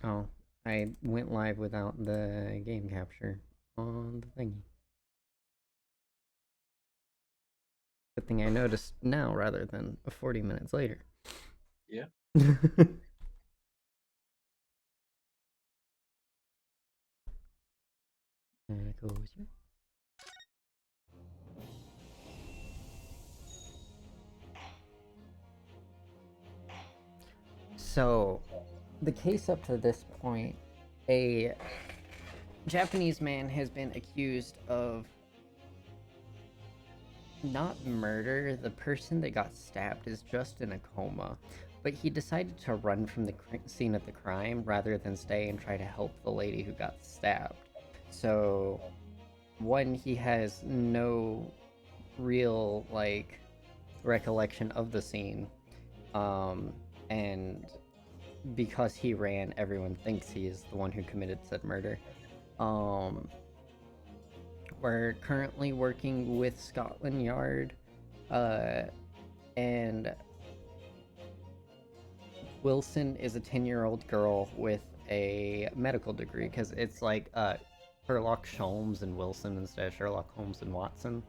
Oh, I went live without the game capture on the thingy. Good thing I noticed now rather than 40 minutes later. Yeah. There it goes. So, the case up to this point, a Japanese man has been accused of not murder. The person that got stabbed is just in a coma, but he decided to run from the scene of the crime rather than stay and try to help the lady who got stabbed. So, one, he has no real recollection of the scene, um, and because he ran, everyone thinks he is the one who committed said murder. Um, we're currently working with Scotland Yard, uh, and Wilson is a 10-year-old girl with a medical degree because it's like Sherlock Holmes and Wilson instead of Sherlock Holmes and Watson.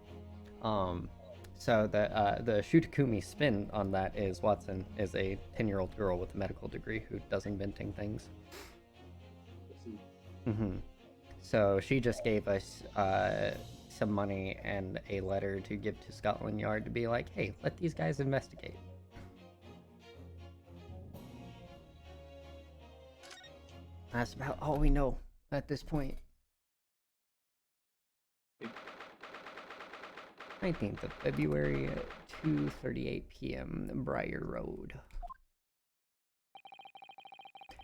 Um, so the Shutakumi spin on that is Watson is a 10-year-old girl with a medical degree who does inventing things. Mm-hmm. So she just gave us some money and a letter to give to Scotland Yard to be like, hey, let these guys investigate. That's about all we know at this point. 19th of February at 2:38 p.m. Briar Road.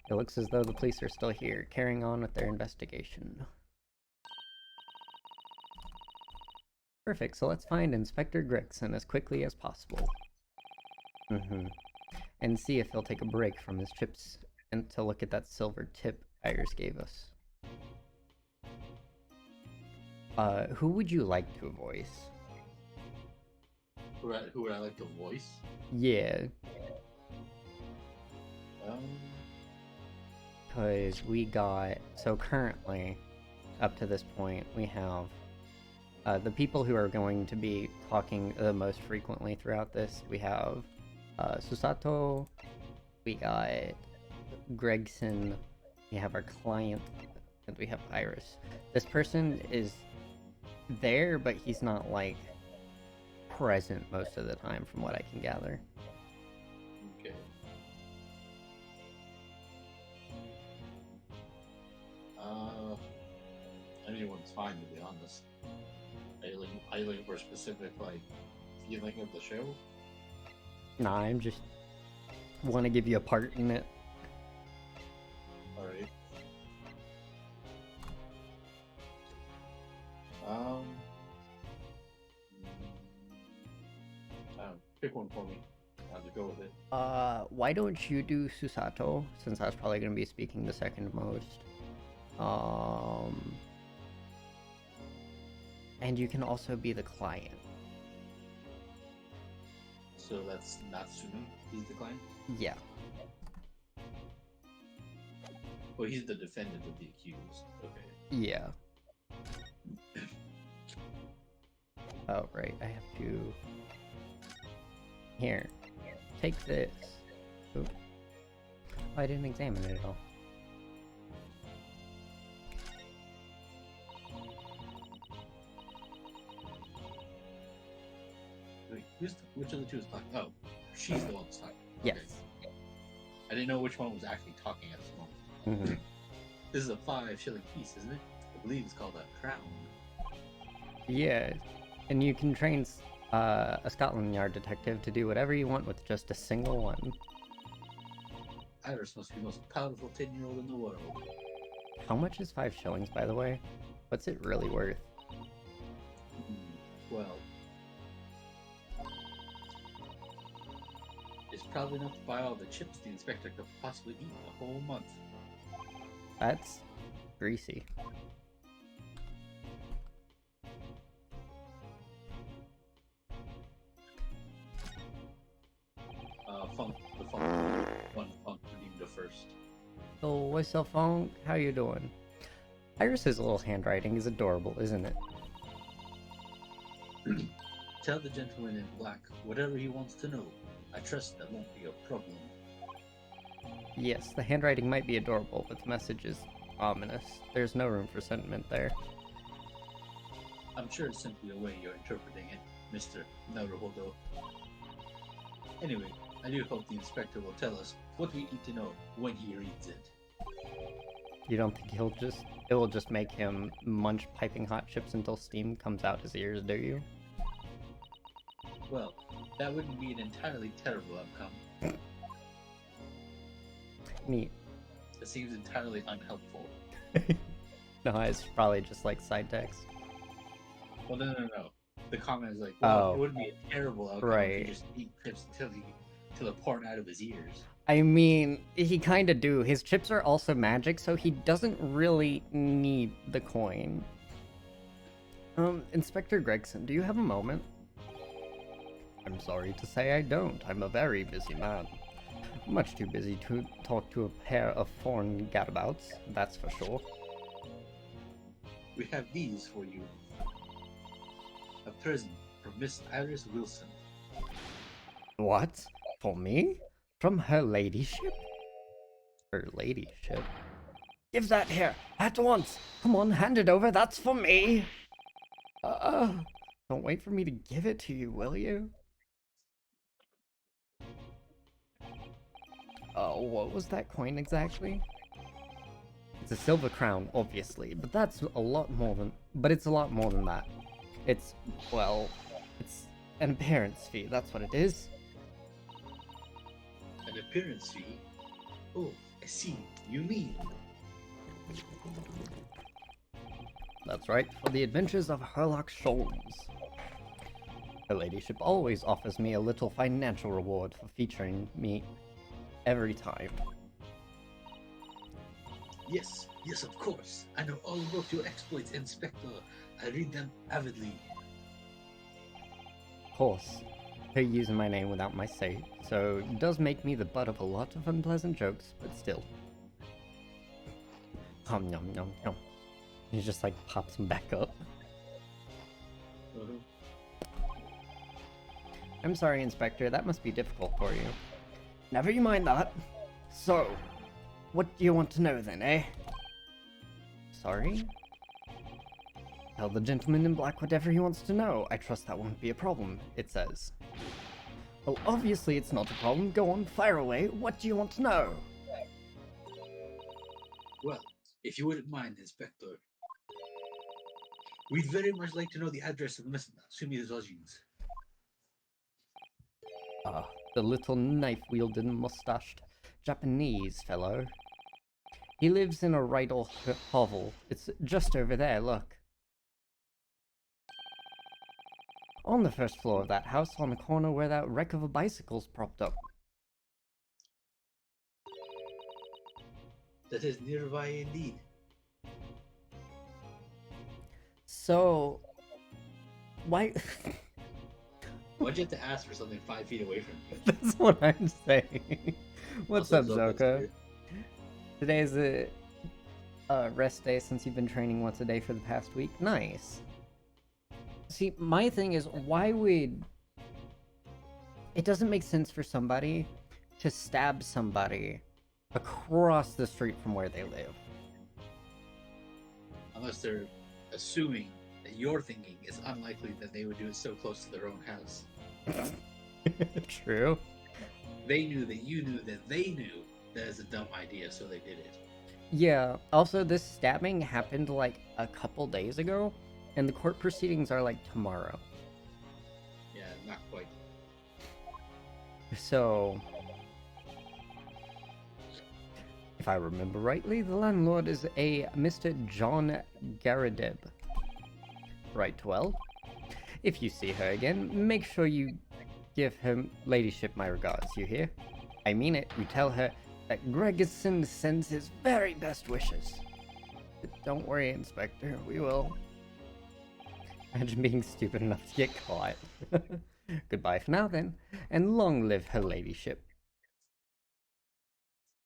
It looks as though the police are still here, carrying on with their investigation. Perfect, so let's find Inspector Gregson as quickly as possible. And see if he'll take a break from his chips and to look at that silver tip Iris gave us. Who would you like to voice? Who would I like to voice? Yeah. Um, Because we got... So currently, up to this point, we have the people who are going to be talking the most frequently throughout this. We have Susato, we got Gregson, we have our client, and we have Iris. This person is there, but he's not like present most of the time, from what I can gather. okay. Anyone's fine, to be honest. Are you looking for a specific feeling of the show? Nah, I'm just want to give you a part in it. All right. Um, pick one for me. I'll just go with it. Why don't you do Susato, since that's probably going to be speaking the second most. And you can also be the client. So that's Natsume. He's the client. Yeah. Well, he's the defendant of the accused. Okay. Yeah. Oh, right. I have to... Here. Take this. Oop. Oh, I didn't examine it at all. Wait, which of the two is talking? Oh, she's the one that's talking. Yes. Okay. I didn't know which one was actually talking at this moment. This is a 5 shilling piece, isn't it? I believe it's called a crown. Yeah. And you can train a Scotland Yard detective to do whatever you want with just a single one. Iris must be the most powerful 10-year-old in the world. How much is 5 shillings, by the way? What's it really worth? Well, it's probably enough to buy all the chips the inspector could possibly eat in a whole month. That's greasy. The funk redeemed the first. Oh, what's up, Fong? How you doing? Iris's little handwriting is adorable, isn't it? Tell the gentleman in black whatever he wants to know. I trust that won't be a problem. Yes, the handwriting might be adorable, but the message is ominous. There's no room for sentiment there. I'm sure it's simply a way you're interpreting it, Mr. Naruhodo. Anyway, I do hope the inspector will tell us what we need to know when he reads it. You don't think it will just make him munch piping hot chips until steam comes out his ears, do you? Well, that wouldn't be an entirely terrible outcome. Neat. It seems entirely unhelpful. No, it's probably just like side text. Well, no. The comment is like, well, Oh. It wouldn't be a terrible outcome if Right. he just eat chips until it poured out of his ears. I mean, he kinda do. His chips are also magic, so he doesn't really need the coin. Inspector Gregson, do you have a moment? I'm sorry to say I don't. I'm a very busy man. Much too busy to talk to a pair of foreign gadabouts, that's for sure. We have these for you. A present from Miss Iris Wilson. What? For me? From her ladyship? Her ladyship? Give that here, at once! Come on, hand it over, that's for me! Don't wait for me to give it to you, will you? Oh, what was that coin exactly? It's a silver crown, obviously, but that's a lot more than... But it's a lot more than that. It's, well, it's an appearance fee, that's what it is. An appearance fee? Oh, I see. You mean... That's right, for the adventures of Herlock Sholmes. Her ladyship always offers me a little financial reward for featuring me every time. Yes, of course. I know all about your exploits, Inspector. I read them avidly. Of course, her using my name without my say, so it does make me the butt of a lot of unpleasant jokes, but still. Nom nom nom nom. He just like pops him back up. I'm sorry, Inspector, that must be difficult for you. Never you mind that. So, what do you want to know then, eh? Sorry? Tell the gentleman in black whatever he wants to know. I trust that won't be a problem, it says. Well, obviously it's not a problem. Go on, fire away. What do you want to know? Well, if you wouldn't mind, Inspector, we'd very much like to know the address of Miss Sumi Zojins. Ah, the little knife-wielding mustached Japanese fellow. He lives in a Rydal hovel. It's just over there, look. On the first floor of that house, on the corner where that wreck of a bicycle's propped up. That is nearby indeed. So... why... Why'd you have to ask for something 5 feet away from you? That's what I'm saying. What's Also, up, Zoka's Zoka? here. Today is a rest day since you've been training once a day for the past week. Nice. See, my thing is, why would... It doesn't make sense for somebody to stab somebody across the street from where they live. Unless they're assuming that you're thinking it's unlikely that they would do it so close to their own house. True. They knew that you knew that they knew that is a dumb idea, so they did it. Yeah, also this stabbing happened like a couple days ago, and the court proceedings are like tomorrow. Yeah, not quite. So, if I remember rightly, the landlord is a Mr. John Garadeb. Right, well, if you see her again, make sure you give her ladyship my regards, you hear? I mean it, you tell her that Gregerson sends his very best wishes. But don't worry, Inspector, we will. Imagine being stupid enough to get caught. Goodbye for now then, and long live her ladyship.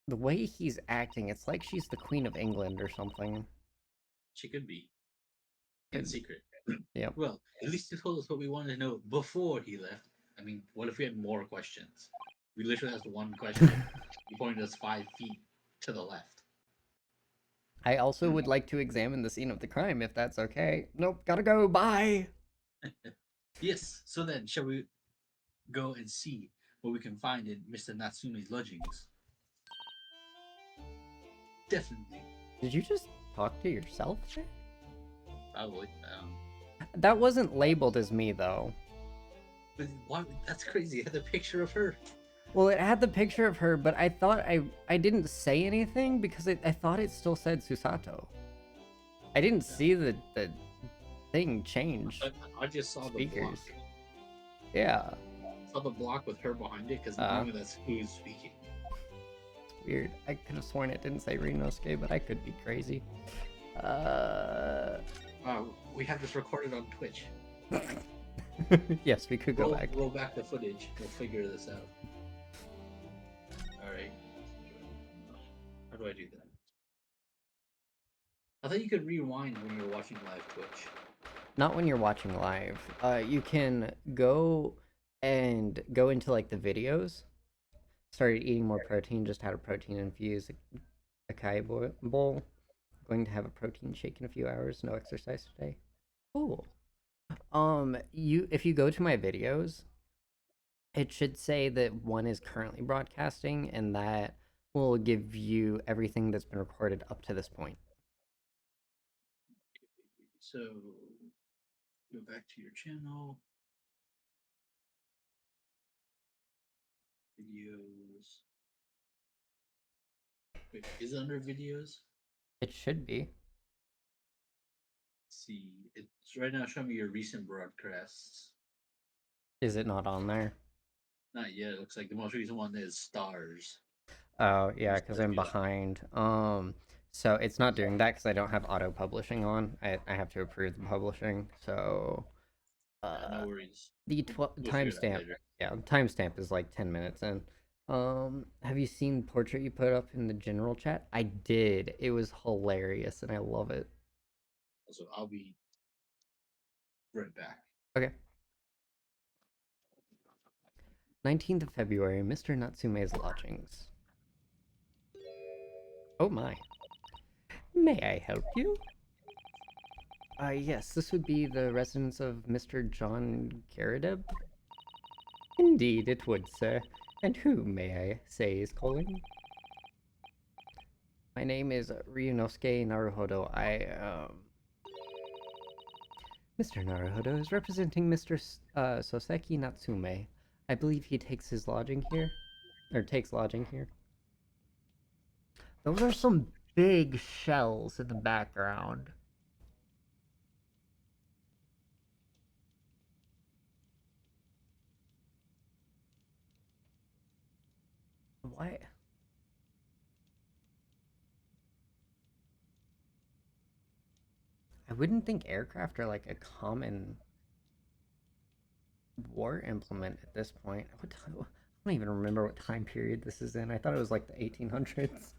The way he's acting, it's like she's the Queen of England or something. She could be in Could- secret. Yep. Well, at least he told us what we wanted to know before he left. I mean, what if we had more questions? We literally asked one question. He pointed us 5 feet to the left. I also would like to examine the scene of the crime, if that's okay. Nope, gotta go, bye! Yes. So then, shall we go and see what we can find in Mr. Natsume's lodgings? Definitely. Did you just talk to yourself there? Probably. That wasn't labeled as me, though. But why? That's crazy. It had a picture of her. Well, it had the picture of her, but I thought I didn't say anything because I thought it still said Susato. I didn't see the thing change. I just saw the block. Speakers. Yeah, Saw the block with her behind it because normally that's who's speaking. it's weird. I could have sworn it didn't say Rinosuke, but I could be crazy. We have this recorded on Twitch. Yes, we could go back. Roll back the footage. We'll figure this out. All right. How do I do that? I thought you could rewind when you're watching live Twitch. Not when you're watching live. You can go into like the videos. Started eating more protein. Just had a protein infused acai bowl. Going to have a protein shake in a few hours. No exercise today. Cool. If you go to my videos, it should say that one is currently broadcasting, and that will give you everything that's been recorded up to this point. So, go back to your channel. Videos. Wait, is it under videos? It should be. Let's see, it's right now showing me your recent broadcasts. Is it not on there? Not yet. It looks like the most recent one is stars. Oh, yeah, because I'm behind. So it's not doing that because I don't have auto publishing on. I have to approve the publishing. So, No worries. the We'll figure it out timestamp, later. yeah, timestamp is like 10 minutes in. Have you seen portrait you put up in the general chat? I did. It was hilarious, and I love it. So I'll be right back. Okay. 19th of February, Mr. Natsume's lodgings. Oh my. May I help you? Yes, this would be the residence of Mr. John Karadeb? Indeed, it would, sir. And who, may I say, is calling? My name is Ryunosuke Naruhodo. Mr. Naruhodo is representing Mr. Soseki Natsume. I believe he takes his lodging here. Or takes lodging here. Those are some big shells in the background. What? I wouldn't think aircraft are like a common war implement at this point. What time? I don't even remember what time period this is in. I thought it was like the 1800s.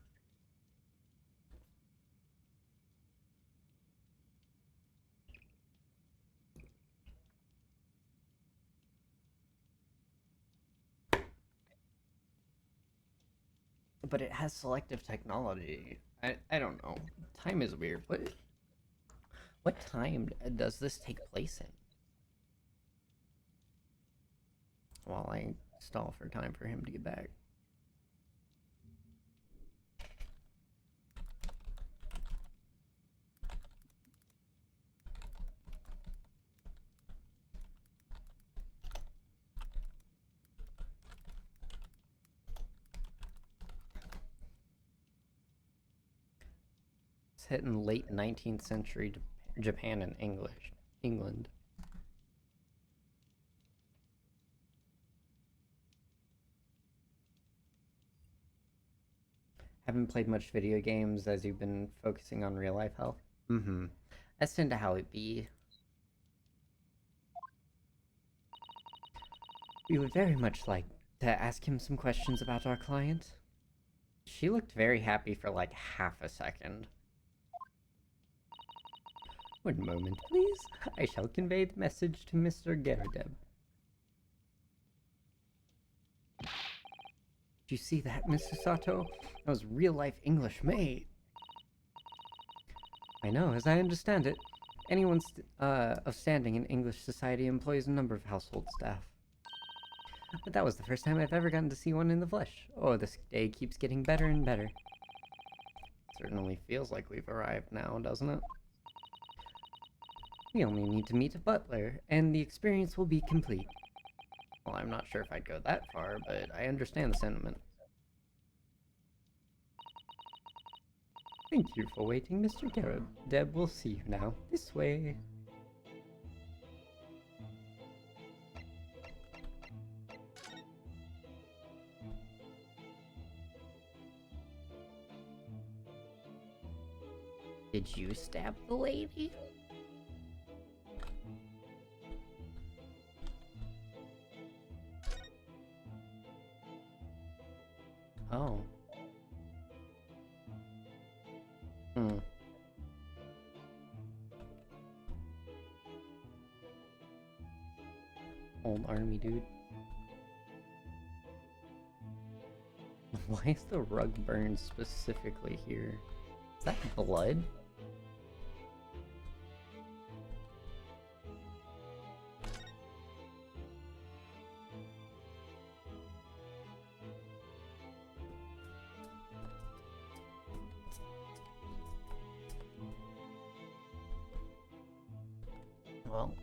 But it has selective technology. I don't know. Time is weird. What time does this take place in? While I stall for time for him to get back. It's hit in late 19th century Japan and England. Haven't played much video games as you've been focusing on real life health. Mm-hmm. That's tend to how it be. We would very much like to ask him some questions about our client. She looked very happy for like half a second. One moment, please. I shall convey the message to Mr. Garrideb. Did you see that, Mr. Sato? That was real-life English, mate. I know, as I understand it, anyone of standing in English society employs a number of household staff. But that was the first time I've ever gotten to see one in the flesh. Oh, this day keeps getting better and better. Certainly feels like we've arrived now, doesn't it? We only need to meet a butler, and the experience will be complete. Well, I'm not sure if I'd go that far, but I understand the sentiment. Thank you for waiting, Mr. Garrett. Deb will see you now. This way. Did you stab the lady? Oh. Old army dude. Why is the rug burned specifically here? Is that blood? Well.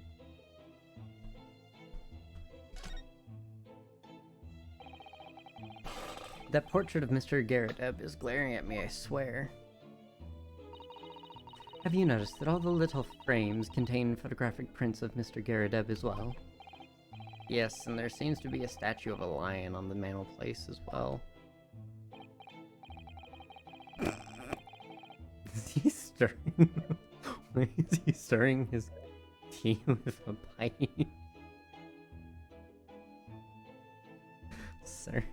That portrait of Mr. Garrideb is glaring at me, I swear. Have you noticed that all the little frames contain photographic prints of Mr. Garrideb as well? Yes, and there seems to be a statue of a lion on the mantelpiece as well. Is he stirring? Why is he stirring his tea with a pipe? Sir.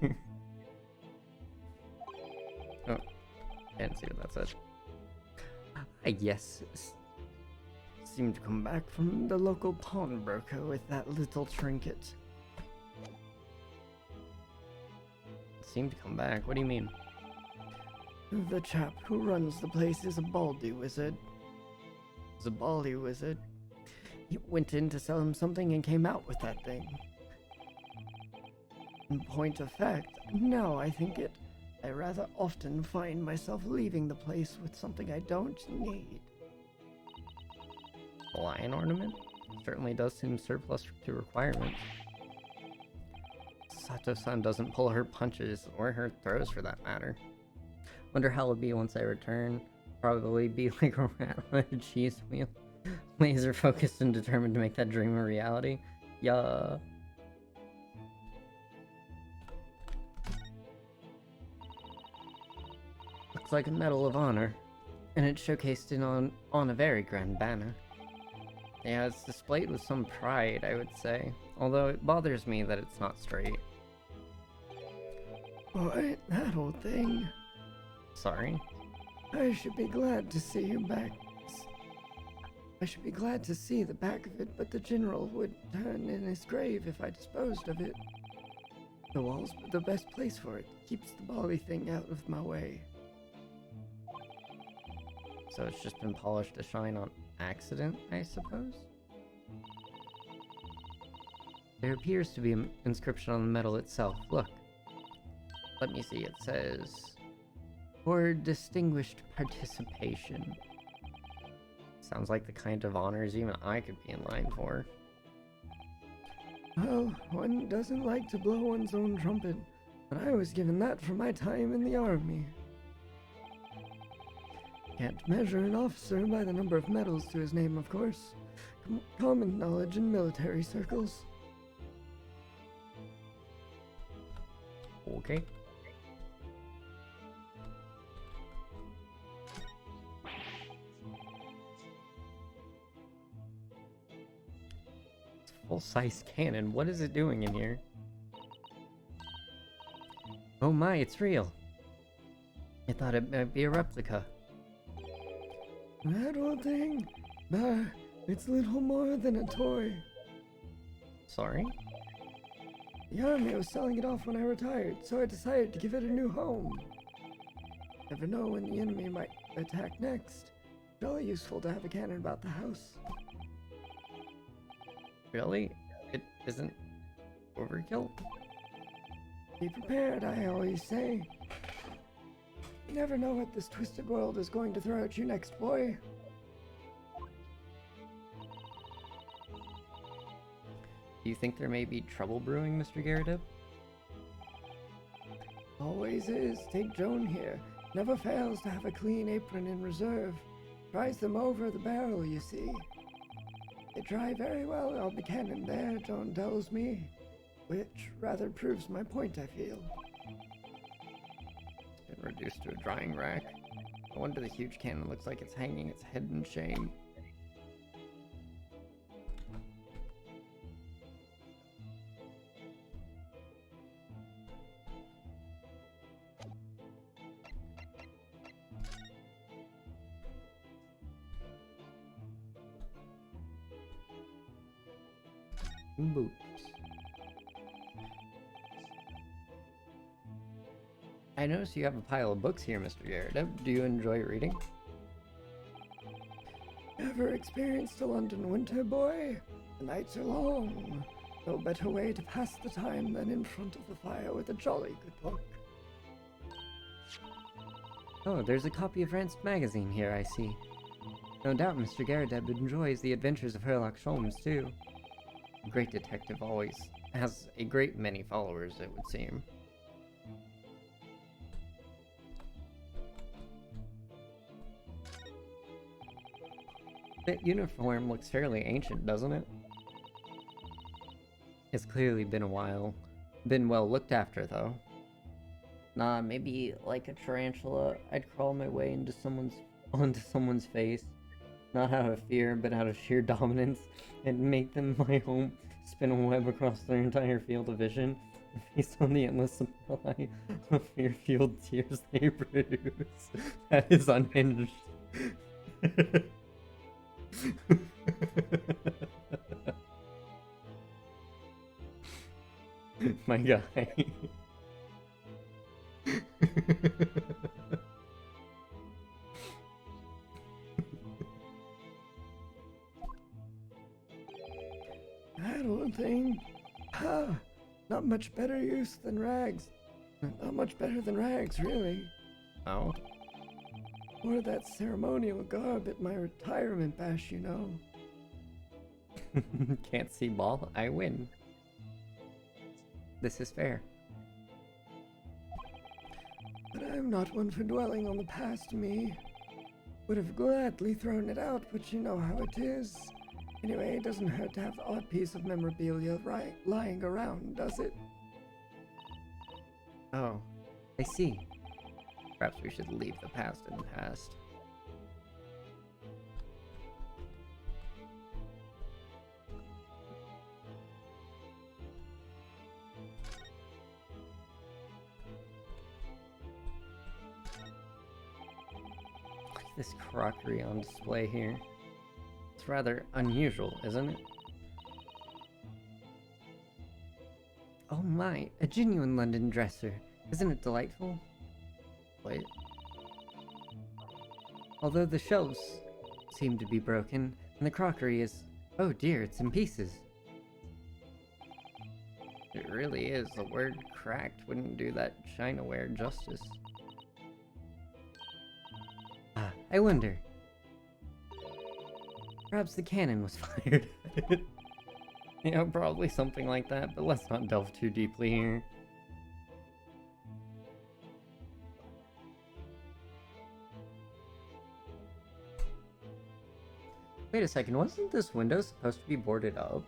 Oh, can't see what that said. I guess seemed to come back from the local pawnbroker with that little trinket. Seemed to come back? What do you mean? The chap who runs the place is a baldy wizard. Zabali wizard. He went in to sell him something and came out with that thing. In point of fact, now I think it, I rather often find myself leaving the place with something I don't need. A lion ornament? Certainly does seem surplus to requirements. Sato-san doesn't pull her punches, or her throws for that matter. Wonder how it'll be once I return. Probably be like a rat on a cheese wheel. Laser focused and determined to make that dream a reality. Yeah. Looks like a Medal of Honor, and it's showcased on a very grand banner. Yeah, it's displayed with some pride, I would say, although it bothers me that it's not straight. What? That old thing? Sorry? I should be glad to see you back. I should be glad to see the back of it, but the general would turn in his grave if I disposed of it. The wall's the best place for it. Keeps the bally thing out of my way. So it's just been polished to shine on accident, I suppose? There appears to be an inscription on the metal itself. Look. Let me see. It says, for distinguished participation. Sounds like the kind of honors even I could be in line for. Well, one doesn't like to blow one's own trumpet, but I was given that for my time in the army. Can't measure an officer by the number of medals to his name, of course. Common knowledge in military circles. Okay. It's a full-size cannon. What is it doing in here? Oh my, it's real. thought it might be a replica. That old thing? Bah, it's little more than a toy. Sorry? The army was selling it off when I retired, so I decided to give it a new home. Never know when the enemy might attack next. Really useful to have a cannon about the house. Really? It isn't overkill? Be prepared, I always say. You never know what this twisted world is going to throw at you next, boy. Do you think there may be trouble brewing, Mr. Gyarados? Always is. Take Joan here. Never fails to have a clean apron in reserve. Dries them over the barrel, you see. They dry very well on the cannon there, Joan tells me. Which rather proves my point, I feel. It's been reduced to a drying rack. No wonder the huge cannon looks like it's hanging its head in shame. Boots. I notice you have a pile of books here, Mr. Gyarados. Do you enjoy reading? Ever experienced a London winter, boy? The nights are long. No better way to pass the time than in front of the fire with a jolly good book. Oh, there's a copy of Rancid magazine here, I see. No doubt Mr. Gyarados enjoys the adventures of Sherlock Holmes, too. A great detective always has a great many followers, it would seem. That uniform looks fairly ancient, doesn't it? It's clearly been a while. Been well looked after, though. Nah, maybe like a tarantula, I'd crawl my way onto someone's face. Not out of fear, but out of sheer dominance, and make them my home, spin a web across their entire field of vision, based on the endless supply of fear-fueled tears they produce. That is unhinged. My guy. That old thing? Ha! Not much better use than rags. Not much better than rags, really. Oh? Wore that ceremonial garb at my retirement bash, you know. Can't see ball, I win. This is fair. But I'm not one for dwelling on the past, me. Would have gladly thrown it out, but you know how it is. Anyway, it doesn't hurt to have the odd piece of memorabilia lying around, does it? Oh, I see. Perhaps we should leave the past in the past. Look at this crockery on display here. It's rather unusual, isn't it? Oh my, a genuine London dresser. Isn't it delightful? Wait. Although the shelves seem to be broken, and the crockery is... Oh dear, it's in pieces. It really is. The word cracked wouldn't do that chinaware justice. Ah, I wonder. Perhaps the cannon was fired at it. Yeah, probably something like that, but let's not delve too deeply here. Wait a second, wasn't this window supposed to be boarded up?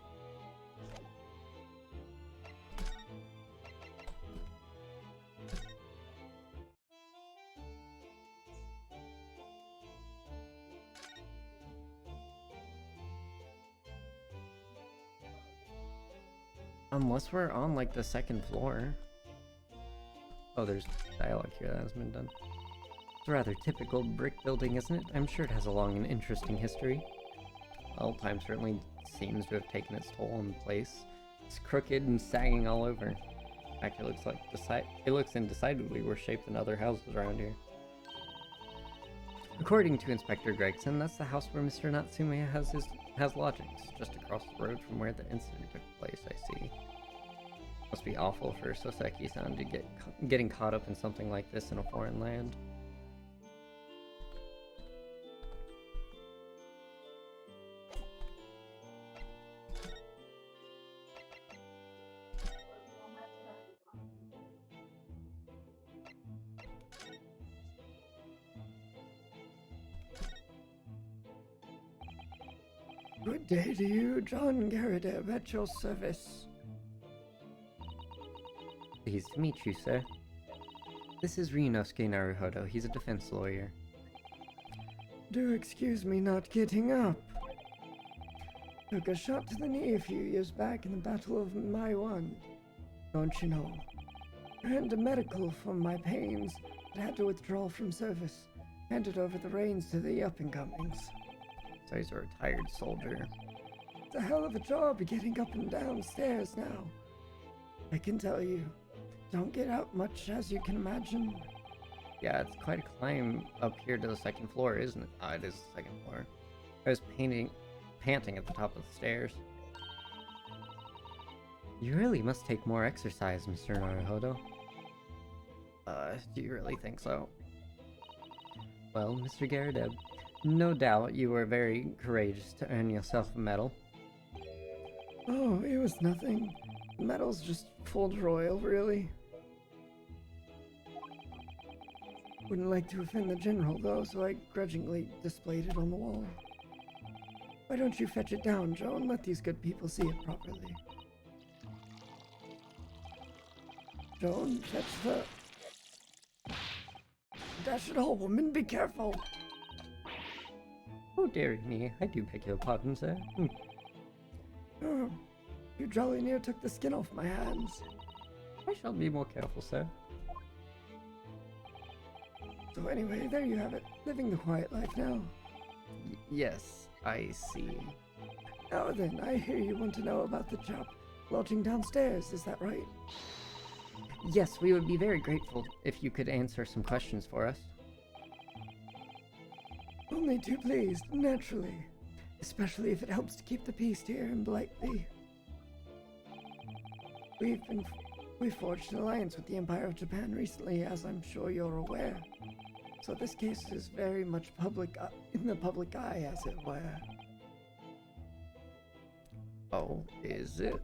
Unless we're on, like, the second floor. Oh, there's dialogue here that hasn't been done. It's a rather typical brick building, isn't it? I'm sure it has a long and interesting history. Well, time certainly seems to have taken its toll on the place. It's crooked and sagging all over. In fact, it looks indecidedly worse shaped than other houses around here. According to Inspector Gregson, that's the house where Mr. Natsume has lodgings, just across the road from where the incident took place, I see. Must be awful for Soseki-san to getting caught up in something like this in a foreign land. Good day to you, John Garrideb, at your service. Pleased to meet you, sir. This is Ryunosuke Naruhodo. He's a defense lawyer. Do excuse me not getting up. Took a shot to the knee a few years back in the Battle of Maiwan. Don't you know? Earned a medical for my pains, but had to withdraw from service. Handed over the reins to the up-and-comings. So he's a retired soldier. It's a hell of a job getting up and down stairs now. I can tell you, don't get out much, as you can imagine. Yeah, it's quite a climb up here to the second floor, isn't it? Ah, it is the second floor. I was panting at the top of the stairs. You really must take more exercise, Mr. Naruhodo. Do you really think so? Well, Mr. Garrideb, no doubt you were very courageous to earn yourself a medal. Oh, it was nothing. The medal's just full royal, really. Wouldn't like to offend the general, though, so I grudgingly displayed it on the wall. Why don't you fetch it down, Joan? Let these good people see it properly. Joan, fetch the... Dash it all, woman, be careful! Oh, dear me, I do beg your pardon, sir. Oh, you jolly near took the skin off my hands. I shall be more careful, sir. So anyway, there you have it. Living the quiet life now. Yes, I see. Now then, I hear you want to know about the chap lodging downstairs, is that right? Yes, we would be very grateful if you could answer some questions for us. Only too pleased, naturally. Especially if it helps to keep the peace here in Blightly. We've forged an alliance with the Empire of Japan recently, as I'm sure you're aware. So this case is very much in the public eye, as it were. Oh, is it?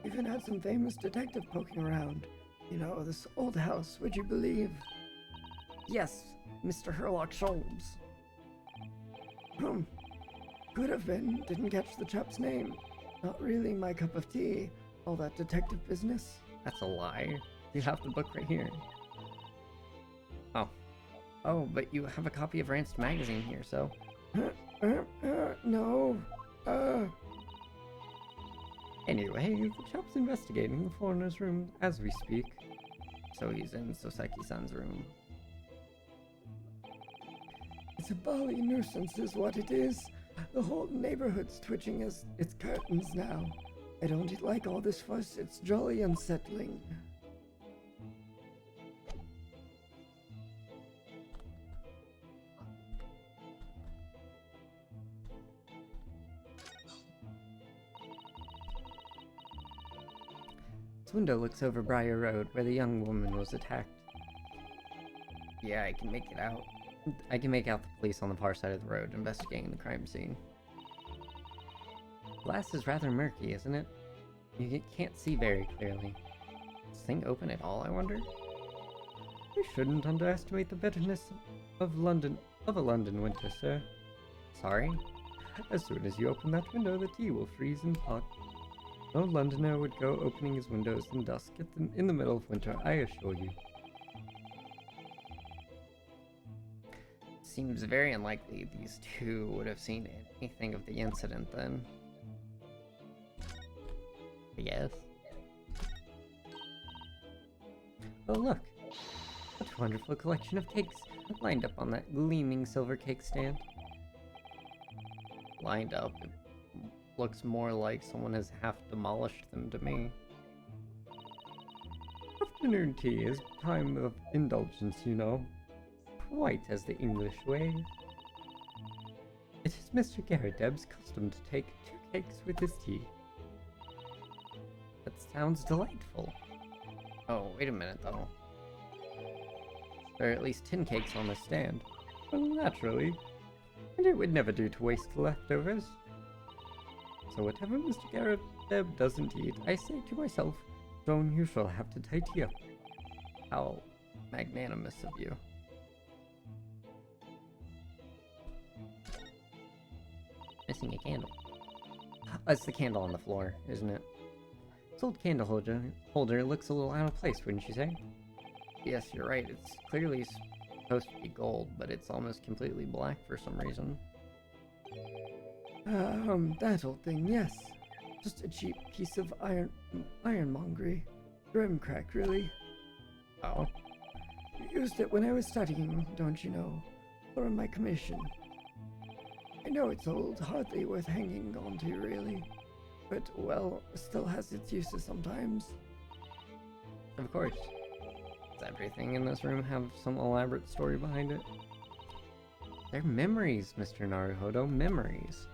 We've even had some famous detective poking around. You know, this old house, would you believe? Yes, Mr. Herlock Sholmes. Could have been. Didn't catch the chap's name. Not really my cup of tea, all that detective business. That's a lie. You have the book right here. Oh. Oh, but you have a copy of Ranced magazine here, so... No. Anyway, the chap's investigating the foreigner's room as we speak. So he's in Soseki-san's room. It's a bally nuisance is what it is. The whole neighborhood's twitching its curtains now. I don't like all this fuss, it's jolly unsettling. This window looks over Briar Road, where the young woman was attacked. Yeah, I can make it out. I can make out the police on the far side of the road investigating the crime scene. Glass is rather murky, isn't it? You can't see very clearly. Is this thing open at all, I wonder? We shouldn't underestimate the bitterness of a London winter, sir. Sorry? As soon as you open that window, the tea will freeze in pot. No Londoner would go opening his windows in dusk in the middle of winter, I assure you. Seems very unlikely these two would have seen anything of the incident then. Yes. Oh look, What a wonderful collection of cakes lined up on that gleaming silver cake stand. Lined up, it looks more like someone has half demolished them to me. Afternoon tea is time of indulgence, you know. Quite as the English way. It is Mr. Garrideb's custom to take 2 cakes with his tea. That sounds delightful. Oh, wait a minute, though. There are at least 10 cakes on the stand. Well, naturally. And it would never do to waste the leftovers. So whatever Mr. Garrideb doesn't eat, I say to myself, Joan, you shall have to tidy up. How magnanimous of you. Missing a candle. That's the candle on the floor, isn't it? This old candle holder looks a little out of place, wouldn't you say? Yes, you're right. It's clearly supposed to be gold, but it's almost completely black for some reason. That old thing, yes. Just a cheap piece of ironmongery. Grimcrack, really. Oh? Used it when I was studying, don't you know? For my commission. I know it's old, hardly worth hanging on to, really. But, well, still has its uses sometimes. Of course. Does everything in this room have some elaborate story behind it? They're memories, Mr. Naruhodo, memories.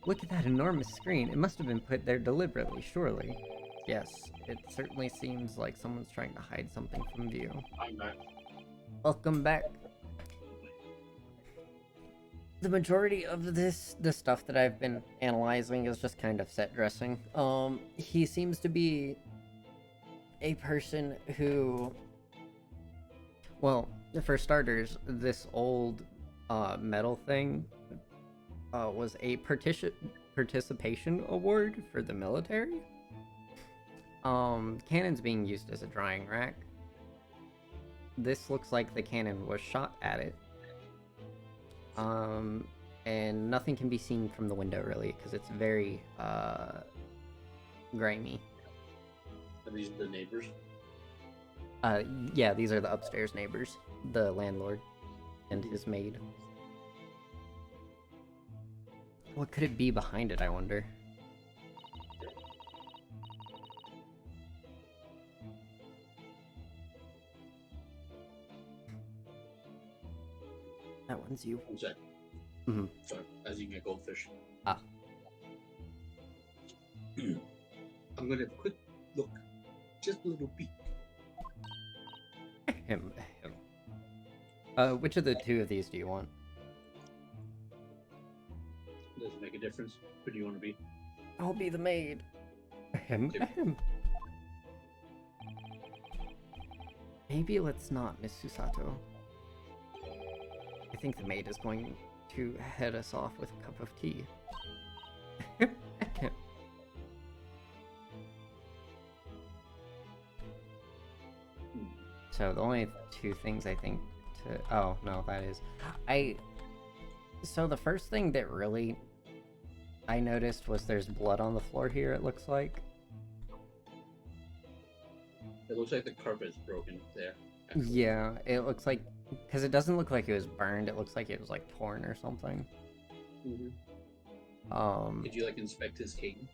Look at that enormous screen. It must have been put there deliberately, surely. Yes, it certainly seems like someone's trying to hide something from view. I'm back. Welcome back. The majority of the stuff that I've been analyzing is just kind of set dressing. He seems to be a person who, well, for starters, this old metal thing was a participation award for the military. Cannon's being used as a drying rack. This looks like the cannon was shot at it. And nothing can be seen from the window really, because it's very, grimy. Are these the neighbors? Yeah, these are the upstairs neighbors, the landlord and his maid. What could it be behind it, I wonder? That one's you. Who's that? Mm-hmm. Sorry, as you get goldfish. Ah. I'm gonna have a quick look. Just a little peek. Him. Which of the two of these do you want? Does it make a difference? Who do you want to be? I'll be the maid. Him. Maybe let's not, Miss Susato. I think the maid is going to head us off with a cup of tea. So the only 2 things I think to... Oh, no, that is... So the first thing that really I noticed was there's blood on the floor here, it looks like. It looks like the carpet's broken there. Yeah, it looks like... Because it doesn't look like it was burned, it looks like it was, like, torn or something. Mm-hmm. Did you, like, inspect his cane?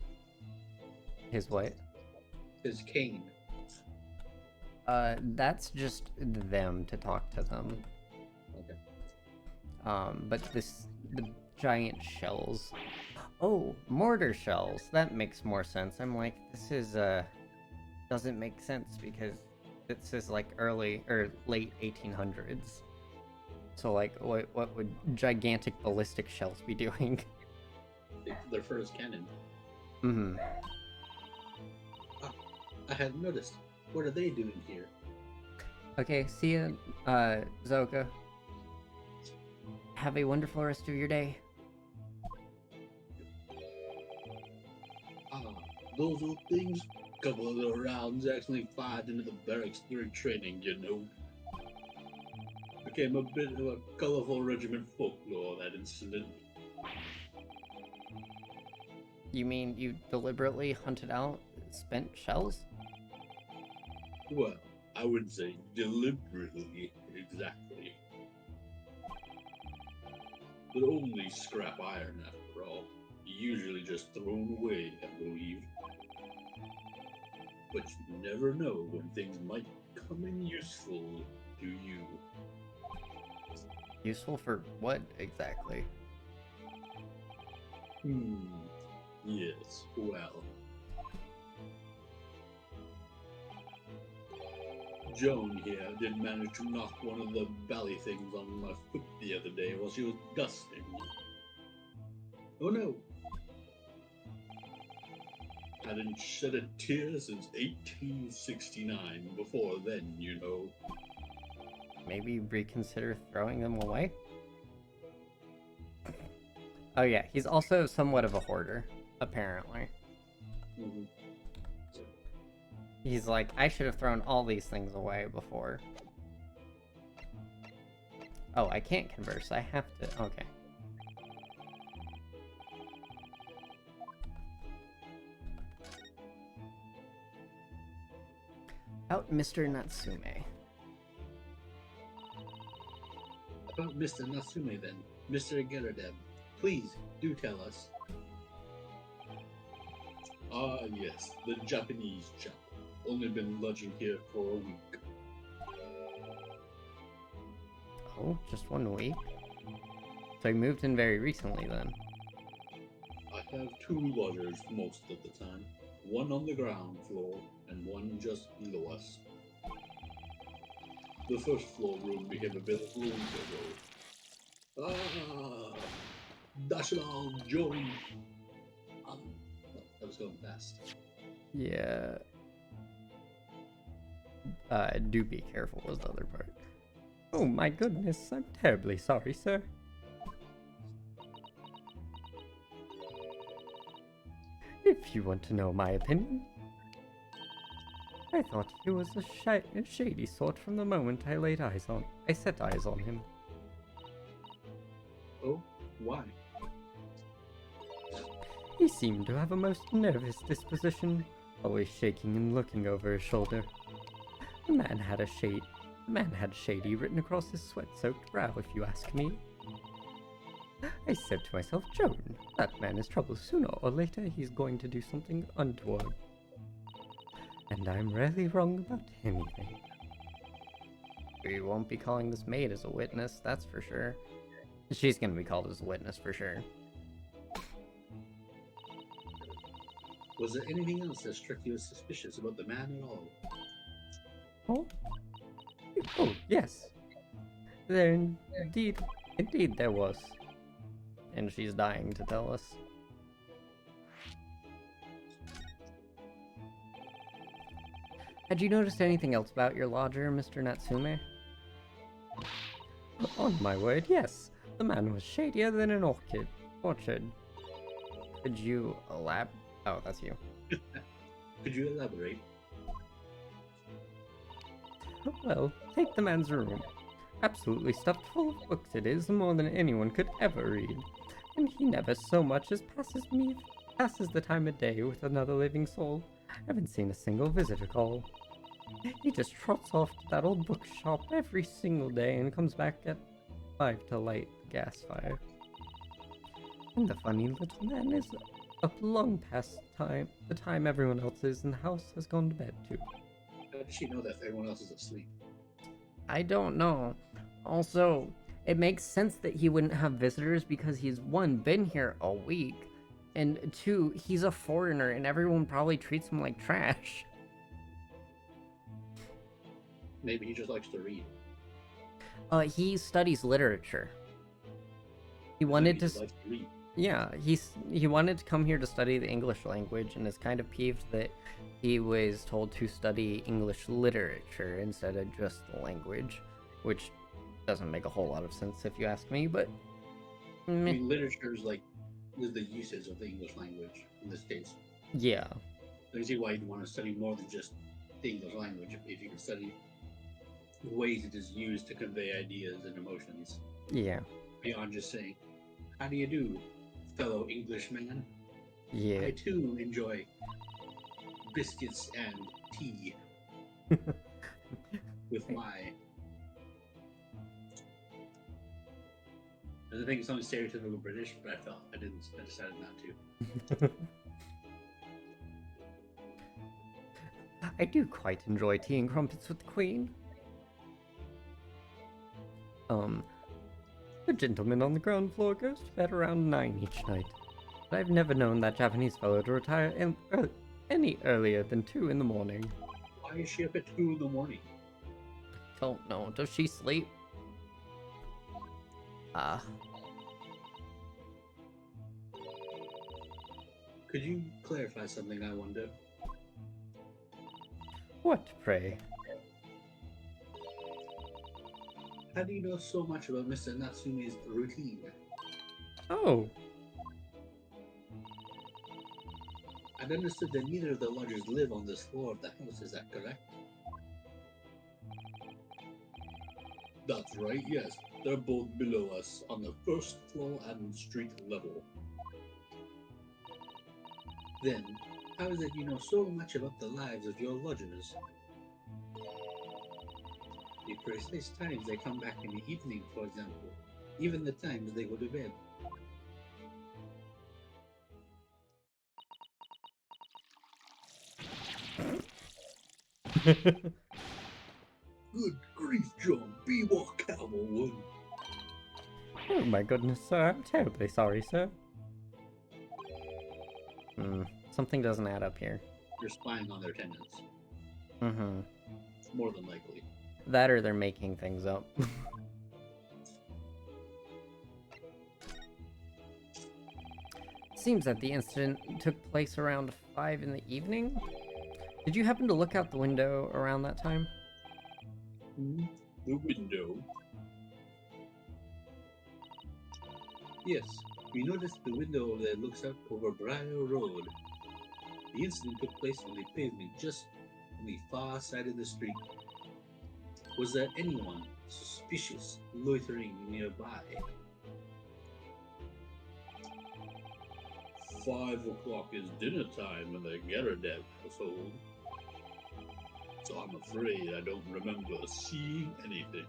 His what? His cane. That's just them to talk to them. Okay. But the giant shells. Oh, mortar shells. That makes more sense. I'm like, this is, doesn't make sense because this is like early or late 1800s. So like, what would gigantic ballistic shells be doing? Their first cannon. Mm-hmm. Ah, I hadn't noticed. What are they doing here? Okay, see ya, Zoka. Have a wonderful rest of your day. Ah, those old things. Couple of little rounds actually fired into the barracks during training, you know. Became a bit of a colorful regiment folklore, that incident. You mean you deliberately hunted out spent shells? Well, I wouldn't say deliberately exactly. But only scrap iron after all. Usually just thrown away, I believe. But you never know when things might come in useful to you. Useful for what exactly? Yes, well. Joan here did manage to knock one of the belly things on my foot the other day while she was dusting. Oh no! Hadn't shed a tear since 1869. Before then, you know. Maybe reconsider throwing them away? Oh yeah, he's also somewhat of a hoarder, apparently. Mm-hmm. He's like, I should have thrown all these things away before. Oh, I can't converse. I have to... Okay. Out Mr. Natsume. About Mr. Natsume then, Mr. Geradeb, please do tell us. Ah, yes, the Japanese chap. Only been lodging here for a week. Oh, just 1 week? So he moved in very recently then. I have 2 lodgers most of the time. One on the ground floor and one just below us. The first floor room became a bit of a week ago. Ah, Dashalal Joan. That was going fast. Yeah. Do be careful was the other part. Oh my goodness, I'm terribly sorry, sir. If you want to know my opinion, I thought he was a shady sort from the moment I set eyes on him. Oh, why? He seemed to have a most nervous disposition, always shaking and looking over his shoulder. The man had shady written across his sweat-soaked brow, if you ask me. I said to myself, Joan, that man is trouble. Sooner or later he's going to do something untoward. And I'm rarely wrong about anything. We won't be calling this maid as a witness, that's for sure. She's gonna be called as a witness for sure. Was there anything else that struck you as suspicious about the man at all? Oh, yes. There indeed there was. And she's dying to tell us. Had you noticed anything else about your lodger, Mr. Natsume? On my word, yes. The man was shadier than an orchard. Could you elaborate? Oh, that's you. Could you elaborate? Well, take the man's room. Absolutely stuffed full of books it is, more than anyone could ever read. And he never so much as passes the time of day with another living soul. I haven't seen a single visitor call. He just trots off to that old bookshop every single day and comes back at 5 to light the gas fire. And the funny little man is up long past the time everyone else is in the house has gone to bed too. How does she know that everyone else is asleep? I don't know. Also, it makes sense that he wouldn't have visitors because he's, 1, been here a week, and 2, he's a foreigner and everyone probably treats him like trash. Maybe he just likes to read. He studies literature. He Maybe wanted he to... likes to read. Yeah, he wanted to come here to study the English language and is kind of peeved that he was told to study English literature instead of just the language, which doesn't make a whole lot of sense if you ask me, but... I mean, literature is the usage of the English language in this case. Yeah. So you see why you'd want to study more than just the English language if you can study the ways it is used to convey ideas and emotions. Yeah. Beyond just saying, how do you do, fellow Englishman? Yeah. I too enjoy biscuits and tea with my. I think it's only stereotypical British, but I decided not to. I do quite enjoy tea and crumpets with the Queen. The gentleman on the ground floor goes to bed around 9 each night. But I've never known that Japanese fellow to retire any earlier than 2 in the morning. Why is she up at 2 in the morning? Don't know. Does she sleep? Ah. Could you clarify something, I wonder? What, pray? How do you know so much about Mr. Natsume's routine? Oh, I'd understood that neither of the lodgers live on this floor of the house, is that correct? That's right, yes. They're both below us, on the first floor and street level. Then, how is it you know so much about the lives of your lodgers? The precise times they come back in the evening, for example. Even the times they go to bed. Good grief, John. Be more careful, one. oh my goodness, sir. I'm terribly sorry, sir. Something doesn't add up here. You're spying on their tenants. Mm-hmm. More than likely. That or they're making things up. Seems that the incident took place around 5 in the evening? Did you happen to look out the window around that time? The window. Yes, we noticed the window that looks out over Briar Road. The incident took place on the pavement just on the far side of the street. Was there anyone suspicious loitering nearby? 5 o'clock is dinner time in the Geradev household. So I'm afraid I don't remember seeing anything.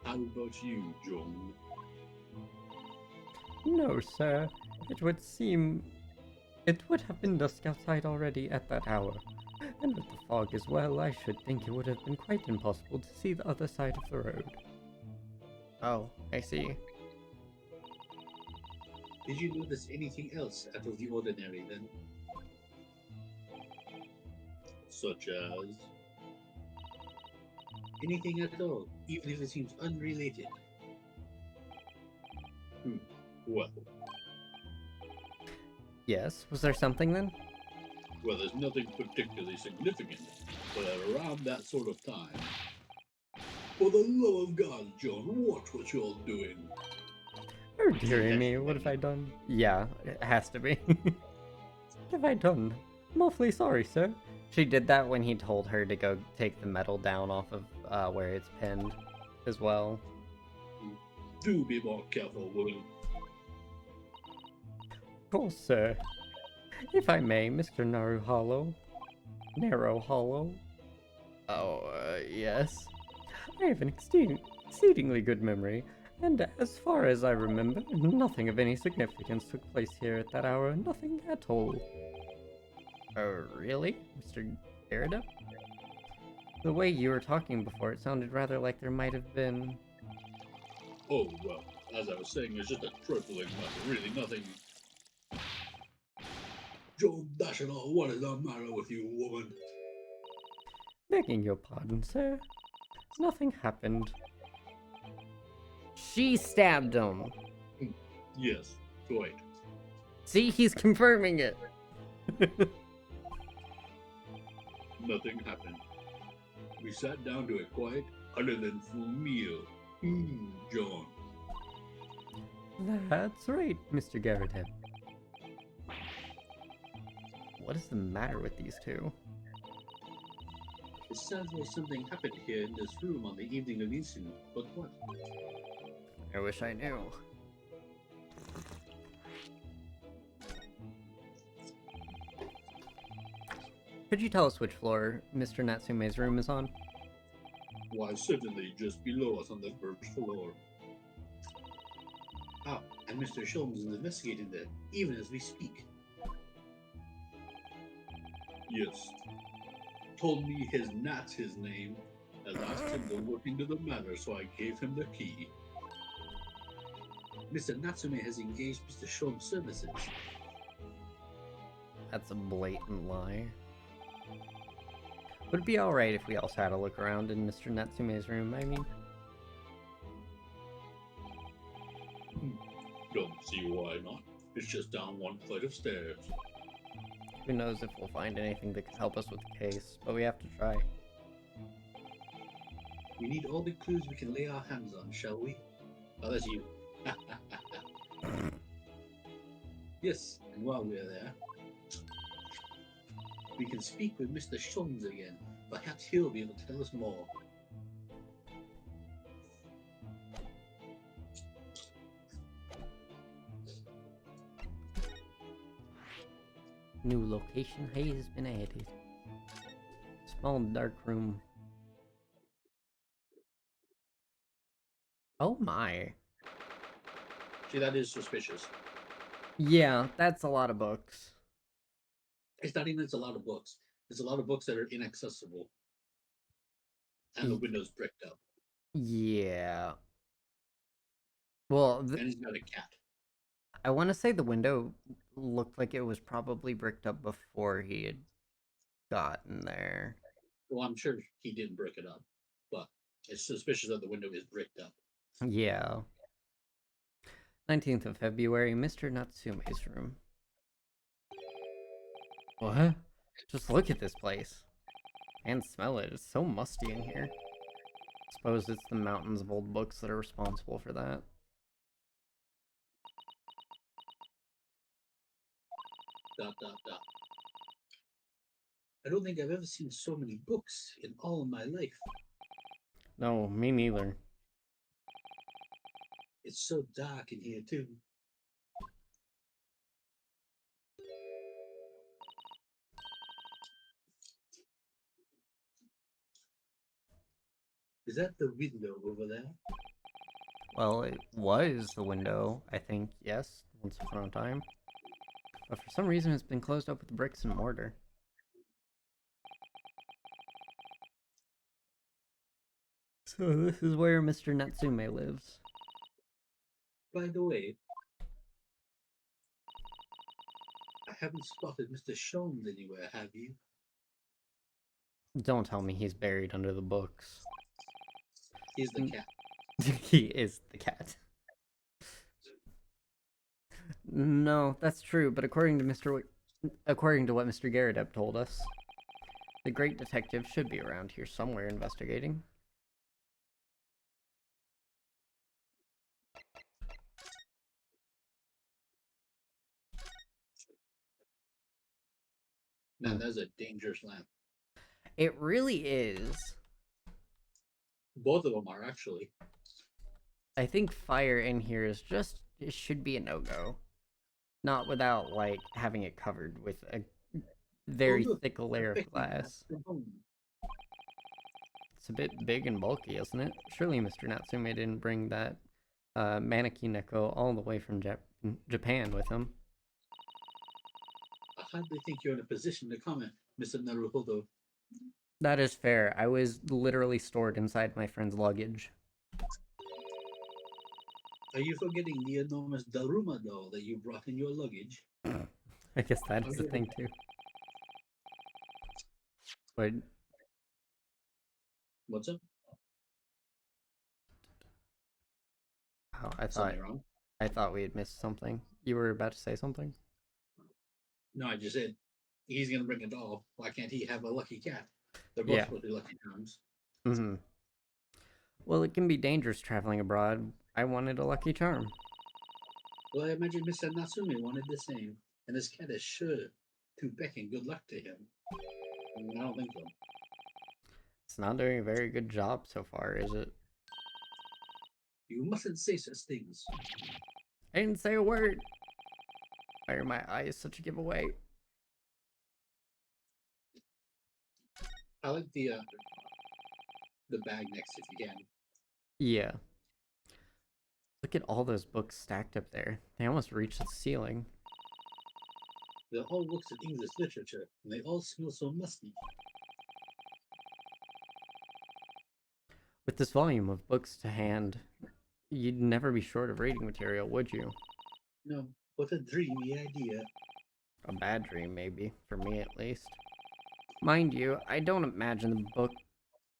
How about you, Joan? No, sir. It would seem... It would have been dusk outside already at that hour. And with the fog as well, I should think it would have been quite impossible to see the other side of the road. Oh, I see. Did you notice anything else out of the ordinary then? Such as? Anything at all, even if it seems unrelated. Well, Yes, was there something then? well, there's nothing particularly significant, but at around that sort of time. For the love of God, John, watch what you're doing. Oh, dearie me, what have I done? Yeah, it has to be. What have I done? I'm awfully sorry, sir. She did that when he told her to go take the metal down off of where it's pinned as well. Do be more careful, woman. Of course, sir. If I may, Mr. Naru Hollow. Narrow Hollow. Oh, yes. I have an exceedingly good memory, and as far as I remember, nothing of any significance took place here at that hour. Nothing at all. Oh, really, Mr. Derrida? The way you were talking before, it sounded rather like there might have been... Oh, well, as I was saying, it's just a trifling matter, really nothing. Joan Dashiell, what is the matter with you, woman? Begging your pardon, sir. Nothing happened. She stabbed him. Yes, quite. See, he's confirming it. Nothing happened. We sat down to a quiet, uneventful meal. John. That's right, Mr. Garrett. What is the matter with these two? It sounds like something happened here in this room on the evening of the incident, but what? I wish I knew. Could you tell us which floor Mr. Natsume's room is on? Why, certainly just below us on the first floor. Ah, and Mr. Sholmes is investigating there, even as we speak. Yes. Told me Nat's his name, and asked him to look into the matter, so I gave him the key. Mr. Natsume has engaged Mr. Sholmes' services. That's a blatant lie. Would it be alright if we also had a look around in Mr. Natsume's room, I mean? Don't see why not. It's just down one flight of stairs. Who knows if we'll find anything that could help us with the case, but we have to try. We need all the clues we can lay our hands on, shall we? Oh, that's you. Yes, and while we're there, we can speak with Mr. Sholmes again. Perhaps he'll be able to tell us more. New location has been added. Small dark room. Oh my. See, that is suspicious. Yeah, that's a lot of books. It's not even it's a lot of books. There's a lot of books that are inaccessible. And the window's bricked up. Yeah. Well, And he's got a cat. I want to say the window looked like it was probably bricked up before he had gotten there. Well, I'm sure he didn't brick it up, but it's suspicious that the window is bricked up. Yeah. 19th of February, Mr. Natsume's room. What? Just look at this place. And smell it. It's so musty in here. Suppose it's the mountains of old books that are responsible for that. Dot, dot, dot. I don't think I've ever seen so many books in all of my life. No, me neither. It's so dark in here, too. Is that the window over there? Well, it was the window, I think, yes, once upon a time. But for some reason, it's been closed up with bricks and mortar. So this is where Mr. Natsume lives. By the way, I haven't spotted Mr. Sholmes anywhere, have you? Don't tell me he's buried under the books. He's the cat. He is the cat. No, that's true, but according to what Mr. Garrideb told us, the great detective should be around here somewhere investigating. Now, that's a dangerous lamp. It really is. Both of them are, actually. I think fire in here is just, it should be a no-go. Not without, like, having it covered with a very thick layer of glass. It's a bit big and bulky, isn't it? Surely Mr. Natsume didn't bring that Maneki Neko all the way from Japan with him. I hardly think you're in a position to comment, Mr. Naruhodo. That is fair. I was literally stored inside my friend's luggage. Are you forgetting the enormous Daruma doll that you brought in your luggage? I guess that is the thing too. But What's up? oh, Something wrong? I thought we had missed something. You were about to say something? No, I just said he's gonna bring a doll. Why can't he have a lucky cat? They're both supposed to be lucky charms. Mm-hmm. Well, it can be dangerous traveling abroad. I wanted a lucky charm. Well, I imagine Mr. Natsume wanted the same, and this cat is sure to beckon good luck to him. I don't think so. It's not doing a very good job so far, is it? You mustn't say such things. I didn't say a word. Why are my eyes such a giveaway? I like the bag next if you can. Yeah. Look at all those books stacked up there. They almost reach the ceiling. They're all books of English literature, and they all smell so musty. With this volume of books to hand, you'd never be short of reading material, would you? No, what a dreamy idea. A bad dream, maybe, for me at least. Mind you, I don't imagine the book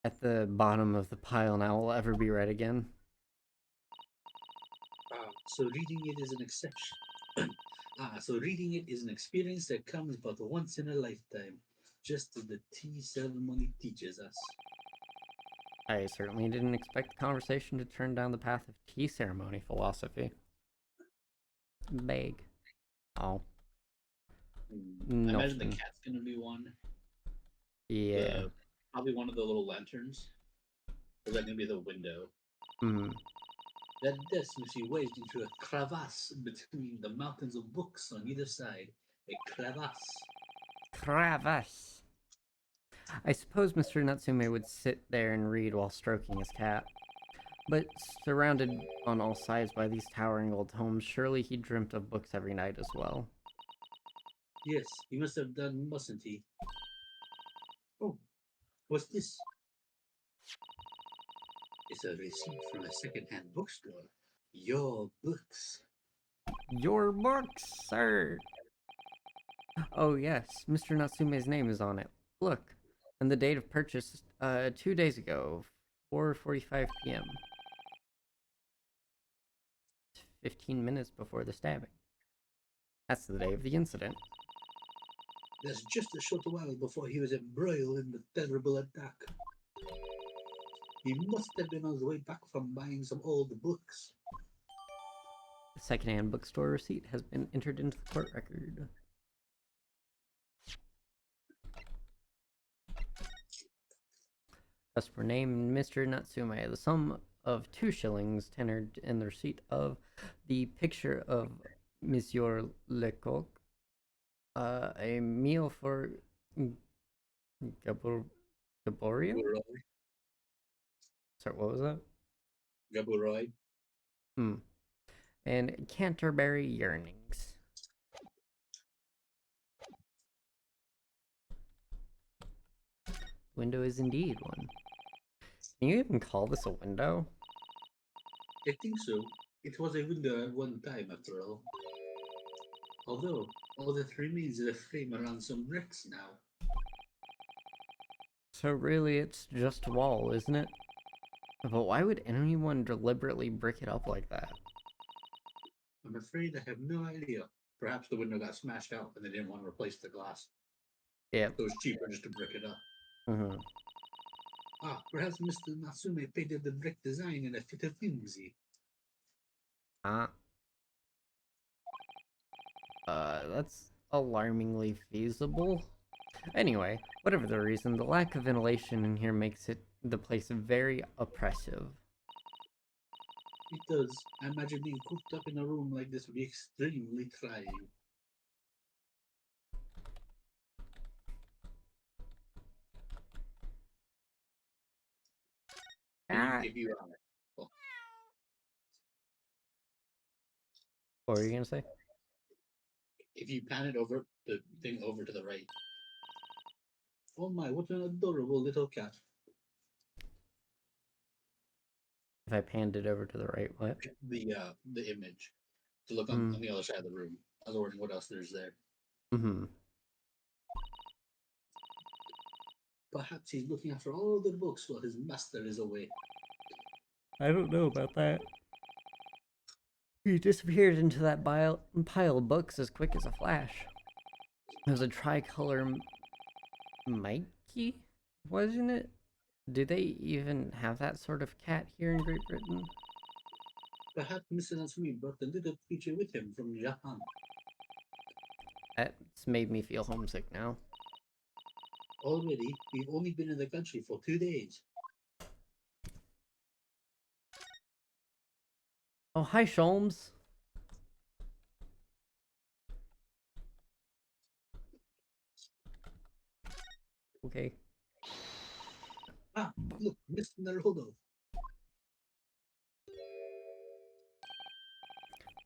at the bottom of the pile now will ever be read again. So reading it is an exception. So reading it is an experience that comes but once in a lifetime, just as the tea ceremony teaches us. I certainly didn't expect the conversation to turn down the path of tea ceremony philosophy. Vague. Oh, I imagine the nothing. cat's gonna be one. Yeah. Probably one of the little lanterns. Or is that gonna be the window? Hmm. That desk must be wedged into a crevasse between the mountains of books on either side. A crevasse. Crevasse. I suppose Mr. Natsume would sit there and read while stroking his cat. But surrounded on all sides by these towering old homes, surely he dreamt of books every night as well. Yes, he must have done, mustn't he? Oh, what's this? It's a receipt from a second-hand bookstore. Your books. Your books, sir! Oh yes, Mr. Natsume's name is on it. Look, and the date of purchase, 2 days ago, 4:45 p.m. 15 minutes before the stabbing. That's the day of the incident. That's just a short while before he was embroiled in the terrible attack. He must have been on his way back from buying some old books. The second-hand bookstore receipt has been entered into the court record. Customer name, Mr. Natsume. The sum of 2 shillings tendered in the receipt of the picture of Monsieur Lecoq. A meal for Gabor Gaboria? Gaburoy. Sorry, what was that? Gaburoy. And Canterbury Yearnings. Window is indeed one. Can you even call this a window? I think so. It was a window at one time, after all. Although, all that remains is a frame around some bricks now. So really, it's just a wall, isn't it? But why would anyone deliberately brick it up like that? I'm afraid I have no idea. Perhaps the window got smashed out and they didn't want to replace the glass. Yep. So it's cheaper just to brick it up. Mm-hmm. Perhaps Mr. Natsume painted the brick design in a fit of whimsy. That's alarmingly feasible. Anyway, whatever the reason, the lack of ventilation in here makes the place very oppressive. It does. I imagine being cooped up in a room like this would be extremely trying. If you What were you gonna say? if you pan it over the thing over to the right. Oh my, what an adorable little cat. If I panned it over to the right, what? The image. To look on the other side of the room. I was wondering what else there's there. Mm-hmm. Perhaps he's looking after all the books while his master is away. I don't know about that. He disappeared into that pile of books as quick as a flash. It was a tricolor Mikey, wasn't it? Do they even have that sort of cat here in Great Britain? Perhaps Mr. Natsume brought the little creature with him from Japan. That's made me feel homesick now. Already, we've only been in the country for 2 days. Oh, hi, Sholmes. Okay. Ah, look, Mr. Naruhodo.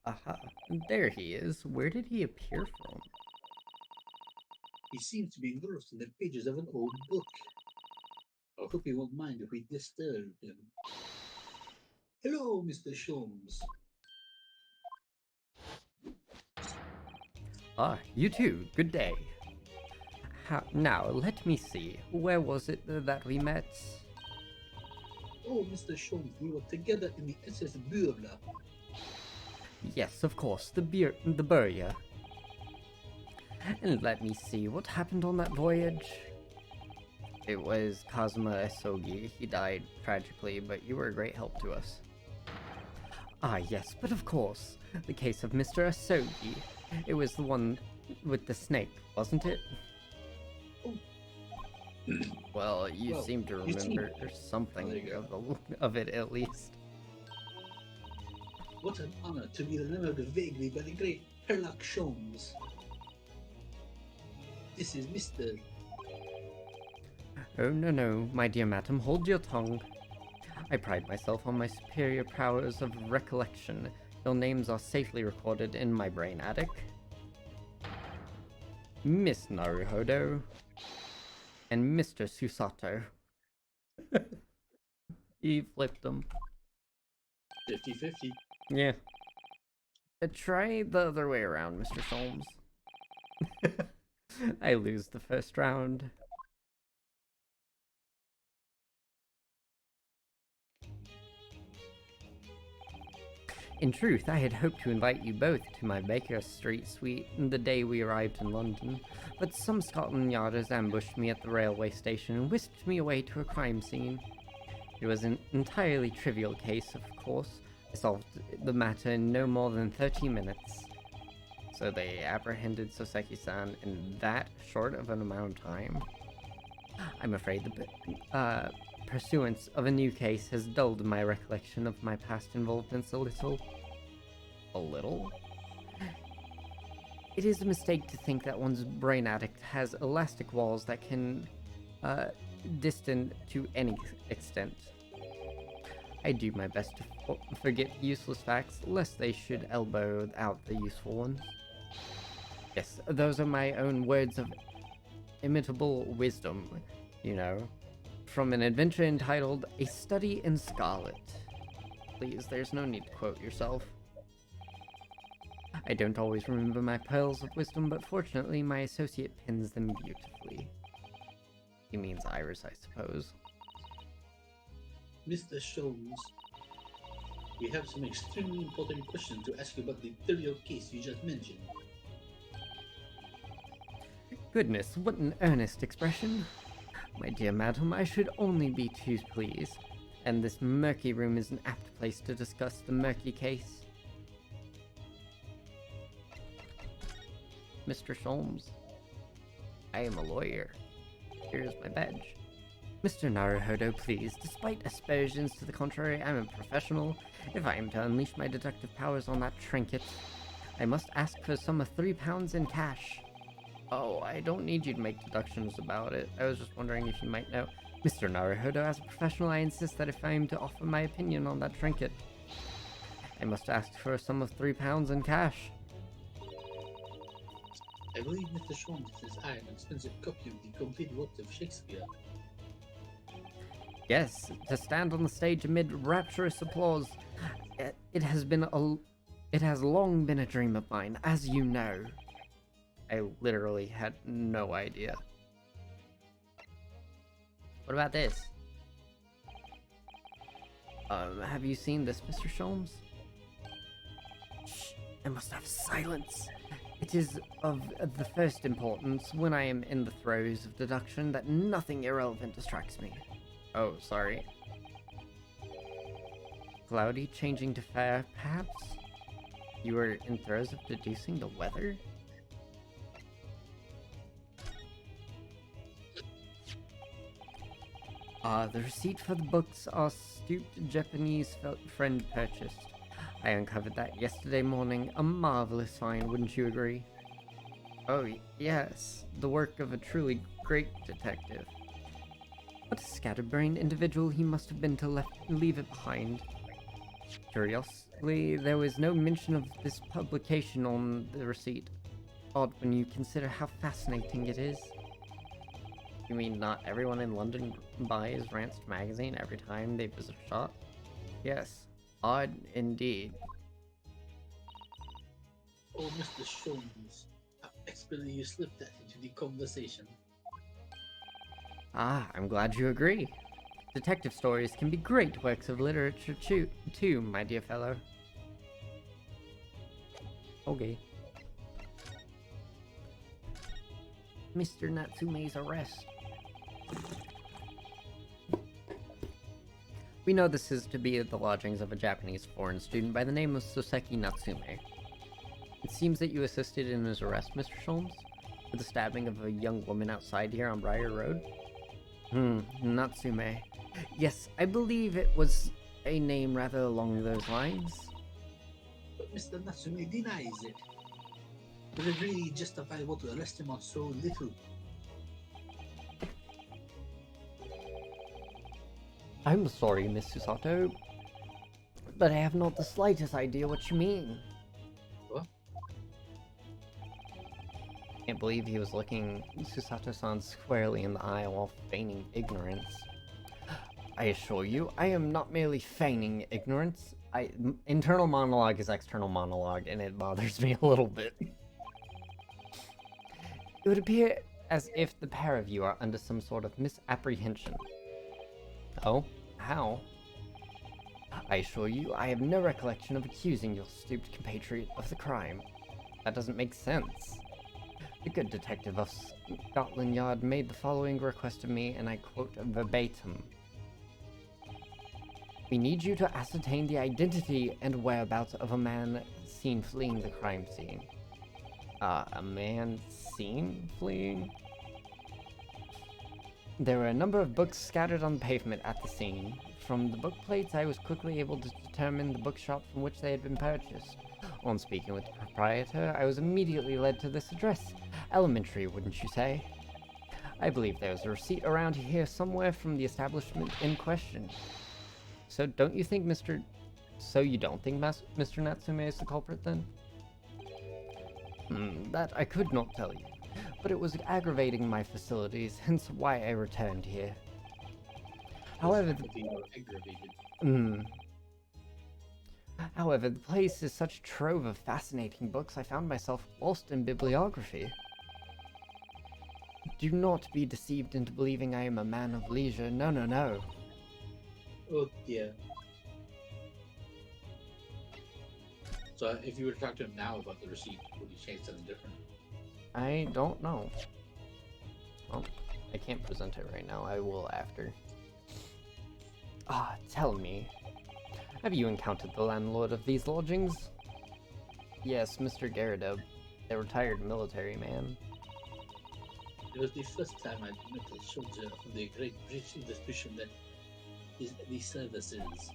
Aha, there he is. Where did he appear from? He seems to be engrossed in the pages of an old book. I hope he won't mind if we disturb him. Hello, Mr. Sholmes. Ah, you too. Good day. Now, let me see. Where was it that we met? Oh, Mr. Sholmes, we were together in the SS Burla. Yes, of course, the Burya. And let me see, what happened on that voyage? It was Kazuma Esogi. He died tragically, but you were a great help to us. Ah, yes, but of course, the case of Mr. Esogi. It was the one with the snake, wasn't it? Oh. Well, you Well, seem to you see- remember something Oh, there you of it at least. What an honor to be remembered vaguely by the great Herlock Sholmes. This is Mr. Oh, no, my dear madam, hold your tongue. I pride myself on my superior powers of recollection. Your names are safely recorded in my brain attic. Miss Naruhodo. And Mr. Susato. He flipped them. 50-50. Yeah. Try the other way around, Mr. Solms. I lose the first round. In truth, I had hoped to invite you both to my Baker Street suite the day we arrived in London, but some Scotland Yarders ambushed me at the railway station and whisked me away to a crime scene. It was an entirely trivial case, of course. I solved the matter in no more than 30 minutes. So they apprehended Soseki-san in that short of an amount of time? I'm afraid the pursuance of a new case has dulled my recollection of my past involvements a little. A little? It is a mistake to think that one's brain addict has elastic walls that can distant to any extent. I do my best to forget useless facts, lest they should elbow out the useful ones. Yes, those are my own words of imitable wisdom, you know, from an adventure entitled A Study in Scarlet. Please, there's no need to quote yourself. I don't always remember my pearls of wisdom, but fortunately my associate pins them beautifully. He means Iris, I suppose. Mr. Sholmes, we have some extremely important questions to ask you about the trivial case you just mentioned. Goodness, what an earnest expression. My dear madam, I should only be too pleased. And this murky room is an apt place to discuss the murky case. Mr. Sholmes, I am a lawyer. Here's my badge. Mr. Naruhodo, please, despite aspersions to the contrary, I'm a professional. If I am to unleash my deductive powers on that trinket, I must ask for a sum of £3 in cash. Oh, I don't need you to make deductions about it. I was just wondering if you might know. Mr. Naruhodo, as a professional, I insist that if I am to offer my opinion on that trinket, I must ask for a sum of £3 in cash. I believe Mr. Sholmes has an expensive copy of the complete works of Shakespeare. Yes, to stand on the stage amid rapturous applause. It has long been a dream of mine, as you know. I literally had no idea. What about this? Have you seen this, Mr. Sholmes? Shh, I must have silence. It is of the first importance, when I am in the throes of deduction, that nothing irrelevant distracts me. Oh, sorry. Cloudy changing to fair, perhaps? You were in throes of deducing the weather? The receipt for the books our astute Japanese friend purchased. I uncovered that yesterday morning. A marvelous find, wouldn't you agree? Oh, yes. The work of a truly great detective. What a scatterbrained individual he must have been to leave it behind. Curiously, there was no mention of this publication on the receipt. Odd when you consider how fascinating it is. You mean not everyone in London buys Ranced magazine every time they visit a shop? Yes, odd indeed. Oh, Mr. Sholmes, how expertly you slipped that into the conversation. Ah, I'm glad you agree. Detective stories can be great works of literature too, my dear fellow. Okay. Mr. Natsume's arrest. We know this is to be at the lodgings of a Japanese foreign student by the name of Soseki Natsume. It seems that you assisted in his arrest, Mr. Sholmes, for the stabbing of a young woman outside here on Briar Road. Natsume. Yes, I believe it was a name rather along those lines. But Mr. Natsume denies it. Would it really justifiable to arrest him on so little? I'm sorry, Miss Susato, but I have not the slightest idea what you mean. What? Can't believe he was looking Susato-san squarely in the eye while feigning ignorance. I assure you, I am not merely feigning ignorance. Internal monologue is external monologue, and it bothers me a little bit. It would appear as if the pair of you are under some sort of misapprehension. Oh? How? I assure you, I have no recollection of accusing your stupid compatriot of the crime. That doesn't make sense. The good detective of Scotland Yard made the following request of me, and I quote verbatim. We need you to ascertain the identity and whereabouts of a man seen fleeing the crime scene. A man seen fleeing? There were a number of books scattered on the pavement at the scene. From the book plates, I was quickly able to determine the bookshop from which they had been purchased. On speaking with the proprietor, I was immediately led to this address. Elementary, wouldn't you say? I believe there's a receipt around here somewhere from the establishment in question. So don't you think Mr. Natsume is the culprit then? That I could not tell you, but it was aggravating my facilities, hence why I returned here. However, However, the place is such a trove of fascinating books, I found myself lost in bibliography. Do not be deceived into believing I am a man of leisure. No, no, no. Oh dear. So if you were to talk to him now about the receipt, would he change something different? I don't know. Well, I can't present it right now. I will after. Tell me. Have you encountered the landlord of these lodgings? Yes, Mr. Garrideb, a retired military man. It was the first time I'd met a soldier from the great British institution that is the services.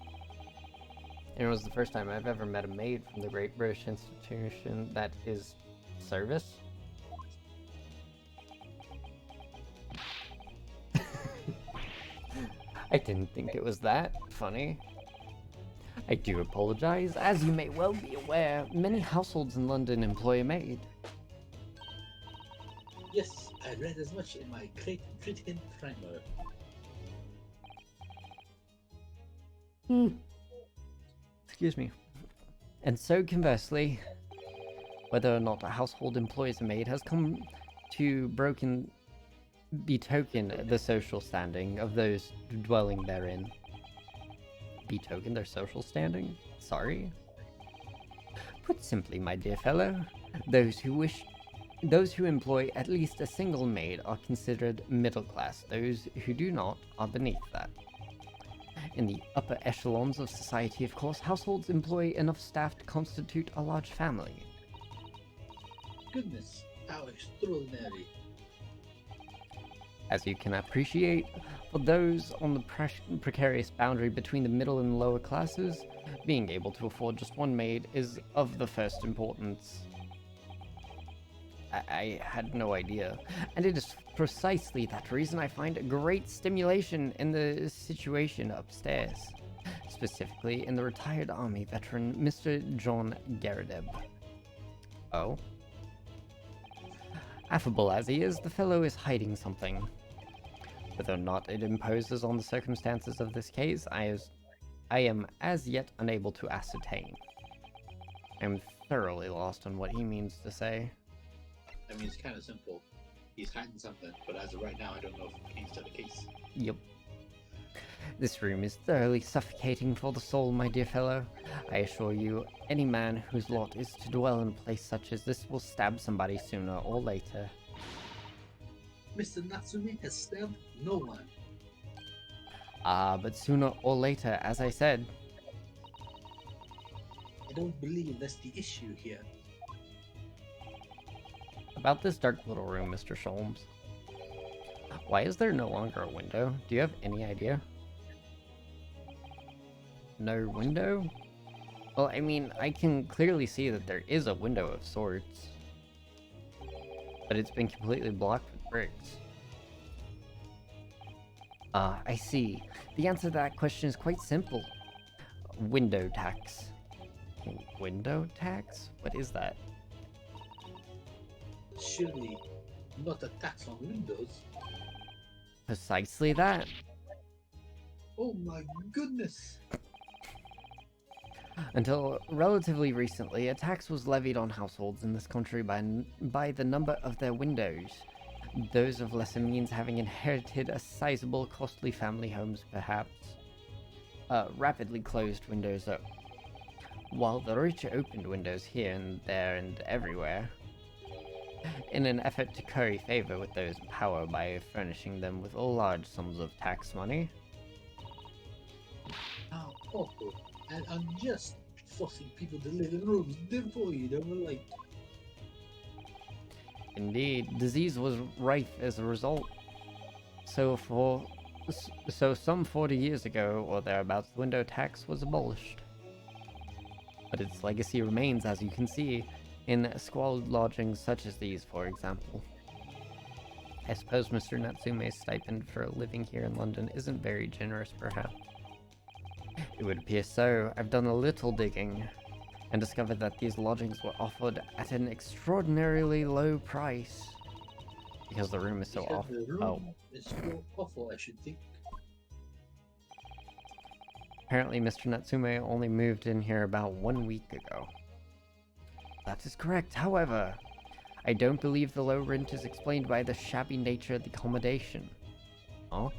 And it was the first time I've ever met a maid from the great British institution that is service. I didn't think it was that funny. I do apologize. As you may well be aware, many households in London employ a maid. Yes, I read as much in my Great Britain primer. Excuse me. And so conversely, whether or not a household employs a maid has come to betoken the social standing of those dwelling therein. Betoken their social standing? Sorry? Put simply, my dear fellow, those who employ at least a single maid are considered middle class. Those who do not are beneath that. In the upper echelons of society, of course, households employ enough staff to constitute a large family. Goodness, how extraordinary. As you can appreciate, for those on the precarious boundary between the middle and lower classes, being able to afford just one maid is of the first importance. I had no idea. And it is precisely that reason I find great stimulation in the situation upstairs. Specifically in the retired army veteran Mr. John Garadeb. Oh? Affable as he is, the fellow is hiding something. Whether or not it imposes on the circumstances of this case, I am as yet unable to ascertain. I am thoroughly lost on what he means to say. I mean, it's kind of simple. He's hiding something, but as of right now, I don't know if it pertains to the case. Yep. This room is thoroughly suffocating for the soul, my dear fellow. I assure you, any man whose lot is to dwell in a place such as this will stab somebody sooner or later. Mr. Natsume has stabbed no one. But sooner or later, as I said. I don't believe that's the issue here. About this dark little room, Mr. Sholmes. Why is there no longer a window? Do you have any idea? No window? Well, I mean, I can clearly see that there is a window of sorts. But it's been completely blocked with bricks. I see. The answer to that question is quite simple. Window tax. Window tax? What is that? Surely not a tax on windows. Precisely that. Oh my goodness! Until relatively recently, a tax was levied on households in this country by the number of their windows. Those of lesser means having inherited a sizable, costly family homes, perhaps. Rapidly closed windows up, while the rich opened windows here and there and everywhere, in an effort to curry favor with those in power by furnishing them with large sums of tax money. How awful and unjust, forcing people to live in rooms devoid of light. Indeed, disease was rife as a result. So some 40 years ago, or thereabouts, the window tax was abolished. But its legacy remains, as you can see, in squalid lodgings such as these, for example. I suppose Mr. Natsume's stipend for living here in London isn't very generous, perhaps. It would appear so. I've done a little digging, and discovered that these lodgings were offered at an extraordinarily low price. Because the room is so Because awful. the room is so awful, I should think. Apparently Mr. Natsume only moved in here about 1 week ago. That is correct, however. I don't believe the low rent is explained by the shabby nature of the accommodation. Huh?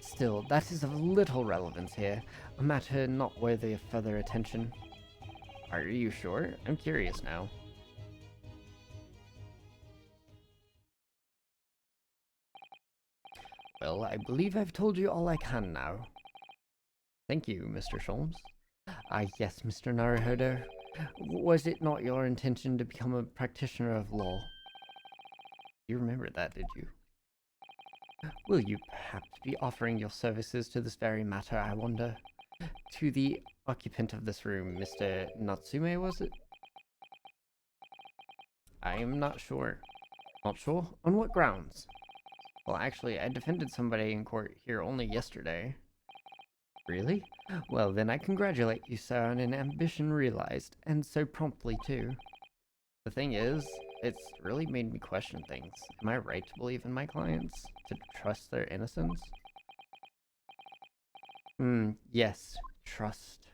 Still, that is of little relevance here, a matter not worthy of further attention. Are you sure? I'm curious now. Well, I believe I've told you all I can now. Thank you, Mr. Sholmes. Yes, Mr. Naruhodo. Was it not your intention to become a practitioner of law? You remember that, did you? Will you perhaps be offering your services to this very matter, I wonder? To the occupant of this room, Mr. Natsume, was it? I am not sure. Not sure? On what grounds? Well, actually, I defended somebody in court here only yesterday. Really? Well, then I congratulate you, sir, on an ambition realized, and so promptly, too. The thing is, it's really made me question things. Am I right to believe in my clients? To trust their innocence? Yes, trust.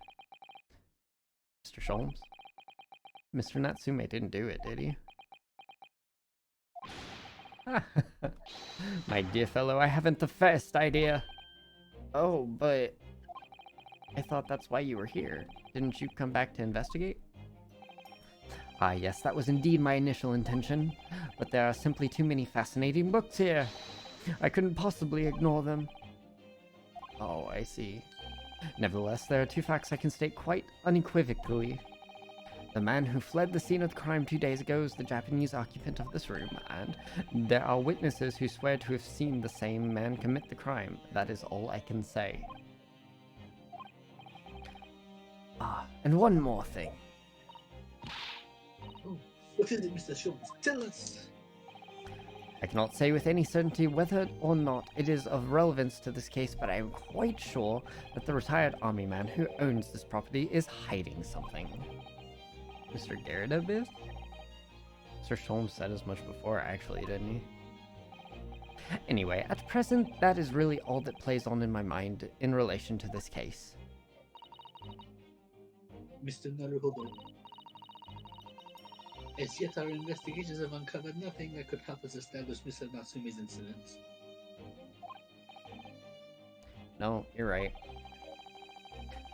Mr. Sholmes? Mr. Natsume didn't do it, did he? My dear fellow, I haven't the first idea. Oh, but I thought that's why you were here. Didn't you come back to investigate? Yes, that was indeed my initial intention, but there are simply too many fascinating books here. I couldn't possibly ignore them. Oh, I see. Nevertheless, there are two facts I can state quite unequivocally. The man who fled the scene of the crime 2 days ago is the Japanese occupant of this room, and there are witnesses who swear to have seen the same man commit the crime. That is all I can say. And one more thing. Oh, What is it, Mr. Sholmes? Tell us! I cannot say with any certainty whether or not it is of relevance to this case, but I am quite sure that the retired army man who owns this property is hiding something. Mr. Garrideb is? Sir Sholmes said as much before, actually, didn't he? Anyway, at present, that is really all that plays on in my mind in relation to this case. Mr. Naruhodo. As yet, our investigations have uncovered nothing that could help us establish Mr. Natsume's incidents. No, you're right.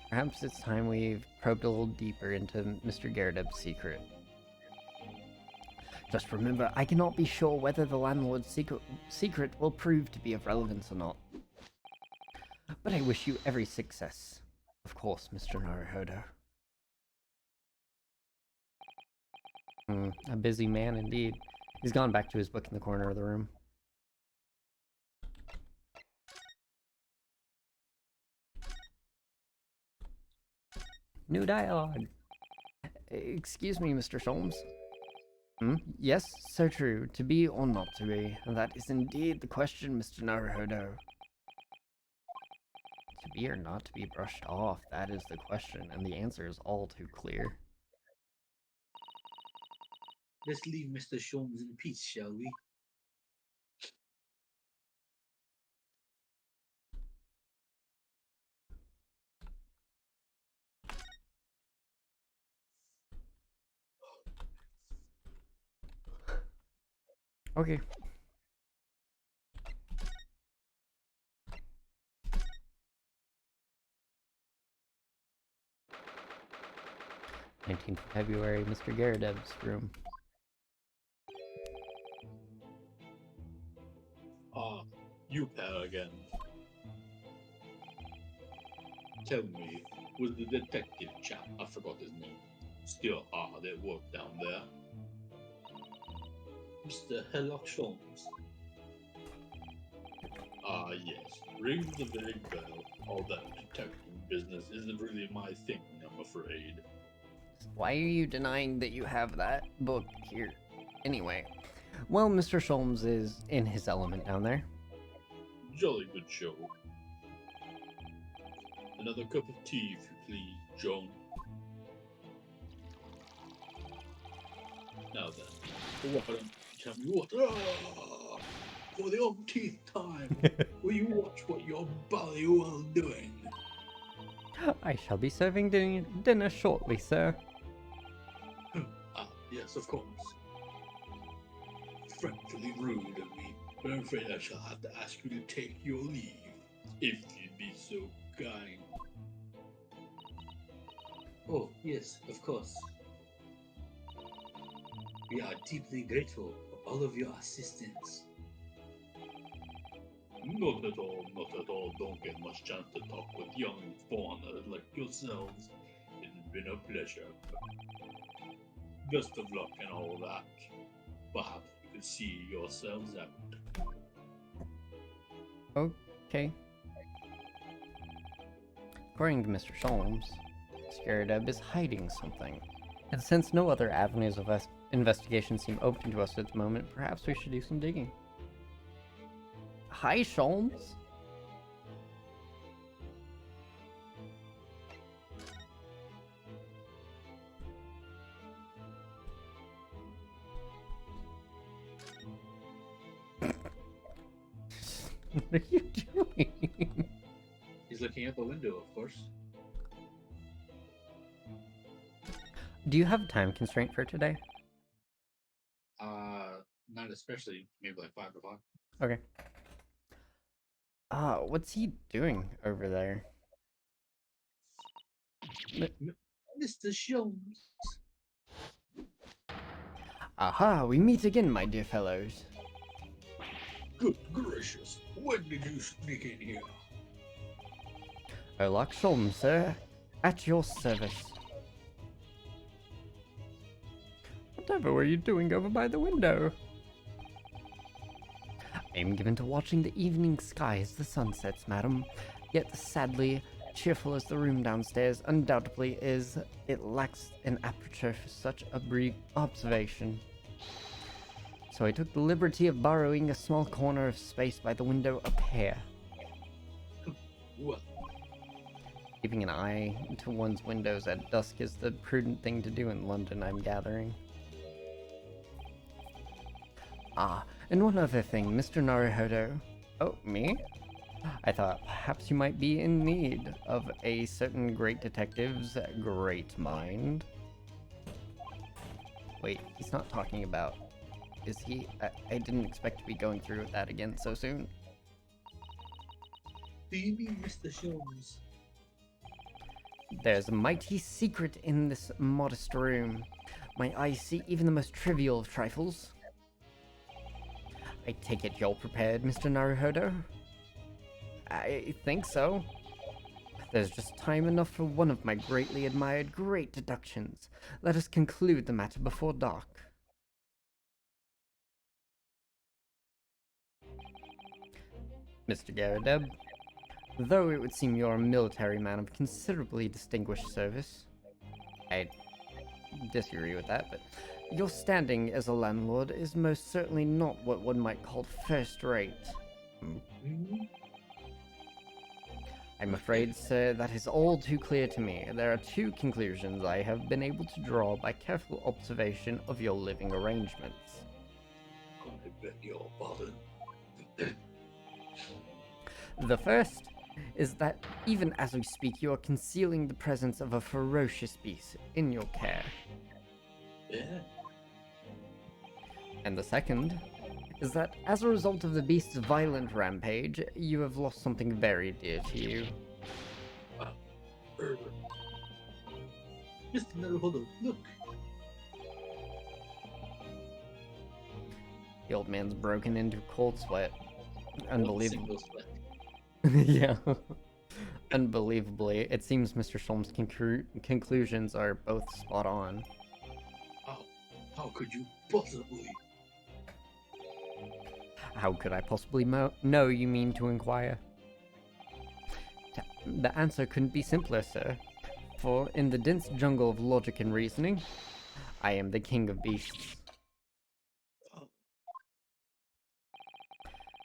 Perhaps it's time we've probed a little deeper into Mr. Garrideb's secret. Just remember, I cannot be sure whether the landlord's secret will prove to be of relevance or not. But I wish you every success. Of course, Mr. Naruhodo. A busy man indeed. He's gone back to his book in the corner of the room. New dialogue. Excuse me, Mr. Sholmes. Yes, so true. To be or not to be. That is indeed the question, Mr. Naruhodo. To be or not to be brushed off, that is the question, and the answer is all too clear. Let's leave Mr. Sholmes in peace, shall we? Okay. February, Mr. Garrideb's room. Ah, you pair again. Tell me, was the detective chap, I forgot his name, still hard at work down there? Mr. Herlock Sholmes. Ah, yes. Rings a big bell. All that detective business isn't really my thing, I'm afraid. Why are you denying that you have that book here? Anyway, well, Mr. Sholmes is in his element down there. Jolly good show. Another cup of tea, if you please, Joan. Now then, why don't you tell me what? Ah, for the umpteenth time, will you watch what you're bally well doing? I shall be serving dinner shortly, sir. Ah, yes, of course. Fretfully rude of me, but I'm afraid I shall have to ask you to take your leave, if you'd be so kind. Oh, yes, of course. We are deeply grateful for all of your assistance. Not at all, not at all. Don't get much chance to talk with young foreigners like yourselves. It's been a pleasure. Best of luck and all that. Perhaps you could see yourselves out. Okay. According to Mr. Sholmes, Garrideb is hiding something. And since no other avenues of investigation seem open to us at the moment, perhaps we should do some digging. Hi, Sholmes. What are you doing? He's looking out the window, of course. Do you have a time constraint for today? Not especially. Maybe like 5 o'clock. Okay. What's he doing over there? Mr. Sholmes. Aha, we meet again, my dear fellows. Good gracious, when did you sneak in here? Herlock Sholmes, sir. At your service. Whatever were you doing over by the window? I am given to watching the evening sky as the sun sets, madam. Yet, sadly, cheerful as the room downstairs undoubtedly is, it lacks an aperture for such a brief observation. So I took the liberty of borrowing a small corner of space by the window up here. Well, Keeping an eye to one's windows at dusk is the prudent thing to do in London, I'm gathering. Ah, and one other thing, Mr. Naruhodo. Oh, me? I thought perhaps you might be in need of a certain great detective's great mind. Wait, he's not talking about... Is he? I didn't expect to be going through with that again so soon. do you mean Mr. Sholmes? There's a mighty secret in this modest room. My eyes see even the most trivial of trifles. I take it you're prepared, Mr. Naruhodo? I think so. There's just time enough for one of my greatly admired great deductions. Let us conclude the matter before dark. Mr. Garrideb, though it would seem you're a military man of considerably distinguished service, I disagree with that, but your standing as a landlord is most certainly not what one might call first-rate. I'm afraid, sir, that is all too clear to me. There are two conclusions I have been able to draw by careful observation of your living arrangements. I beg your pardon. The first is that even as we speak, you are concealing the presence of a ferocious beast in your care. Yeah? And the second is that as a result of the beast's violent rampage, you have lost something very dear to you. Mr. Naruhodo, look! The old man's broken into a cold sweat. Unbelievable. Single sweat. Yeah. Unbelievably, it seems Mr. Sholmes' conclusions are both spot on. How could you possibly? How could I possibly know, you mean to inquire? The answer couldn't be simpler, sir. For in the dense jungle of logic and reasoning, I am the king of beasts.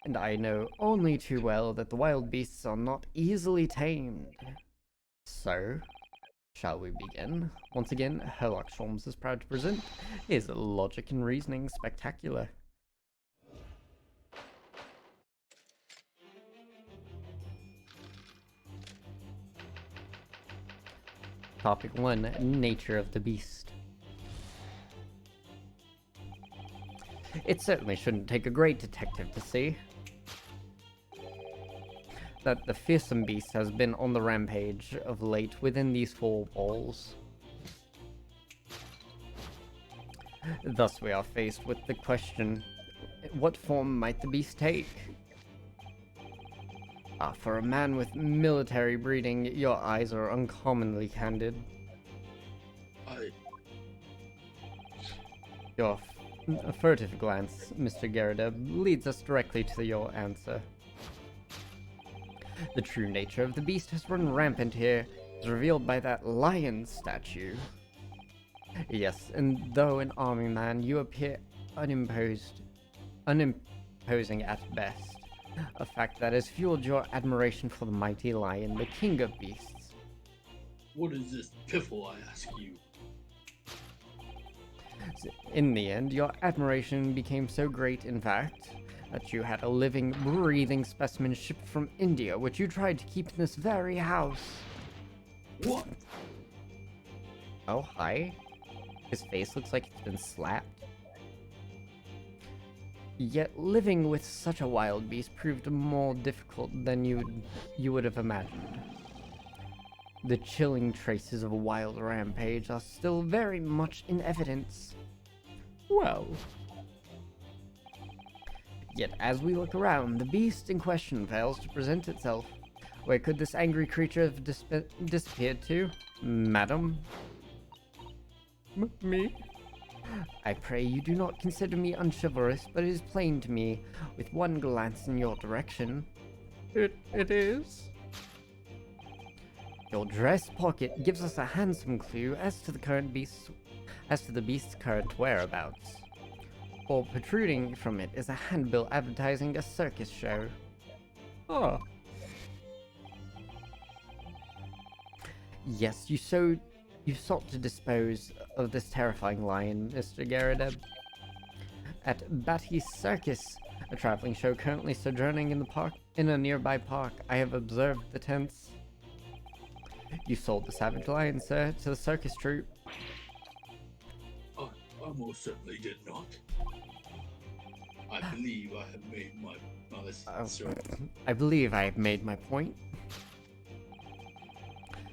And I know only too well that the wild beasts are not easily tamed. So, shall we begin? Once again, Herlock Sholmes is proud to present his Logic and Reasoning Spectacular. Topic 1, Nature of the Beast. It certainly shouldn't take a great detective to see that the fearsome beast has been on the rampage of late within these four walls. Thus we are faced with the question, what form might the beast take? For a man with military breeding, your eyes are uncommonly candid. Your furtive glance, Mr. Garrideb, leads us directly to your answer. The true nature of the beast has run rampant here, as revealed by that lion statue. Yes, and though an army man, you appear unimposing at best. A fact that has fueled your admiration for the mighty lion, the king of beasts. What is this piffle, I ask you? In the end, your admiration became so great, in fact, that you had a living, breathing specimen shipped from India, which you tried to keep in this very house. What? Oh, hi. His face looks like it's been slapped. Yet living with such a wild beast proved more difficult than you would have imagined. The chilling traces of a wild rampage are still very much in evidence. Well. Yet as we look around, the beast in question fails to present itself. Where could this angry creature have disappeared to, madam? Me? I pray you do not consider me unchivalrous, but it is plain to me, with one glance in your direction. It is? Your dress pocket gives us a handsome clue as to the beast's current whereabouts. For protruding from it is a handbill advertising a circus show. Oh. Yes, you sought to dispose of this terrifying lion, Mr. Garrideb. At Batty's Circus, a traveling show currently sojourning in a nearby park, I have observed the tents. You sold the savage lion, sir, to the circus troupe. I most certainly did not. I believe I have made my sir. I believe I have made my point.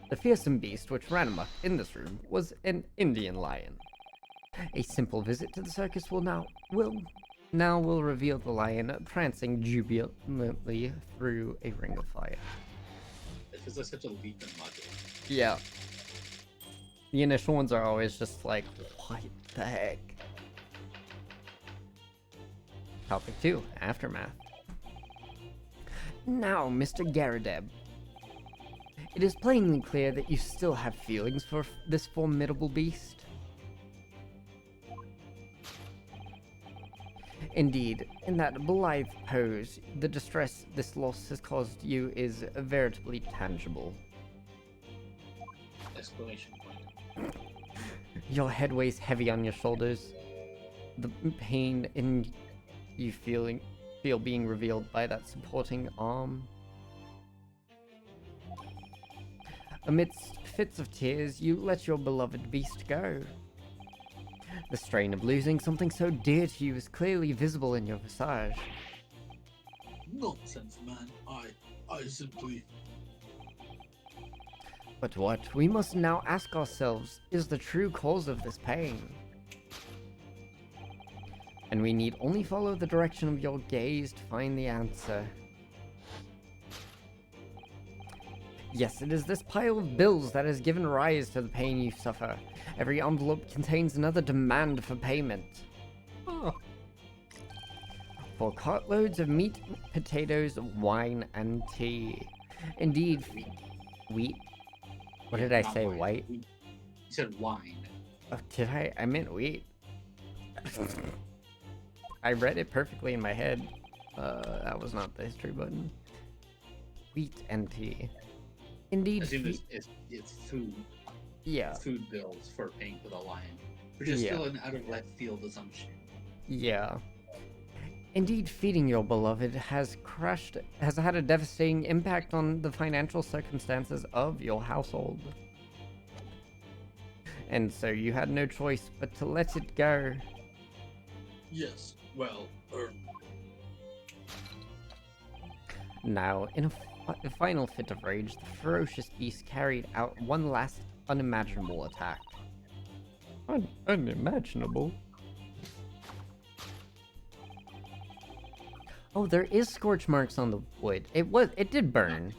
The fearsome beast which ran amok in this room was an Indian lion. A simple visit to the circus will reveal the lion prancing jubilantly through a ring of fire. It feels like such a leap in logic. Yeah. The initial ones are always just like, what the heck? Topic 2, Aftermath. Now, Mr. Garrideb. It is plainly clear that you still have feelings for this formidable beast. Indeed, in that blithe pose, the distress this loss has caused you is veritably tangible. Exclamation point. Your head weighs heavy on your shoulders. The pain in you feel being revealed by that supporting arm. Amidst fits of tears, you let your beloved beast go. The strain of losing something so dear to you is clearly visible in your visage. Nonsense, man. I simply... But what we must now ask ourselves is the true cause of this pain. And we need only follow the direction of your gaze to find the answer. Yes, it is this pile of bills that has given rise to the pain you suffer. Every envelope contains another demand for payment. Oh. For cartloads of meat, potatoes, wine, and tea. Indeed, wheat. What did I say, wine. white? You said wine. Oh, did I? I meant wheat. I read it perfectly in my head. That was not the history button. Wheat and tea. Indeed, I assume it's food. Yeah. Food bills for paying for the lion, which is still an out of left field assumption. Yeah. Indeed, feeding your beloved has had a devastating impact on the financial circumstances of your household. And so you had no choice but to let it go. Yes, well, Now, in a final fit of rage, the ferocious beast carried out one last unimaginable attack. Unimaginable? Oh, there is scorch marks on the wood. It did burn.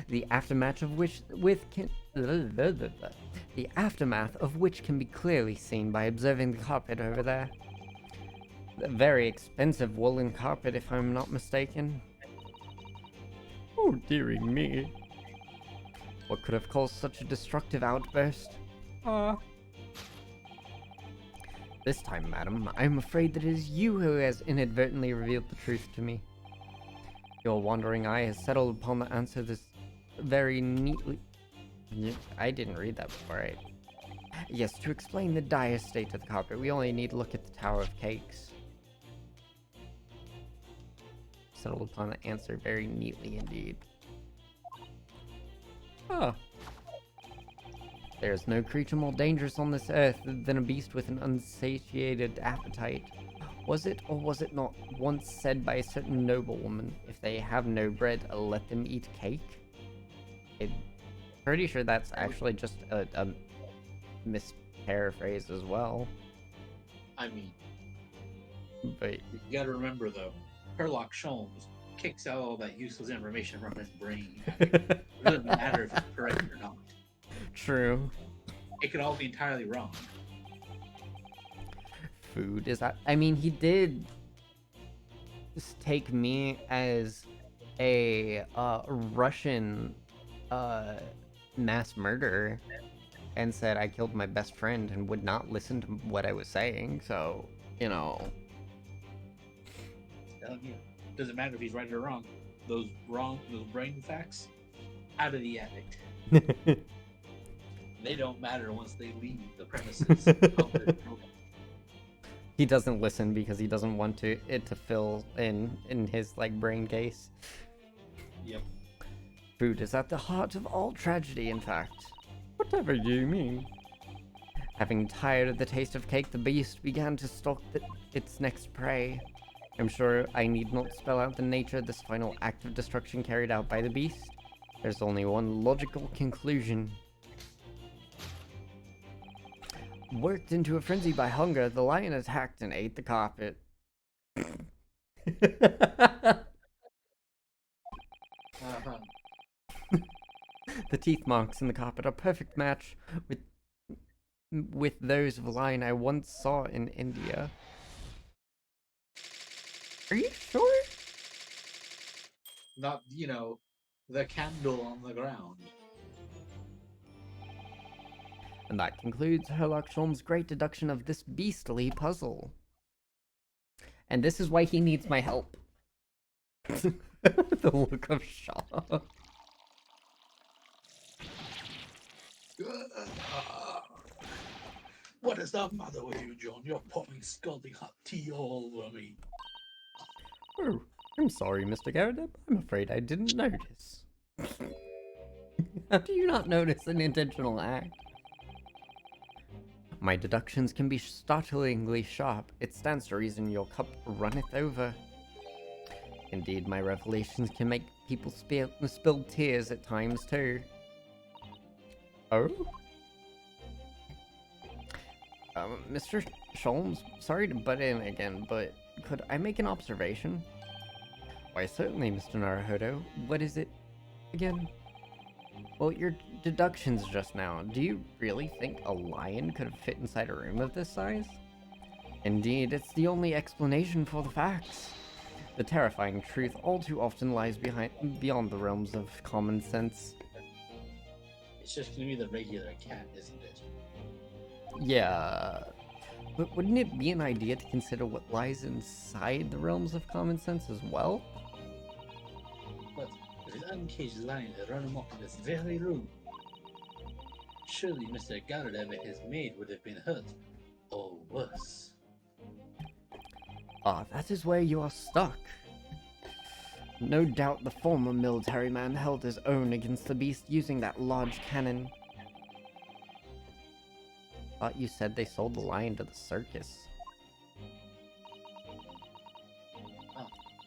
The aftermath of which can be clearly seen by observing the carpet over there. A very expensive woolen carpet, if I'm not mistaken. Oh, dearie me. What could have caused such a destructive outburst? This time, madam, I'm afraid that it is you who has inadvertently revealed the truth to me. Your wandering eye has settled upon the answer this very neatly... I didn't read that before, right? Yes, to explain the dire state of the carpet, we only need to look at the Tower of Cakes. Settled upon the answer very neatly indeed. There is no creature more dangerous on this earth than a beast with an unsatiated appetite. Was it or was it not once said by a certain noblewoman, if they have no bread, let them eat cake? I'm pretty sure that's actually just a misparaphrase as well. I mean, but you gotta remember though, Sherlock Holmes kicks out all that useless information from his brain. It doesn't matter if it's correct or not. True. It could all be entirely wrong. Food is that? I mean, he did just take me as a Russian mass murderer and said I killed my best friend and would not listen to what I was saying. So, you know, Telling you. Doesn't matter if he's right or wrong. Those brain facts, out of the attic. They don't matter once they leave the premises. he doesn't listen because he doesn't want it to fill in his like brain case. Yep. Food is at the heart of all tragedy, in fact. Whatever you mean. Having tired of the taste of cake, the beast began to stalk its next prey. I'm sure I need not spell out the nature of this final act of destruction carried out by the beast. There's only one logical conclusion. Worked into a frenzy by hunger, the lion attacked and ate the carpet. The teeth marks in the carpet are a perfect match with those of a lion I once saw in India. Are you sure? Not, the candle on the ground. And that concludes Herlock Sholm's great deduction of this beastly puzzle. And this is why he needs my help. The look of shock. What is the matter with you, John? You're pouring scalding hot tea all over me. Oh, I'm sorry, Mr. Garrett. I'm afraid I didn't notice. How do you not notice an intentional act? My deductions can be startlingly sharp. It stands to reason your cup runneth over. Indeed, my revelations can make people spill tears at times too. Oh? Mr. Sholmes, sorry to butt in again, but could I make an observation? Why, certainly, Mr. Naruhodo. What is it again? Well, your deductions just now. Do you really think a lion could have fit inside a room of this size? Indeed, it's the only explanation for the facts. The terrifying truth all too often lies beyond the realms of common sense. It's just gonna be the regular cat, isn't it? Yeah, but wouldn't it be an idea to consider what lies inside the realms of common sense as well? But if an uncaged lion had run amok in this very room, surely Mr. Garadev and his maid would have been hurt, or worse. Ah, that is where you are stuck. No doubt the former military man held his own against the beast using that large cannon. Thought you said they sold the lion to the circus.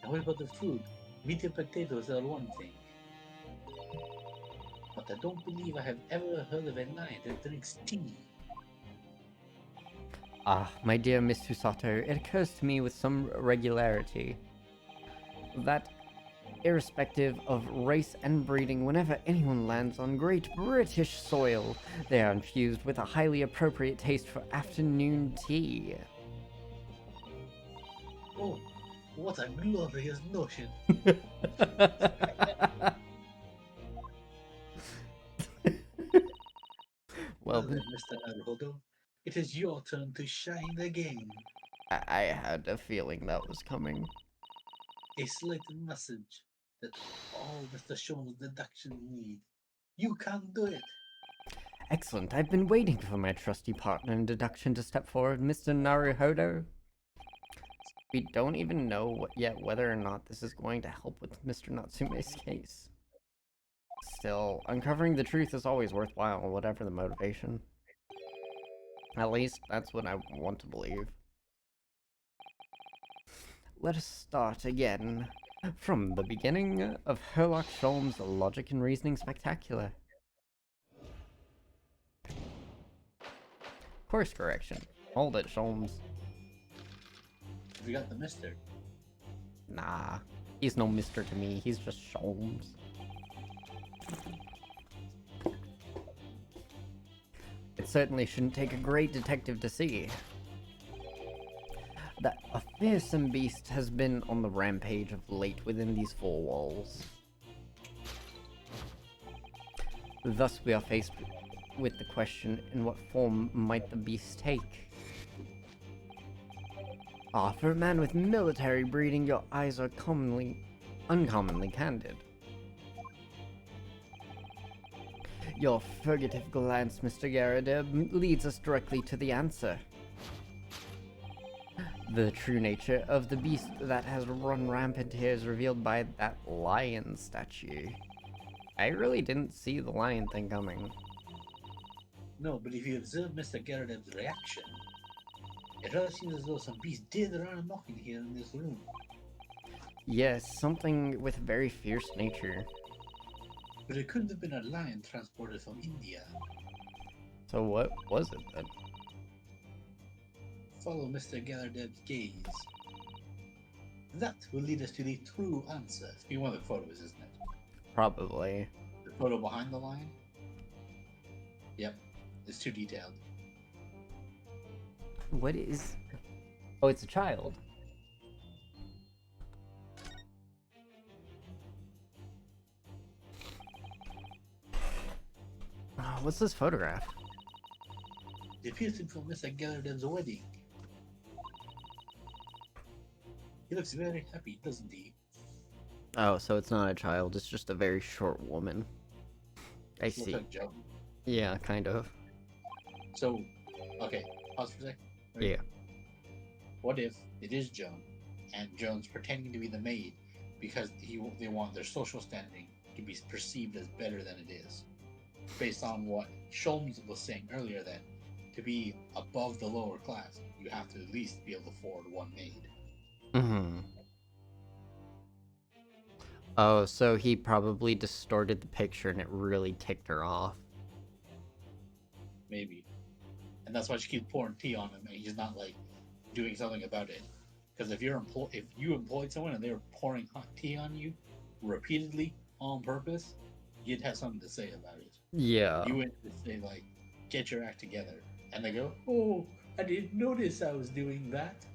And what about the food? Meat and potatoes are one thing. But I don't believe I have ever heard of a lion that drinks tea. Ah, my dear Miss Husato, it occurs to me with some regularity that, irrespective of race and breeding, whenever anyone lands on great British soil, they are infused with a highly appropriate taste for afternoon tea. Oh, what a glorious notion! Well, then, Mr. Naruhodo, it is your turn to shine again. I had a feeling that was coming. A slight message that all Mr. Shon's deductions need. You can do it. Excellent. I've been waiting for my trusty partner in deduction to step forward, Mr. Naruhodo. We don't even know yet whether or not this is going to help with Mr. Natsume's case. Still, uncovering the truth is always worthwhile, whatever the motivation. At least, that's what I want to believe. Let us start again from the beginning of Herlock Sholmes' Logic and Reasoning Spectacular. Course correction. Hold it, Sholmes. We got the mister. Nah, he's no mister to me, he's just Sholmes. It certainly shouldn't take a great detective to see. that a fearsome beast has been on the rampage of late within these four walls. Thus we are faced with the question, in what form might the beast take? Ah, for a man with military breeding, your eyes are uncommonly candid. Your furtive glance, Mr. Garrideb, leads us directly to the answer. The true nature of the beast that has run rampant here is revealed by that lion statue. I really didn't see the lion thing coming. No, but if you observe Mr. Garrideb's reaction, it rather seems as though some beast did run amok in here in this room. Yes, something with very fierce nature. But it couldn't have been a lion transported from India. So what was it then? Follow Mr. Garrideb's gaze. That will lead us to the true answer. It's one of the photos, isn't it? Probably. The photo behind the lion? Yep, it's too detailed. What is... Oh, it's a child. Oh, what's this photograph? It appears to be from Mr. Garrideb's wedding. He looks very happy, doesn't he? Oh, so it's not a child, it's just a very short woman. I Looks see. like Joan. Yeah, kind of. So, okay, pause for a second. Yeah. What if it is Joan, and Joan's pretending to be the maid because they want their social standing to be perceived as better than it is? Based on what Sholmes was saying earlier, that to be above the lower class, you have to at least be able to afford one maid. Mm-hmm. Oh, so he probably distorted the picture and it really ticked her off. Maybe. And that's why she keeps pouring tea on him, and he's not like doing something about it. Because if you employed someone and they were pouring hot tea on you repeatedly on purpose, you'd have something to say about it. Yeah. You went to say like, "Get your act together," and they go, "Oh, I didn't notice I was doing that."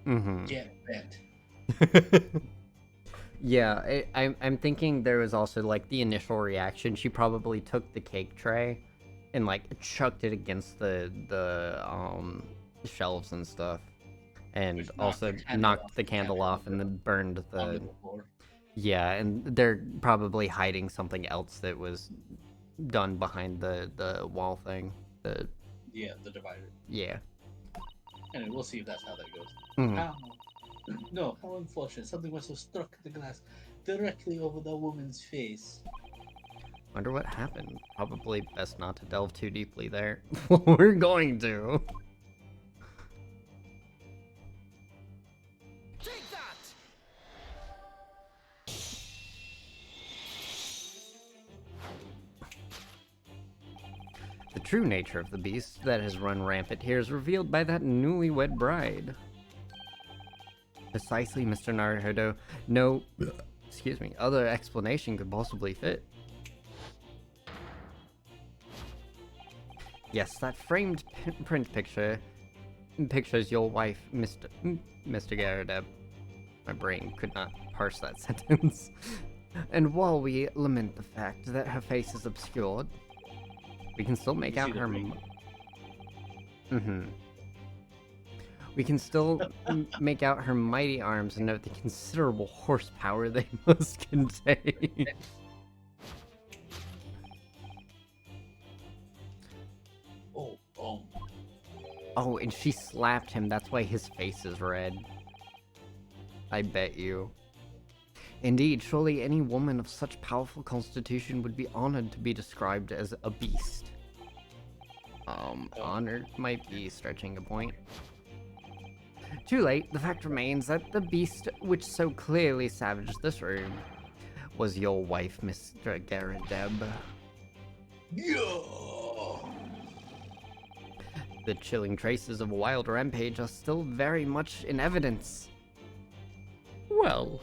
Mm-hmm. Get bent. Yeah, I'm thinking there was also like the initial reaction. She probably took the cake tray and like chucked it against the shelves and stuff, and Which knocked also the candle knocked off the the candle candle off and then burned Onto the the floor. yeah. And they're probably hiding something else that was done behind the wall thing. The The divider. yeah. Anyway, we'll see if that's how that goes. Mhm. How? No, how unfortunate. Something must have struck the glass directly over the woman's face. Wonder what happened. Probably best not to delve too deeply there. We're going to. Take that! The true nature of the beast that has run rampant here is revealed by that newlywed bride. Precisely, Mr. Naruhodo. No, excuse me, other explanation could possibly fit. Yes, that framed print picture pictures your wife, Mr. Garrideb. My brain could not parse that sentence. And while we lament the fact that her face is obscured, we can still make You see out the her. ring? We can still make out her mighty arms and note the considerable horsepower they must contain. Oh, boom. Oh, and she slapped him. That's why his face is red. I bet you. Indeed, surely any woman of such powerful constitution would be honored to be described as a beast. Honored might be stretching a point. Too late, the fact remains that the beast which so clearly savaged this room was your wife, Mr. Garrideb. Yeah. The chilling traces of a wild rampage are still very much in evidence. Well.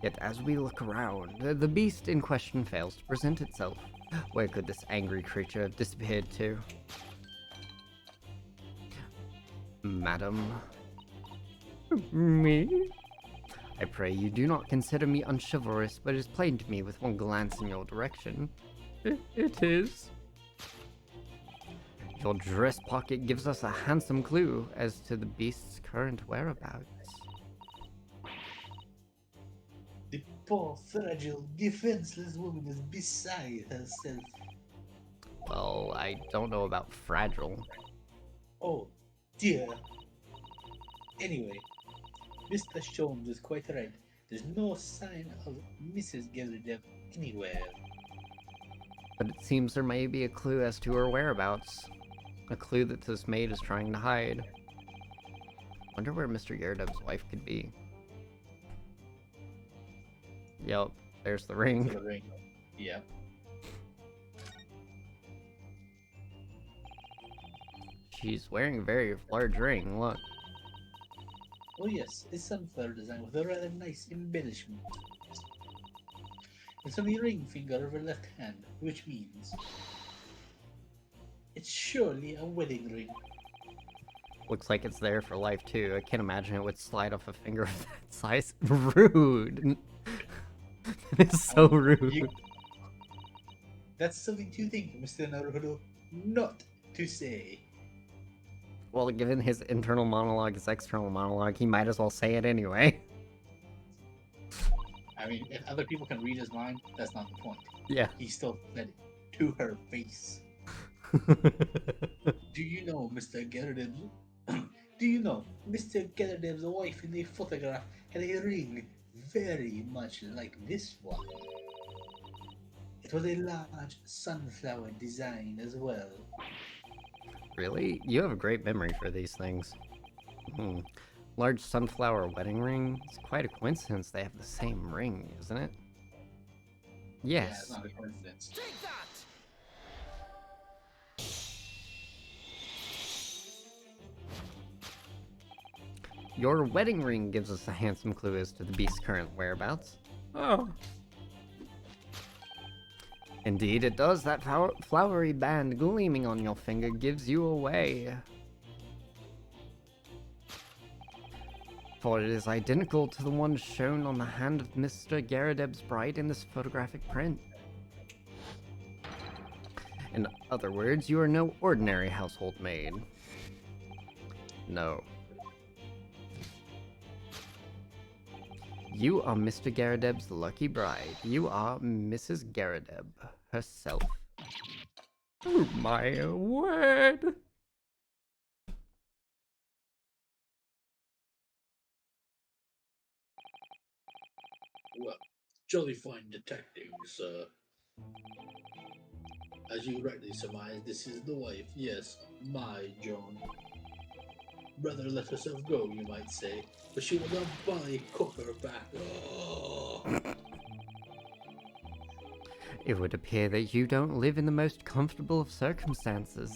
Yet as we look around, the beast in question fails to present itself. Where could this angry creature have disappeared to? Madam. Me? I pray you do not consider me unchivalrous, but it is plain to me with one glance in your direction. It is. Your dress pocket gives us a handsome clue as to the beast's current whereabouts. The poor, fragile, defenseless woman is beside herself. Well, I don't know about fragile. Oh, dear. Anyway, Mr. Sholmes is quite right. There's no sign of Mrs. Gildedev anywhere. But it seems there may be a clue as to her whereabouts. A clue that this maid is trying to hide. Wonder where Mr. Yaredev's wife could be. Yup, there's the ring. The ring. Yeah. She's wearing a very large ring, look. Oh yes, a sunflower design with a rather nice embellishment. It's on the ring finger of her left hand, which means it's surely a wedding ring. Looks like it's there for life too. I can't imagine it would slide off a finger of that size. Rude. It's so rude. That's something to think, Mr. Naruto. Not to say. Well, given his internal monologue, his external monologue, he might as well say it anyway. I mean, if other people can read his mind, that's not the point. Yeah. He still said it to her face. Do you know, Mr. Gerardin? Do you know, Mr. Gerardin's wife in the photograph had a ring very much like this one. It was a large sunflower design as well. Really? You have a great memory for these things. Large sunflower wedding ring? It's quite a coincidence they have the same ring, isn't it? Yeah, Yes. it's not a coincidence. Your wedding ring gives us a handsome clue as to the beast's current whereabouts. Oh. Indeed, it does. That flowery band gleaming on your finger gives you away. For it is identical to the one shown on the hand of Mr. Garadeb's bride in this photographic print. In other words, you are no ordinary household maid. No. You are Mr. Garadeb's lucky bride. You are Mrs. Garadeb herself. Oh my word! Well, jolly fine detecting, sir. As you rightly surmise, this is the wife, yes, my Joan. Rather let herself go, you might say, but she will not buy cook her back. Oh. It would appear that you don't live in the most comfortable of circumstances.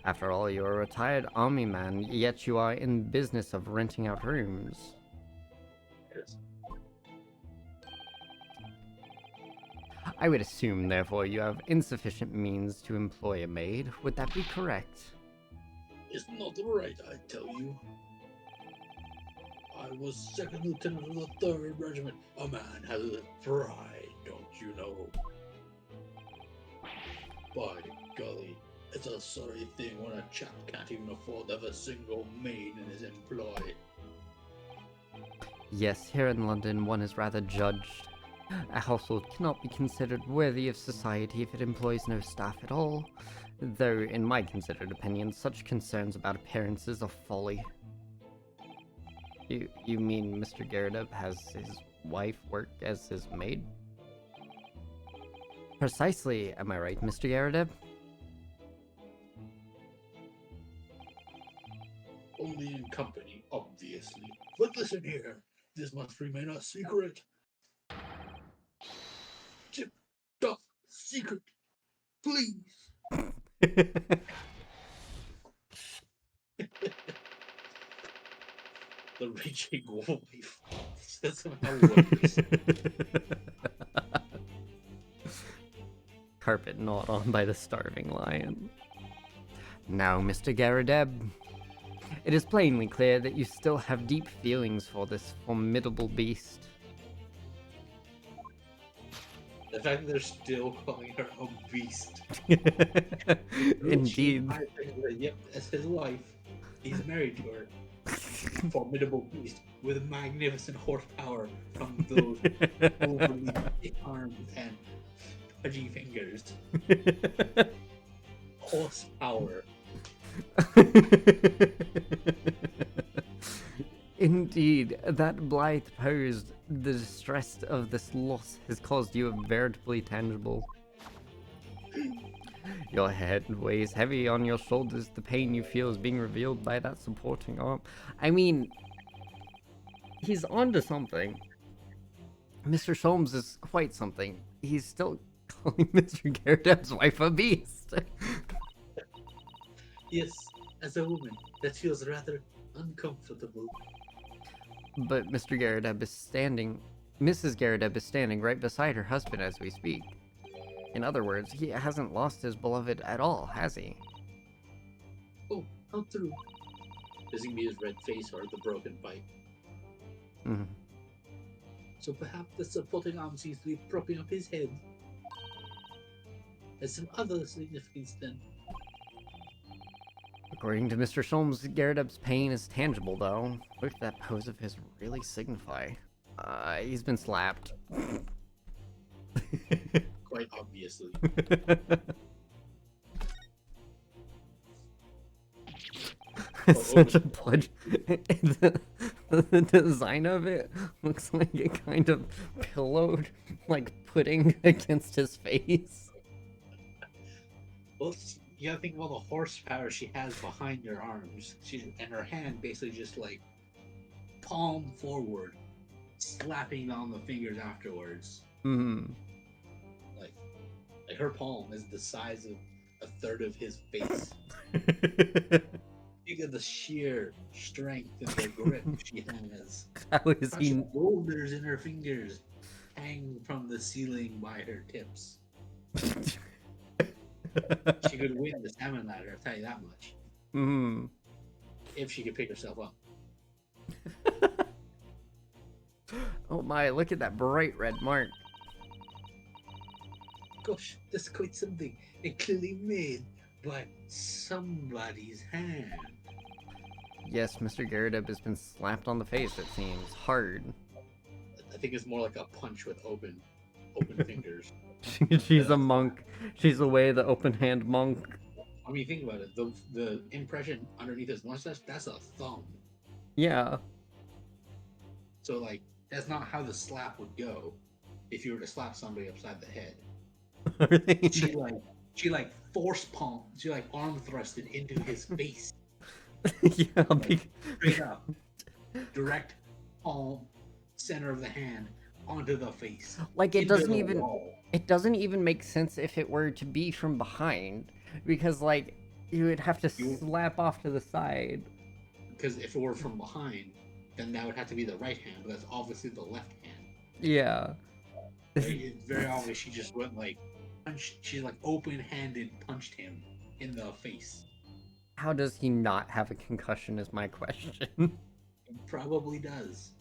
After all, you're a retired army man, yet you are in the business of renting out rooms. Yes. I would assume, therefore, you have insufficient means to employ a maid. Would that be correct? It's not right, I tell you. I was second lieutenant of the 3rd Regiment. A man has a pride, don't you know? By golly, it's a sorry thing when a chap can't even afford to have a single maid in his employ. Yes, here in London, one is rather judged. A household cannot be considered worthy of society if it employs no staff at all, though, in my considered opinion, such concerns about appearances are folly. You mean Mr. Garadeb has his wife work as his maid? Precisely, am I right, Mr. Garadeb? Only in company, obviously. But listen here, this must remain a secret. Tip-top secret, please. The raging wife. That's somehow worse. Carpet gnawed on by the starving lion. Now, Mr. Garadeb, It is plainly clear that you still have deep feelings for this formidable beast. The fact that they're still calling her a beast. Indeed. Yep, as his wife, he's married to her. Formidable beast with magnificent horsepower from those overly thick arms and pudgy fingers. Horsepower. Indeed, that blithe pose, the distress of this loss has caused you veritably tangible. Your head weighs heavy on your shoulders. The pain you feel is being revealed by that supporting arm. I mean, he's onto something. Mr. Sholmes is quite something. He's still calling Mr. Garredeb's wife a beast. Yes, as a woman, that feels rather uncomfortable. But Mr. Garredeb is standing... Mrs. Garredeb is standing right beside her husband as we speak. In other words, he hasn't lost his beloved at all, has he? Oh, how true. Does he mean his red face or the broken pipe? Mhm. So perhaps the supporting arm seems to be propping up his head. Has some other significance then. According to Mr. Sholmes, Garredeb's pain is tangible, though. What does that pose of his really signify? He's been slapped. Quite obviously. It's such a pledge. The design of it looks like a kind of pillowed, like pudding against his face. Well, you gotta think about the horsepower she has behind her arms. And her hand basically just like palm forward, slapping on the fingers afterwards. Hmm. Like her palm is the size of a third of his face. Think of the sheer strength and the grip she has. How is Such he? boulders in her fingers hang from the ceiling by her tips. She could win the salmon ladder, I'll tell you that much. Hmm. If she could pick herself up. Oh my! Look at that bright red mark. Gosh, that's quite something. And clearly made by somebody's hand. Yes, Mr. Garredeb has been slapped on the face. It seems hard. I think it's more like a punch with open fingers. She's a monk. She's away the open hand monk. I mean, think about it. The impression underneath his mustache, that's a thumb. Yeah. So, like, that's not how the slap would go if you were to slap somebody upside the head. She force palm, she like arm thrusted into his face. Yeah. Straight up. Direct palm, center of the hand, onto the face. Like it Into doesn't the even. wall. It doesn't even make sense if it were to be from behind, because like you would have to slap off to the side. Because if it were from behind, then that would have to be the right hand, but that's obviously the left hand. Yeah. It's very obvious she just went like she like open-handed punched him in the face. How does he not have a concussion is my question. He probably does.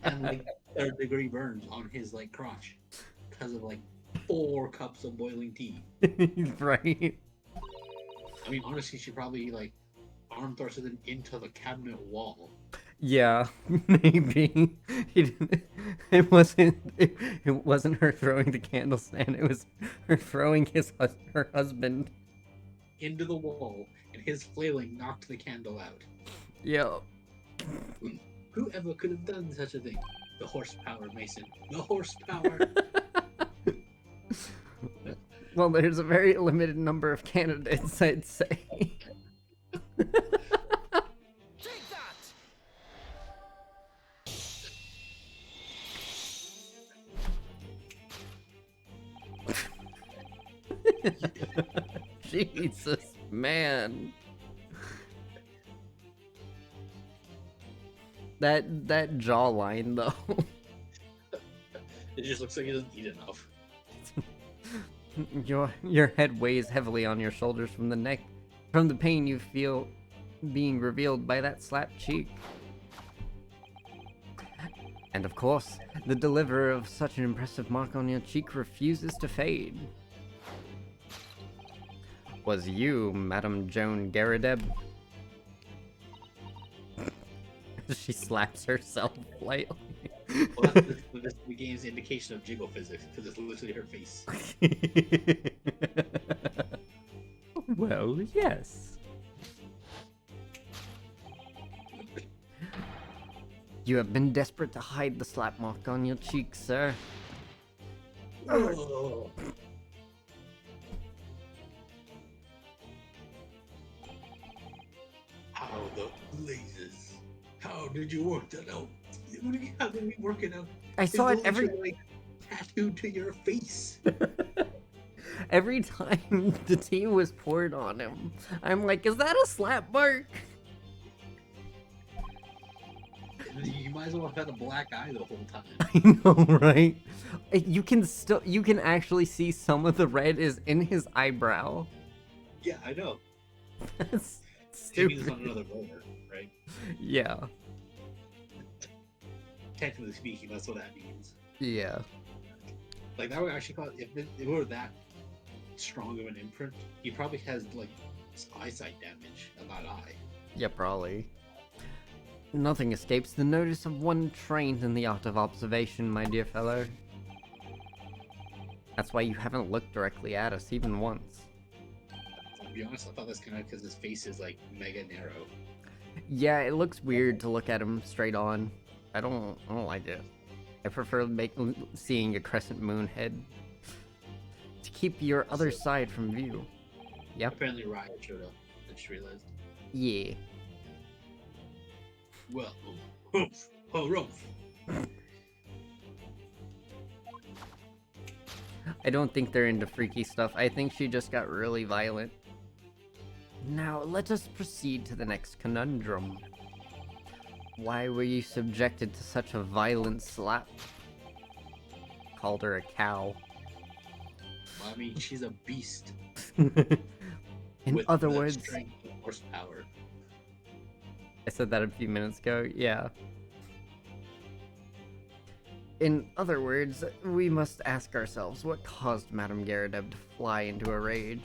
And like third-degree burns on his like crotch because of like 4 cups of boiling tea. Right? I mean, honestly, she probably like arm thrusted him into the cabinet wall. Yeah, maybe. It wasn't her throwing the candle stand. It was her throwing her husband Into the wall, and his flailing knocked the candle out. Yeah. Whoever could have done such a thing? The horsepower, Mason. The horsepower. Well, there's a very limited number of candidates, I'd say. Jesus, man. That jawline, though. It just looks like he doesn't eat enough. Your head weighs heavily on your shoulders from the pain you feel being revealed by that slapped cheek. And of course, the deliverer of such an impressive mark on your cheek refuses to fade. Was you, Madame Joan Garadeb? She slaps herself lightly. Well, that's the game's indication of jiggle physics, because it's literally her face. Well, yes. You have been desperate to hide the slap mark on your cheek, sir. Oh. How the blazes? How did you work that out? What do you mean, how did we work it out? I saw it It's every literally tattooed to your face. every time the tea was poured on him. I'm like, is that a slap mark? You might as well have had a black eye the whole time. I know, right? You can actually see some of the red is in his eyebrow. Yeah, I know. That's Maybe it's stupid. on another layer, right? Yeah. Technically speaking, that's what that means. Yeah. Like that would actually cause if it were that strong of an imprint, he probably has like eyesight damage on that eye. Yeah, probably. Nothing escapes the notice of one trained in the art of observation, my dear fellow. That's why you haven't looked directly at us even once. To be honest, I thought that's kind of because his face is like mega narrow. Yeah, it looks weird to look at him straight on. I don't like it. I prefer seeing a crescent moon head. To keep your other side from view. Yep. Apparently, Riot showed up. I just realized. Yeah. Well, oh, Rolf. I don't think they're into freaky stuff. I think she just got really violent. Now, let us proceed to the next conundrum. Why were you subjected to such a violent slap? Called her a cow. Well, I mean, she's a beast. In with other the words, strength and horsepower. I said that a few minutes ago, yeah. In other words, we must ask ourselves what caused Madame Garadeb to fly into a rage.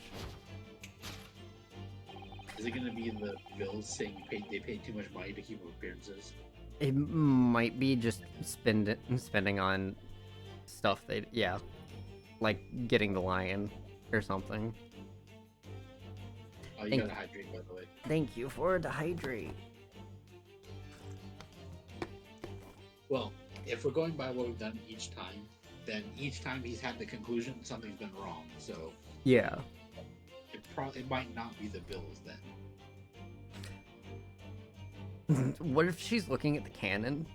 Is it gonna be the bills saying they paid too much money to keep up appearances? It might be just spending on stuff yeah, like getting the lion or something. Oh, you Thank- gotta hydrate, by the way. Thank you for the hydrate. Well, if we're going by what we've done each time, then each time he's had the conclusion something's been wrong. So Yeah. it might not be the bills then. What if she's looking at the cannon?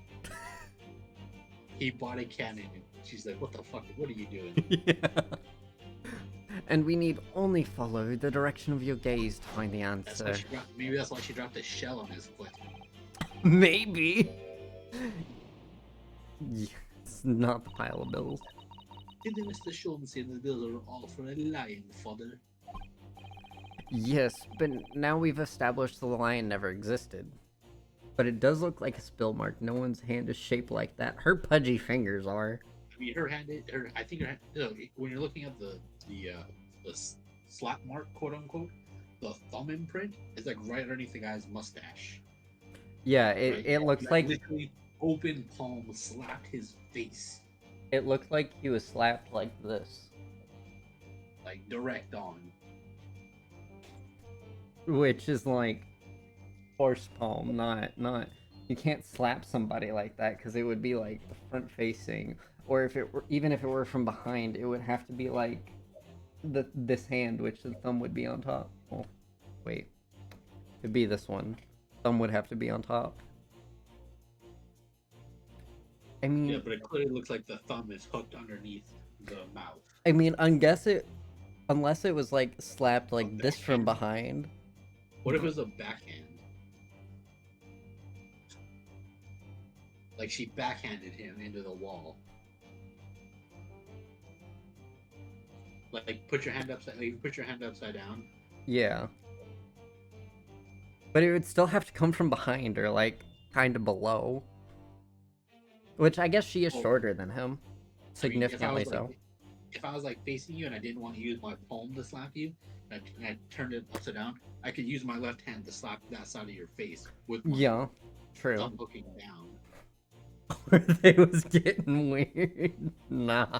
He bought a cannon. And she's like, "What the fuck? What are you doing?" Yeah. And we need only follow the direction of your gaze to find the That's why answer. maybe that's why she dropped a shell on his foot. Maybe. Yeah, it's not the pile of bills. Didn't Mr. Schultz say the bills are all for a lion fodder? Yes, but now we've established the lion never existed. But it does look like a spill mark. No one's hand is shaped like that. Her pudgy fingers are. I mean, her hand. I think her hand. No, when you're looking at the slap mark, quote unquote, the thumb imprint is like right underneath the guy's mustache. Yeah, Right? it looks like literally open palm slapped his face, it looked like he was slapped like this. like direct on. Which is like horse palm, not you can't slap somebody like that because it would be like front facing, or if it were even if it were from behind, it would have to be like this hand, which the thumb would be on top. Oh, wait, it'd be this one. Thumb would have to be on top. I mean, Yeah, but it clearly looks like the thumb is hooked underneath the mouth. unless it was like slapped like this from behind. What if it was a backhand? Like she backhanded him into the wall. Like put your hand upside. Like, put your hand upside down. Yeah. But it would still have to come from behind or like kind of below. Which I guess she is Well, shorter than him. I mean, Significantly so. If I was like facing you and I didn't want to use my palm to slap you, and I turned it upside down, I could use my left hand to slap that side of your face with my Yeah, true. thumb looking down. Or they was getting weird. Nah.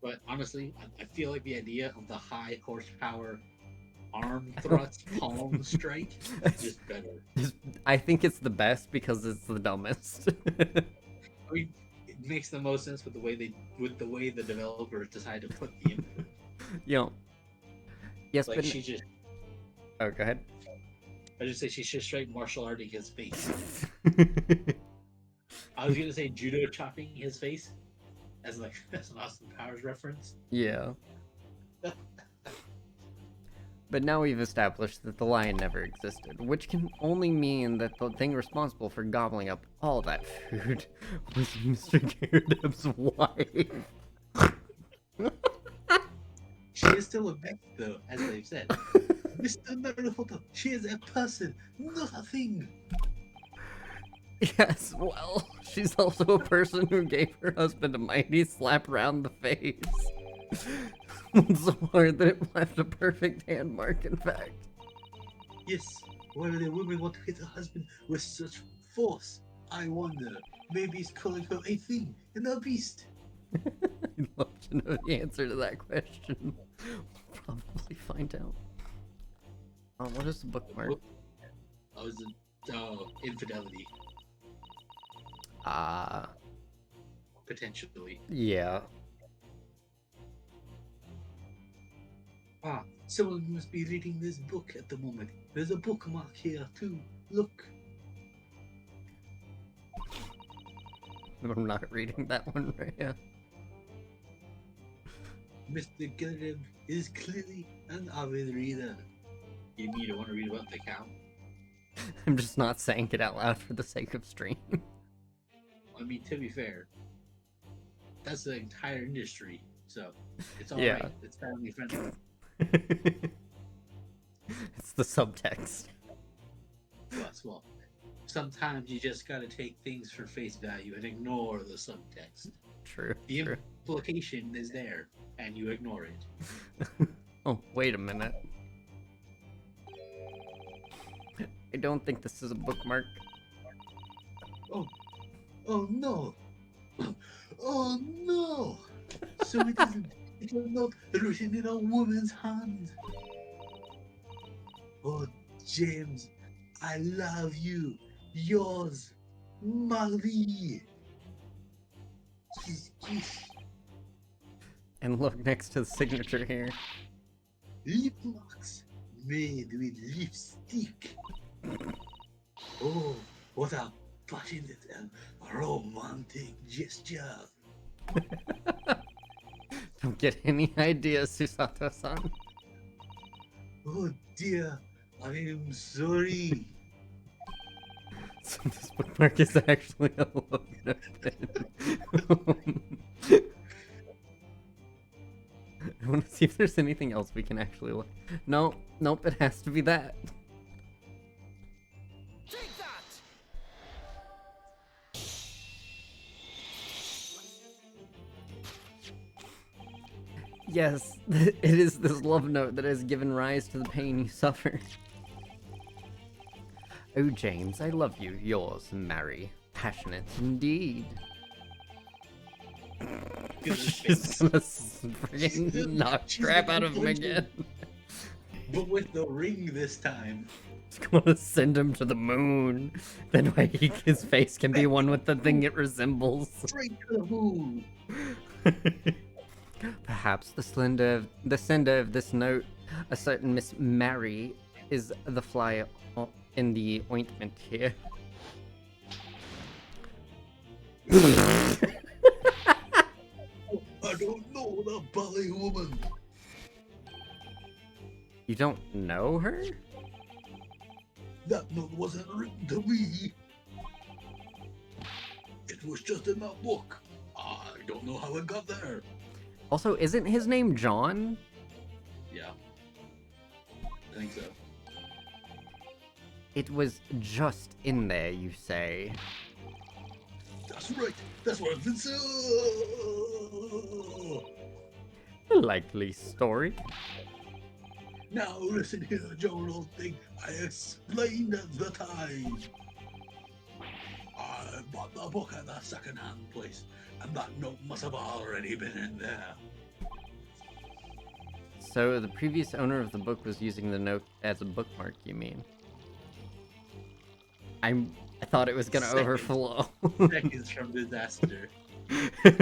But honestly, I feel like the idea of the high horsepower arm thrust palm strike is just better. I think it's the best because it's the dumbest. I mean, it makes the most sense with the way the developers decide to put the input. You know. Yes, Like but she just, oh, go ahead. I just say she's just straight martial arting his face. I was gonna say judo chopping his face, as an Austin Powers reference. Yeah. But now we've established that the lion never existed, which can only mean that the thing responsible for gobbling up all that food was Mr. Gyarados' wife. She is still a beast, though, as they've said. Mr. Naruhodo, she is a person, not a thing. Yes, well, she's also a person who gave her husband a mighty slap round the face. So hard that it left a perfect hand mark, in fact. Yes, why do the women want to hit a husband with such force? I wonder. Maybe he's calling her a thing and a beast. I'd love to know the answer to that question. We'll probably find out. What is the bookmark? Oh, is it infidelity? Potentially. Yeah. Ah, someone must be reading this book at the moment. There's a bookmark here too. Look. I'm not reading that one right now. Mr. Gilligan is clearly an avid reader. You need to want to read about the cow? I'm just not saying it out loud for the sake of stream. I mean, to be fair, that's the entire industry, so it's all Yeah. right. It's family friendly. It's the subtext. Plus, well, sometimes you just gotta take things for face value and ignore the subtext. True. The True. implication is there, and you ignore it. Oh, wait a minute. I don't think this is a bookmark. Oh no! Oh no! So it isn't. It was not written in a woman's hand. Oh, James, I love you. Yours, Marie. Kiss, kiss. And look next to the signature here. Lip marks made with lipstick. Oh, what a passionate and romantic gesture. Don't get any ideas, Susato-san. Oh dear, I am sorry. So this bookmark is actually a logo pin. I want to see if there's anything else we can actually look. No, nope, it has to be that. Take that! Yes, it is this love note that has given rise to the pain you suffer. Oh, James, I love you. Yours, Mary. Passionate indeed. She's gonna friggin' knock crap out of him again. But with the ring this time. She's gonna send him to the moon. Then his face can be one with the thing it resembles. Straight to the moon. Perhaps the sender of this note, a certain Miss Mary, is the fly in the ointment here. I don't know the ballet woman. You don't know her? That note wasn't written to me. It was just in that book. I don't know how it got there. Also, isn't his name John? Yeah. I think so. It was just in there, you say? That's right. That's what I've been saying. A likely story. Now listen here, Joan, old thing. I explained at the time. I bought the book at the second-hand place, and that note must have already been in there. So the previous owner of the book was using the note as a bookmark, you mean? I thought it was gonna Seconds. overflow. Seconds from disaster. Part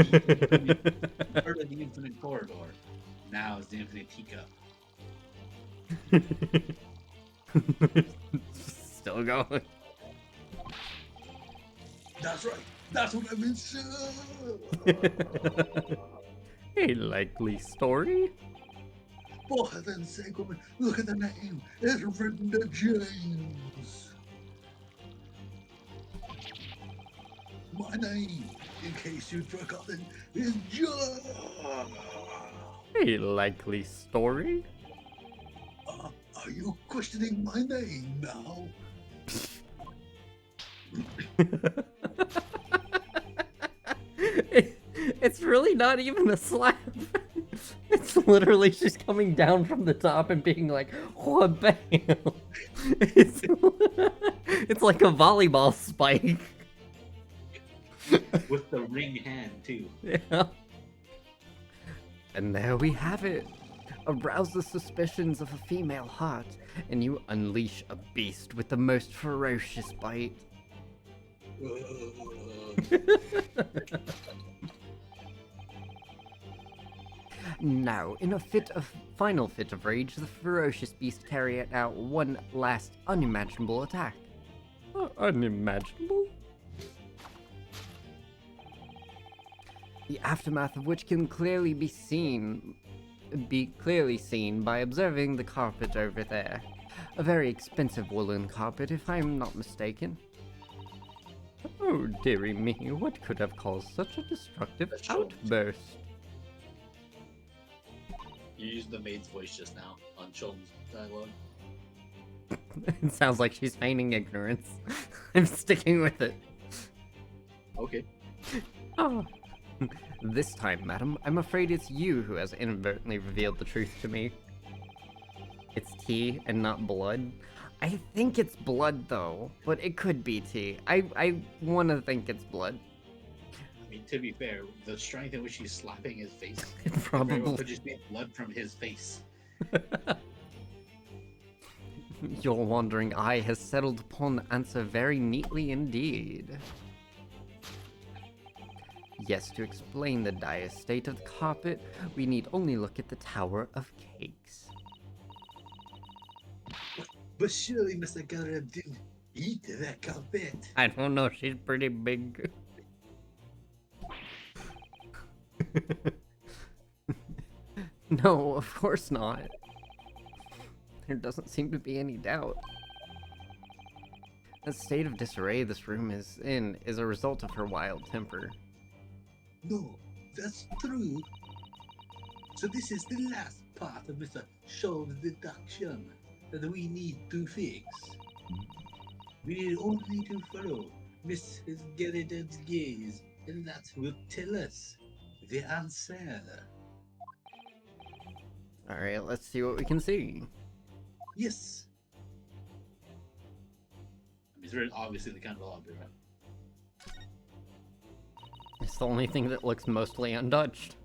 of the infinite corridor. Now is the infinite teacup. Still going. That's right. That's what I've been saying. A likely story? For heaven's sake, woman, look at the name. It's written to James. My name, in case you've forgotten, is John. A likely story? Are you questioning my name now? It's really not even a slap. It's literally just coming down from the top and being like, what bam? It's, it's like a volleyball spike. With the ring hand, too. Yeah. And there we have it. Arouse the suspicions of a female heart, and you unleash a beast with the most ferocious bite. Now, in a final fit of rage, the ferocious beast carried out one last unimaginable attack. Unimaginable? The aftermath of which can clearly be clearly seen by observing the carpet over there. A very expensive woolen carpet, if I'm not mistaken. Oh, dearie me, what could have caused such a destructive outburst? You used the maid's voice just now on Chul's dialogue. It sounds like she's feigning ignorance. I'm sticking with it. Okay. Oh. This time, madam, I'm afraid it's you who has inadvertently revealed the truth to me. It's tea and not blood. I think it's blood, though, but it could be tea. I want to think it's blood. I mean, to be fair, the strength in which he's slapping his face It very well probably. could just be blood from his face. Your wandering eye has settled upon the answer very neatly indeed. Yes, to explain the dire state of the carpet, we need only look at the Tower of Cakes. But surely Mr. Garrett didn't eat that carpet. I don't know, she's pretty big. No, of course not. There doesn't seem to be any doubt. The state of disarray this room is in is a result of her wild temper. No, that's true. So this is the last part of Mr. Shaw's deduction that we need to fix. We need only to follow Mrs. Garrett's gaze, and that will tell us the answer. Alright, let's see what we can see. Yes. I mean, it's very obviously the candelabra. It's the only thing that looks mostly untouched.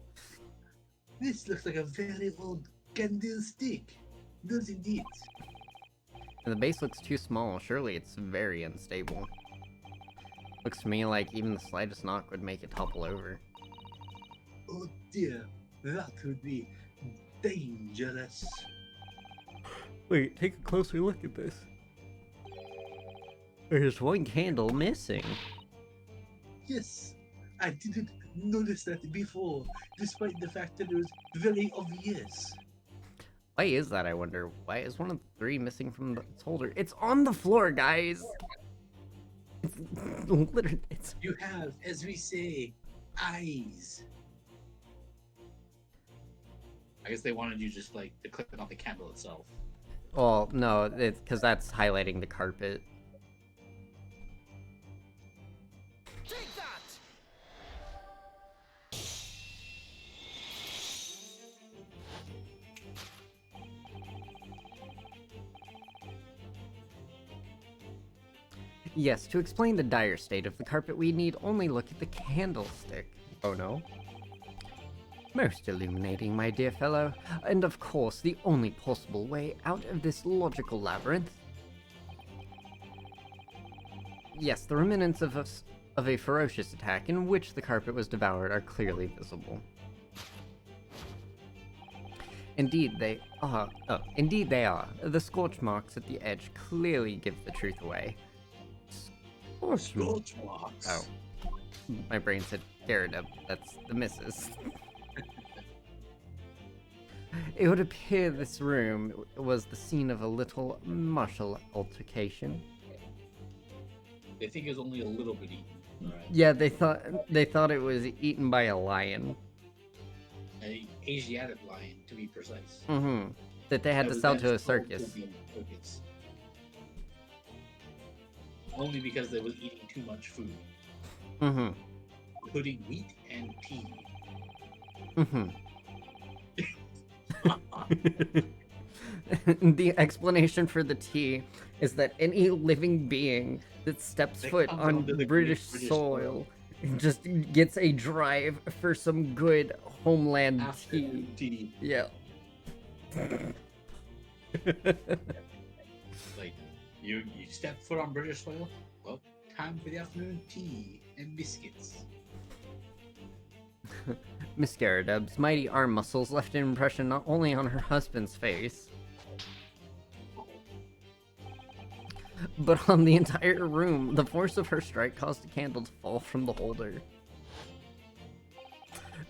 This looks like a very old candlestick. Does indeed. And the base looks too small, surely it's very unstable. Looks to me like even the slightest knock would make it topple over. Oh dear, that would be dangerous. Wait, take a closer look at this. There's one candle missing. Yes, I didn't notice that before, despite the fact that it was very obvious. Why is that, I wonder? Why is one of the three missing from its holder? It's on the floor, guys! It's literally, it's... You have, as we say, eyes. I guess they wanted you just like to click on the candle itself. Well, no, it's because that's highlighting the carpet. Take that! Yes, to explain the dire state of the carpet, we need only look at the candlestick. Oh no. Most illuminating, my dear fellow, and of course the only possible way out of this logical labyrinth. Yes, the remnants of a ferocious attack in which the carpet was devoured are clearly visible. Indeed they are. Oh, indeed they are. The scorch marks at the edge clearly give the truth away. Scorch marks. Scorch marks. Oh. My brain said Gyarados. That's the missus. It would appear this room was the scene of a little martial altercation. They think it's only a little bit eaten. Alright. Yeah, they thought it was eaten by a lion. An Asiatic lion, to be precise. Mm-hmm. That they had That to was sell then to a sold circus. the circus. Only because they was eating too much food, Mm-hmm. including wheat and tea. Mm-hmm. The explanation for the tea is that any living being that steps That foot comes on onto the British British soil just gets a drive for some good homeland tea. Afternoon tea. Yeah. Like, you step foot on British soil? Well, time for the afternoon tea and biscuits. Miss Gyarados' mighty arm muscles left an impression not only on her husband's face, but on the entire room. The force of her strike caused the candle to fall from the holder.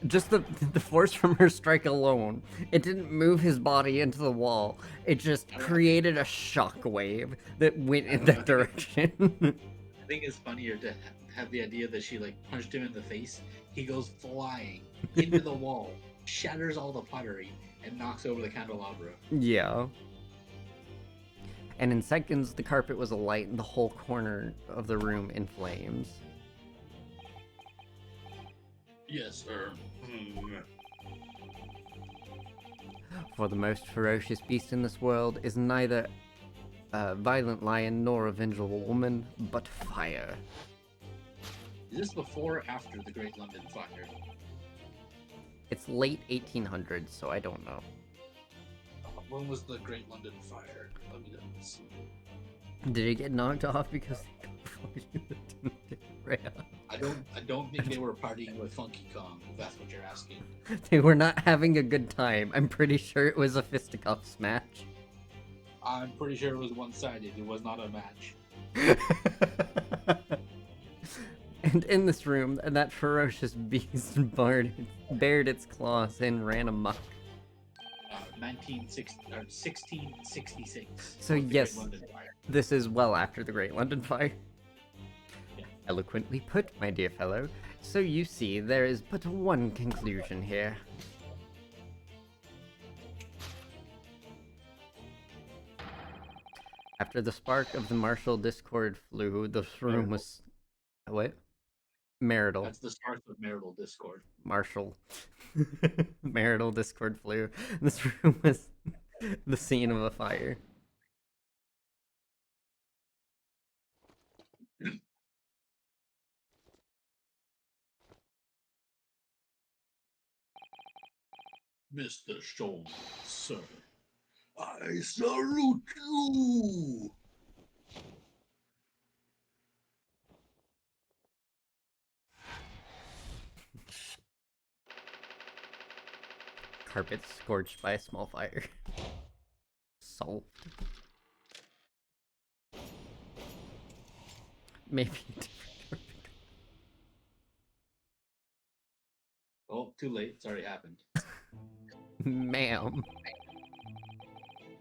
Just the force from her strike alone. It didn't move his body into the wall. It just created a shockwave that went in that direction. I think it's funnier to have the idea that she like punched him in the face. He goes flying into the wall, shatters all the pottery, and knocks over the candelabra. Yeah. And in seconds, the carpet was alight and the whole corner of the room in flames. Yes, sir. For the most ferocious beast in this world is neither a violent lion nor a vengeful woman, but fire. Is this before or after the Great London Fire? It's late 1800s, so I don't know. When was the Great London Fire? Let me see. Did it get knocked off because they ran? I don't think they were partying with Funky Kong, if that's what you're asking. They were not having a good time. I'm pretty sure it was a fisticuffs match. I'm pretty sure it was one-sided. It was not a match. And in this room, that ferocious beast bared its claws and ran amok. 1666. So was the yes, Great London Fire. this is well after the Great London Fire. Yeah. Eloquently put, my dear fellow. So you see, there is but one conclusion here. After the spark of the martial discord flew, the room was... What? Marital. That's the start of marital discord. Martial. Marital discord flew. This room was the scene of a fire. Mr. Shulman, sir, I salute you! Carpet scorched by a small fire. Solved. Maybe Oh, too late. It's already happened. ma'am.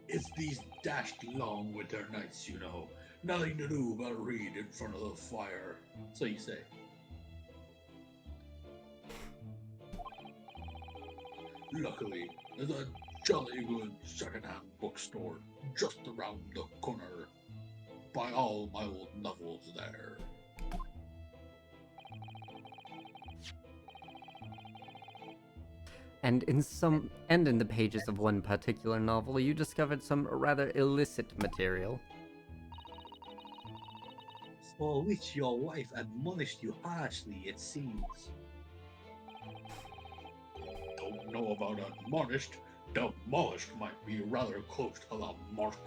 It's these dashed long winter nights, you know. Nothing to do but read in front of the fire. So you say. Luckily, there's a jolly good second-hand bookstore just around the corner. Buy all my old novels there. And in the pages of one particular novel, you discovered some rather illicit material. For which your wife admonished you harshly, it seems. Don't know about admonished. Demolished might be rather close to the mark.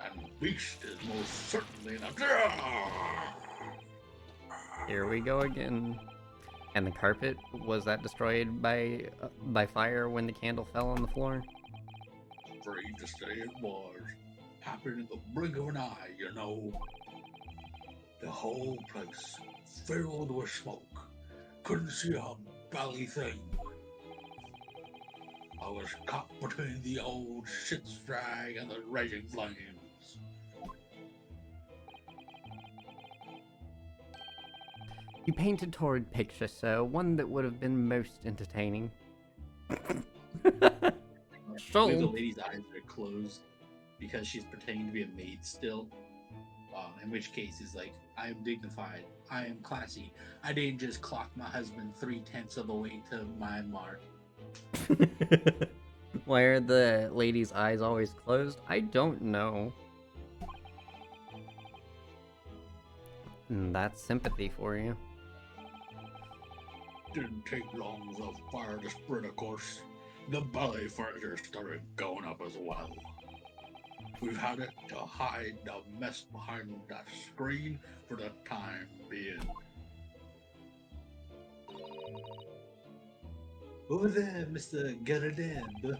And beast is most certainly not. Here we go again. And the carpet, was that destroyed by fire when the candle fell on the floor? Afraid to say it was. Happened in the blink of an eye, you know. The whole place filled with smoke. Couldn't see a bally thing. I was caught between the old shit strag and the raging flames. You painted torrid picture, sir, one that would have been most entertaining. The Sold. lady's eyes are closed because she's pretending to be a maid still. In which case, is like, I am dignified, I am classy. I didn't just clock my husband 3/10 of the way to Myanmar. Why are the lady's eyes always closed? I don't know. That's sympathy for you. Didn't take long for the fire to spread, of course. The ballet furniture started going up as well. We've had it to hide the mess behind that screen for the time being. Over there, Mr. Garadand.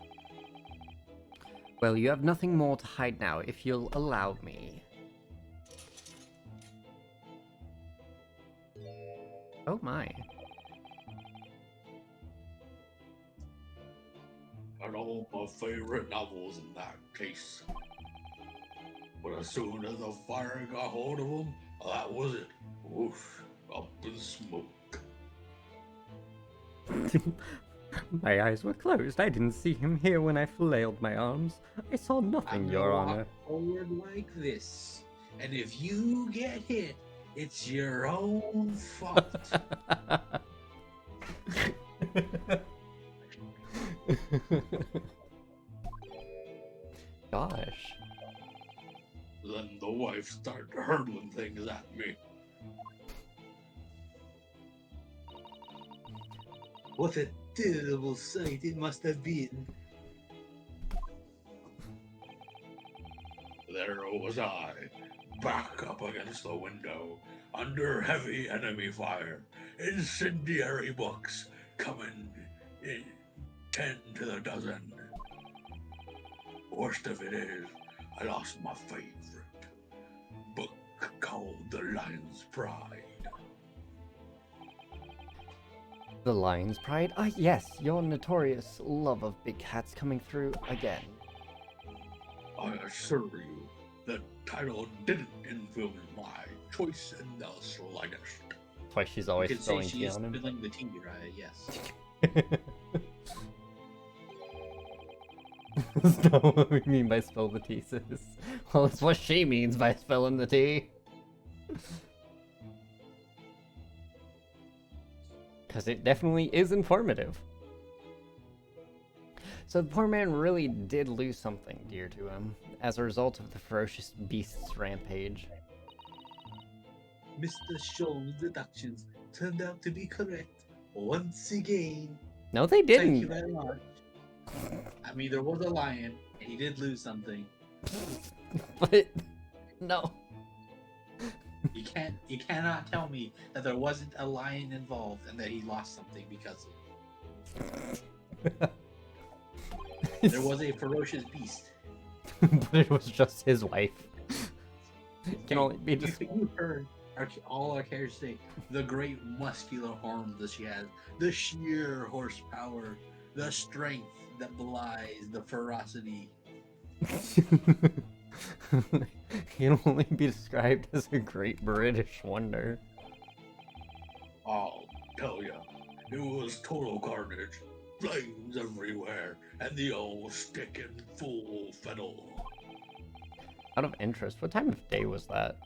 Well, you have nothing more to hide now, if you'll allow me. Oh my. Got all my favorite novels in that case. But as soon as the fire got hold of them, that was it. Whoosh, up in smoke. My eyes were closed. I didn't see him here when I flailed my arms. I saw nothing, Your Honor. Forward like this, and if you get hit, it's your own fault. Gosh. Then the wife started hurling things at me. What a terrible sight it must have been. There was I, back up against the window, under heavy enemy fire, incendiary books coming in 10 to the dozen. Worst of it is, I lost my favorite book called The Lion's Pride. The Lion's Pride? Ah, yes, your notorious love of big cats coming through again. I assure you, the title didn't influence my choice in the slightest. That's why she's You always could say spilling she tea is on him. spilling the tea, right? Yes. That's not what we mean by spill the tea, sis. Well, it's what she means by spilling the tea. Because it definitely is informative. So the poor man really did lose something dear to him as a result of the ferocious beast's rampage. Mr. Show's deductions turned out to be correct once again. No, they Thank you didn't. very much. I mean, there was a lion, and he did lose something. But no. You cannot tell me that there wasn't a lion involved and that he lost something because of it. There was a ferocious beast. But it was just his wife. Can only be You heard all our characters say the great muscular arms that she has, the sheer horsepower, the strength that belies the ferocity. Can only be described as a great British wonder. I'll tell ya, it was total carnage. flames everywhere, and the old stick in full fiddle. Out of interest, what time of day was that?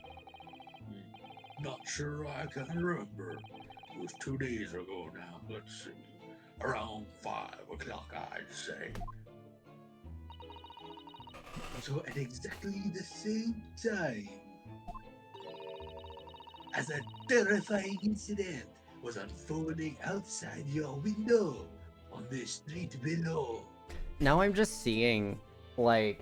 Not sure I can remember. It was 2 days ago now. Let's see. Around 5 o'clock, I'd say. So at exactly the same time, as a terrifying incident was unfolding outside your window on the street below. Now I'm just seeing, like,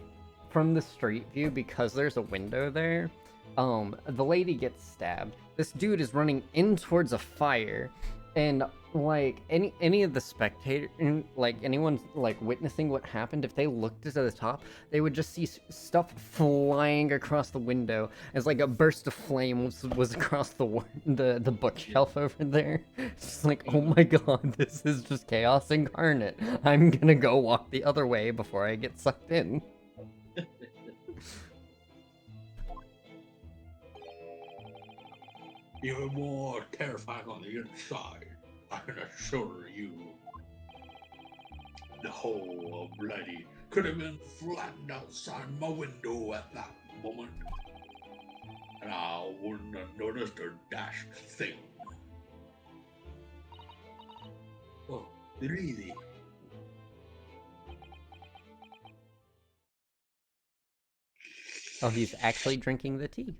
from the street view, because there's a window there, the lady gets stabbed. This dude is running in towards a fire, and, like, any of the spectator, like, anyone, like, witnessing what happened, if they looked to the top, they would just see stuff flying across the window as, like, a burst of flame was across the bookshelf over there. It's just like, oh my god, this is just chaos incarnate. I'm gonna go walk the other way before I get sucked in. Even more terrifying on the inside, I can assure you. The whole of Bloody could have been flattened outside my window at that moment, and I wouldn't have noticed a dashed thing. Oh, really? Oh, he's actually drinking the tea.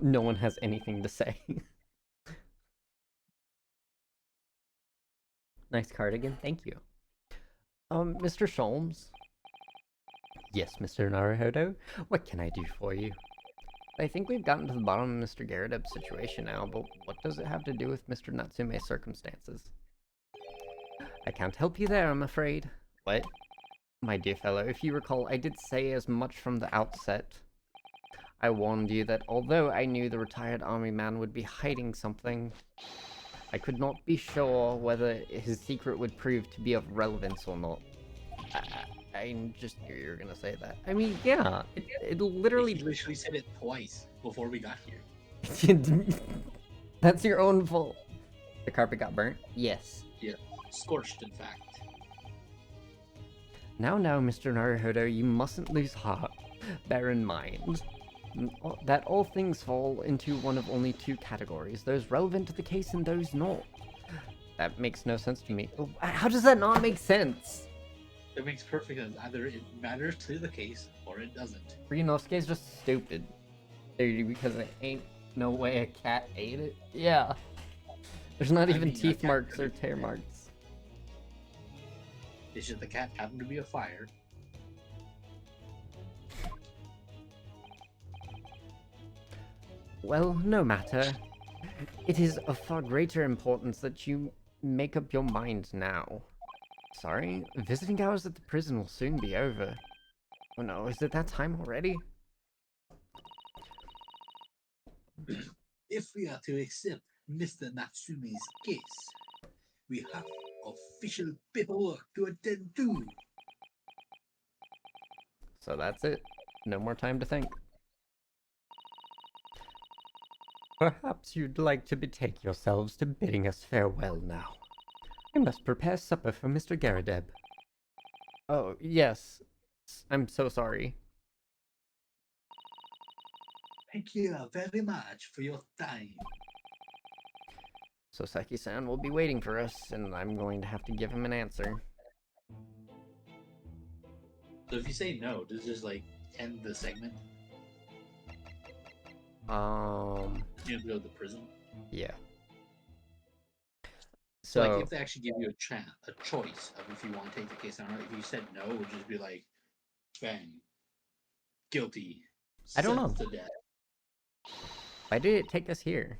No one has anything to say. Nice cardigan, thank you. Mr. Sholmes? Yes, Mr. Naruhodo? What can I do for you? I think we've gotten to the bottom of Mr. Garrideb's situation now, but what does it have to do with Mr. Natsume's circumstances? I can't help you there, I'm afraid. What? My dear fellow, if you recall, I did say as much from the outset. I warned you that although I knew the retired army man would be hiding something, I could not be sure whether his secret would prove to be of relevance or not. I just knew you were gonna say that. I mean, yeah, it literally... He literally said it twice before we got here. That's your own fault. The carpet got burnt? Yes. Yeah, scorched, in fact. Now, Mr. Naruhodo, you mustn't lose heart. Bear in mind that all things fall into one of only two categories, those relevant to the case and those not. That makes no sense to me. How does that not make sense? It makes perfect sense. Either it matters to the case or it doesn't. Ryunosuke's just stupid. Because it ain't no way a cat ate it. Yeah. There's not even teeth marks or tear marks. It's just the cat happened to be a fire. Well, no matter. It is of far greater importance that you make up your mind now. Sorry, visiting hours at the prison will soon be over. Oh no, is it that time already? If we are to accept Mr. Natsume's case, we have official paperwork to attend to. So that's it. No more time to think. Perhaps you'd like to betake yourselves to bidding us farewell now. I must prepare supper for Mr. Garrideb. Oh, yes. I'm so sorry. Thank you very much for your time. Soseki-san will be waiting for us, and I'm going to have to give him an answer. So if you say no, does it just like end the segment? You have to go to the prison. Yeah. So like, So, if they actually give you a choice of if you want to take the case or not, if you said no, it would just be like, bang, guilty. I don't know. sentenced to death. why did it take us here?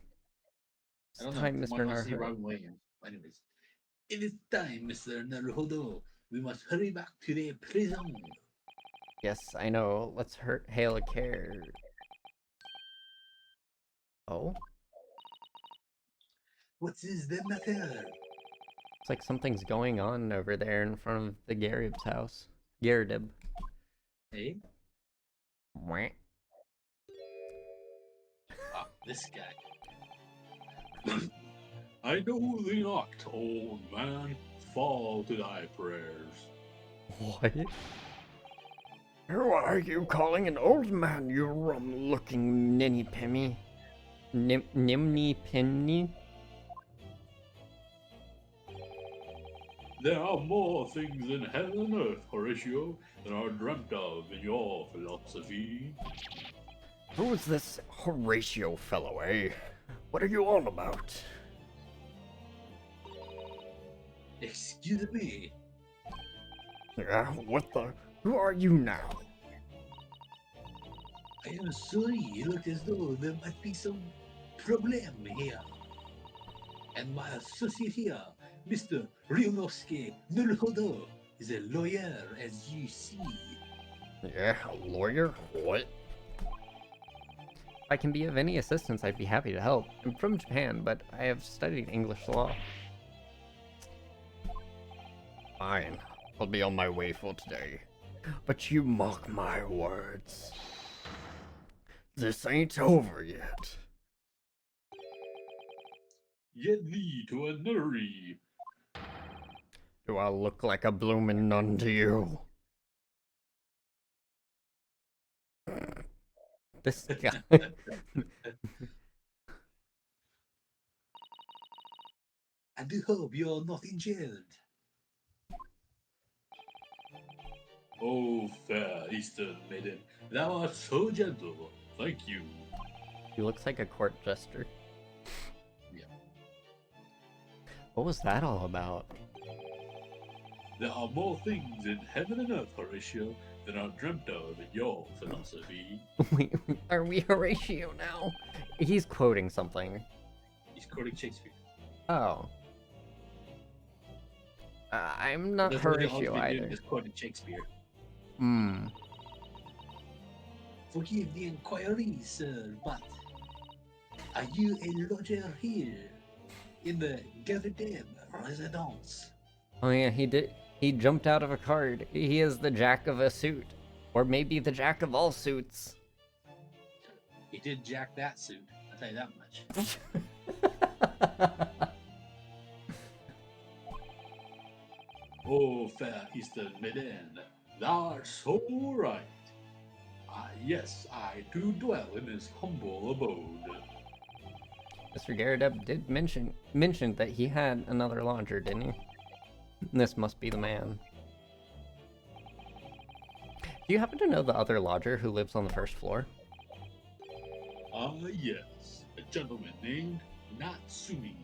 I don't It's know. time, Mr. Someone wants to see Naruhodo. Robin Williams. Anyways, It is time, Mr. Naruhodo. We must hurry back to the prison. Yes, I know. Let's hail a care. Oh? What is the matter? It's like something's going on over there in front of the Garrideb's house. Garrideb. hey, Mwah. This guy. I know thee not, old man. Fall to thy prayers. What? Who are you calling an old man, you rum-looking ninny pimmy? Nimny Pimney? There are more things in heaven and earth, Horatio, than are dreamt of in your philosophy. Who's this Horatio fellow, eh? What are you on about? Excuse me. Yeah, what the? Who are you now? I am sorry. It looked as though there might be some problem here. And my associate here, Mr. Ryunosuke Naruhodo, is a lawyer, as you see. Yeah, a lawyer? What? If I can be of any assistance, I'd be happy to help. I'm from Japan, but I have studied English law. Fine, I'll be on my way for today. But you mark my words. This ain't over yet. Get thee to a nunnery. Do I look like a bloomin' nun to you? This guy. I do hope you're not injured. Oh, fair Eastern maiden, thou art so gentle. Thank you. He looks like a court jester. Yeah. What was that all about? There are more things in heaven and earth, Horatio, than are dreamt of in your philosophy. Wait, are we Horatio now? He's quoting something. He's quoting Shakespeare. Oh. I'm not That's what they Horatio always do, either. is quoting Shakespeare. Hmm. Forgive the inquiry, sir, but are you a lodger here in the Gavadem residence? Oh yeah, he did. He jumped out of a card. He is the jack of a suit. Or maybe the jack of all suits. He did jack that suit, I'll tell you that much. Oh, fair Eastern maiden, thou art so right. Yes, I do dwell in this humble abode. Mr. Garrideb did mention that he had another lodger, didn't he? This must be the man. Do you happen to know the other lodger who lives on the first floor? Yes, a gentleman named Natsumi.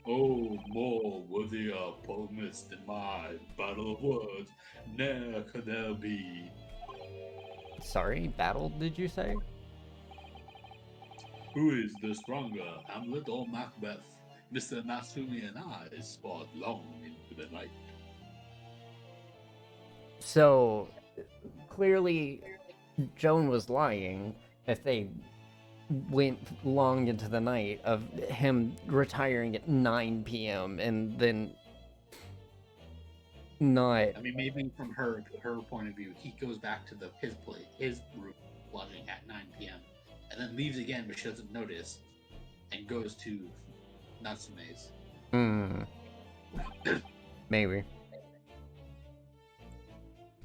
Oh, more worthy opponents than my battle of words, ne'er could there be. Sorry, battle, did you say? Who is the stronger, Hamlet or Macbeth? Mr. Natsumi and I spot long into the night. So, clearly, Joan was lying if they went long into the night of him retiring at 9 p.m. and then not. I mean, maybe from her point of view, he goes back to his place, his room, lodging at 9 p.m. and then leaves again, but she doesn't notice, and goes to Natsume's. Maybe.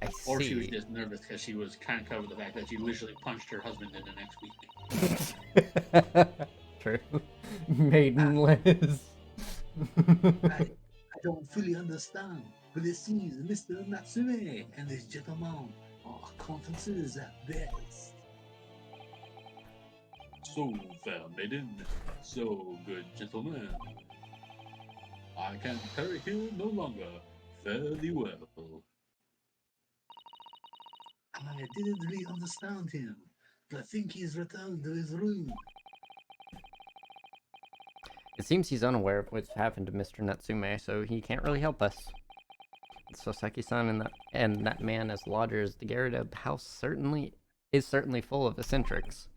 I Or she was see. just nervous because she was kind of covered the fact that she literally punched her husband in the next week. True. Maiden Liz. I don't fully understand, but it seems Mr. Natsume and this gentleman are acquaintances at best. So fair maiden, so good gentleman. I can tarry here no longer. Fare thee well. I didn't really understand him, but I think he's returned to his room. It seems he's unaware of what's happened to Mr. Natsume, so he can't really help us. Soseki-san and that man as lodgers, the Garrida house is certainly full of eccentrics.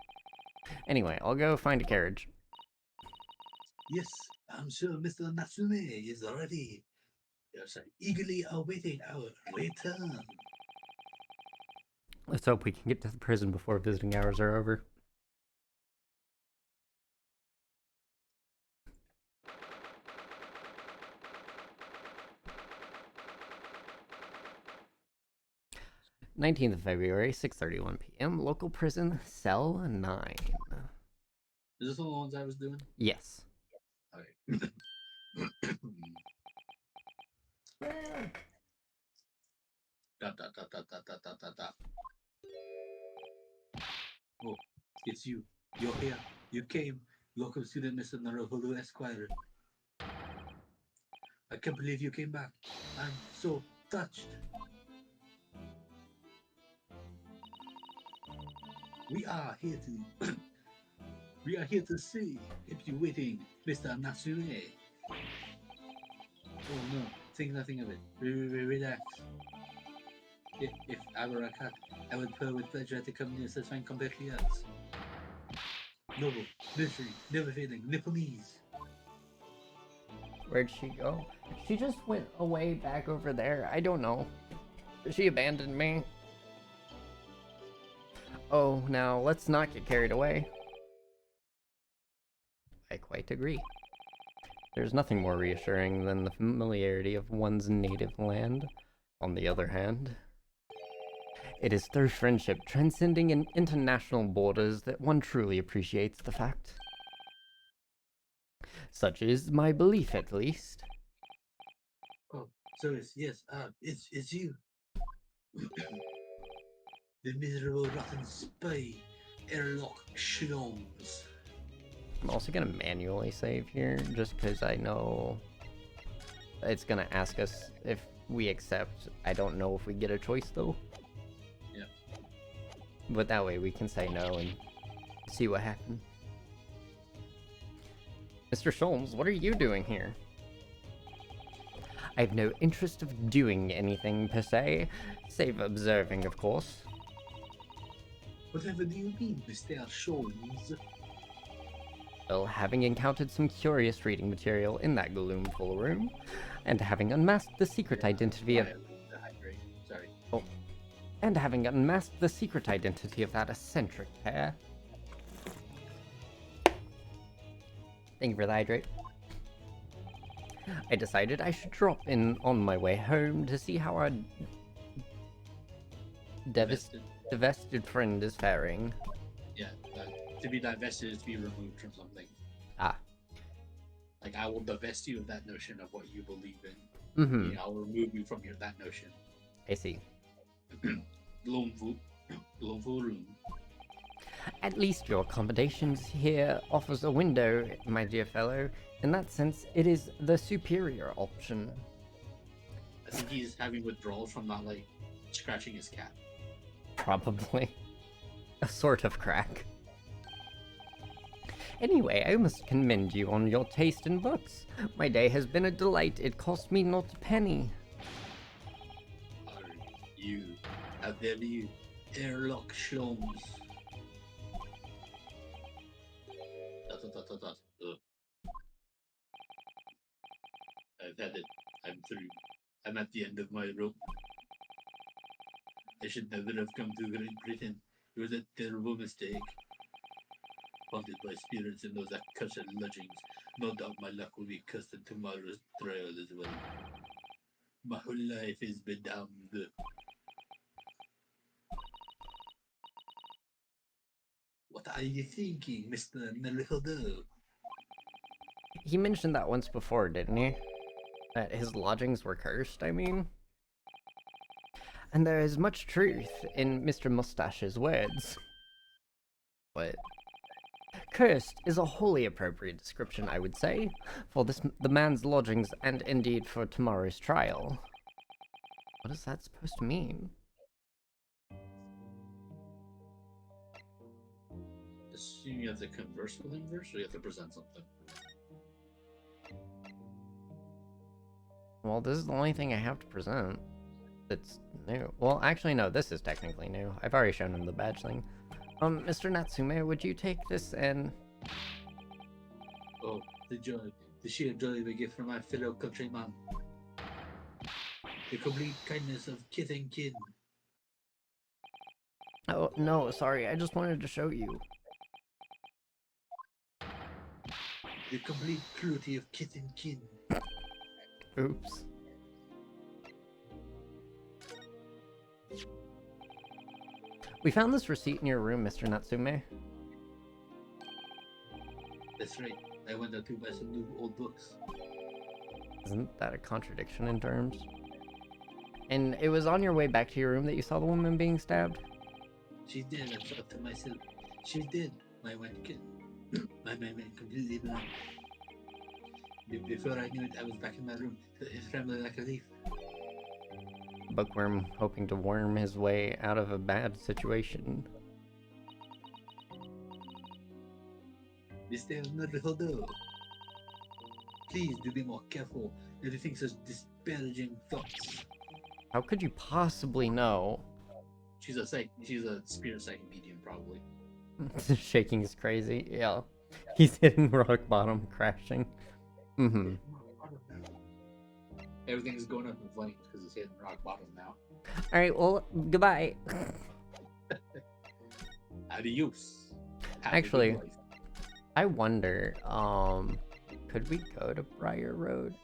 Anyway, I'll go find a carriage. Yes, I'm sure Mr. Natsume is ready. Yes, eagerly awaiting our return. Let's hope we can get to the prison before visiting hours are over. 19th of February, 6:31 p.m. Local prison, cell 9. Is this one of the ones I was doing? Yes. Okay. Dot, dot, dot, dot, dot, dot, dot, dot, dot. Oh, it's you. You're here. You came. Welcome, student Mr. Naruhodo Esquire. I can't believe you came back. I'm so touched. We are here to we are here to see if you're waiting, Mr. Natsume. Oh no, think nothing of it. Relax. If I were a cat, I would purr with pleasure at the company of such fine compatriots. Noble, military, never failing, Nepalese. Where'd she go? She just went away back over there. I don't know. She abandoned me. Oh, now let's not get carried away. I quite agree. There's nothing more reassuring than the familiarity of one's native land. On the other hand, it is through friendship transcending international borders that one truly appreciates the fact. Such is my belief, at least. Oh, so yes, it's you. The miserable rotten spy, airlock schnoms. I'm also gonna manually save here, just because I know it's gonna ask us if we accept. I don't know if we get a choice, though. Yeah. But that way we can say no and see what happens. Mr. Sholmes, what are you doing here? I have no interest of doing anything per se, save observing, of course. Whatever do you mean, Mr. Sholmes? Well, having encountered some curious reading material in that gloomful room, and having unmasked the secret identity of... Sorry. Oh. And having unmasked the secret identity of that eccentric pair. Thank you for the hydrate. I decided I should drop in on my way home to see how our divested friend is faring. Yeah, to be divested is to be removed from something. Ah. Like, I will divest you of that notion of what you believe in. Mm-hmm. I'll remove you from that notion. I see. Gloomful room. At least your accommodations here offers a window, my dear fellow. In that sense, it is the superior option. I think he's having withdrawals from not, like, scratching his cat. Probably. A sort of crack. Anyway, I must commend you on your taste in books. My day has been a delight. It cost me not a penny. Are you? How dare you? Airlock schloms. I've had it. I'm through. I'm at the end of my rope. I should never have come to Great Britain. It was a terrible mistake. Haunted by spirits in those accursed lodgings. No doubt my luck will be cursed in tomorrow's trial as well. My whole life is bedamned. What are you thinking, Mr. Naruhodo? He mentioned that once before, didn't he? That his lodgings were cursed, I mean. And there is much truth in Mr. Mustache's words. But cursed is a wholly appropriate description, I would say, for the man's lodgings and indeed for tomorrow's trial. What is that supposed to mean? Assume you have to converse with him first, or you have to present something? Well, this is the only thing I have to present. It's new. Well, actually, no, this is technically new. I've already shown him the badge thing. Mr. Natsume, would you take this and... Oh, the sheer joy of a gift from my fellow countryman. The complete kindness of kith and kin. Oh, no, sorry, I just wanted to show you. The complete cruelty of kith and kin. Oops. We found this receipt in your room, Mr. Natsume. That's right. I went out to buy some new old books. Isn't that a contradiction in terms? And it was on your way back to your room that you saw the woman being stabbed? She's dead. I thought to myself, she's dead. My mind went completely blank. Before I knew it, I was back in my room, trembling like a leaf. Bookworm hoping to worm his way out of a bad situation. Mr. Naruhodo, please do be more careful. Never think such disparaging thoughts. How could you possibly know? She's a spirit psychic medium, probably. Shaking is crazy. Yeah. He's hitting rock bottom, crashing. Mm-hmm. Everything's going up in flames because it's hitting rock bottom now. Alright, well, goodbye. Adios. Have a good Actually, life. I wonder, could we go to Briar Road?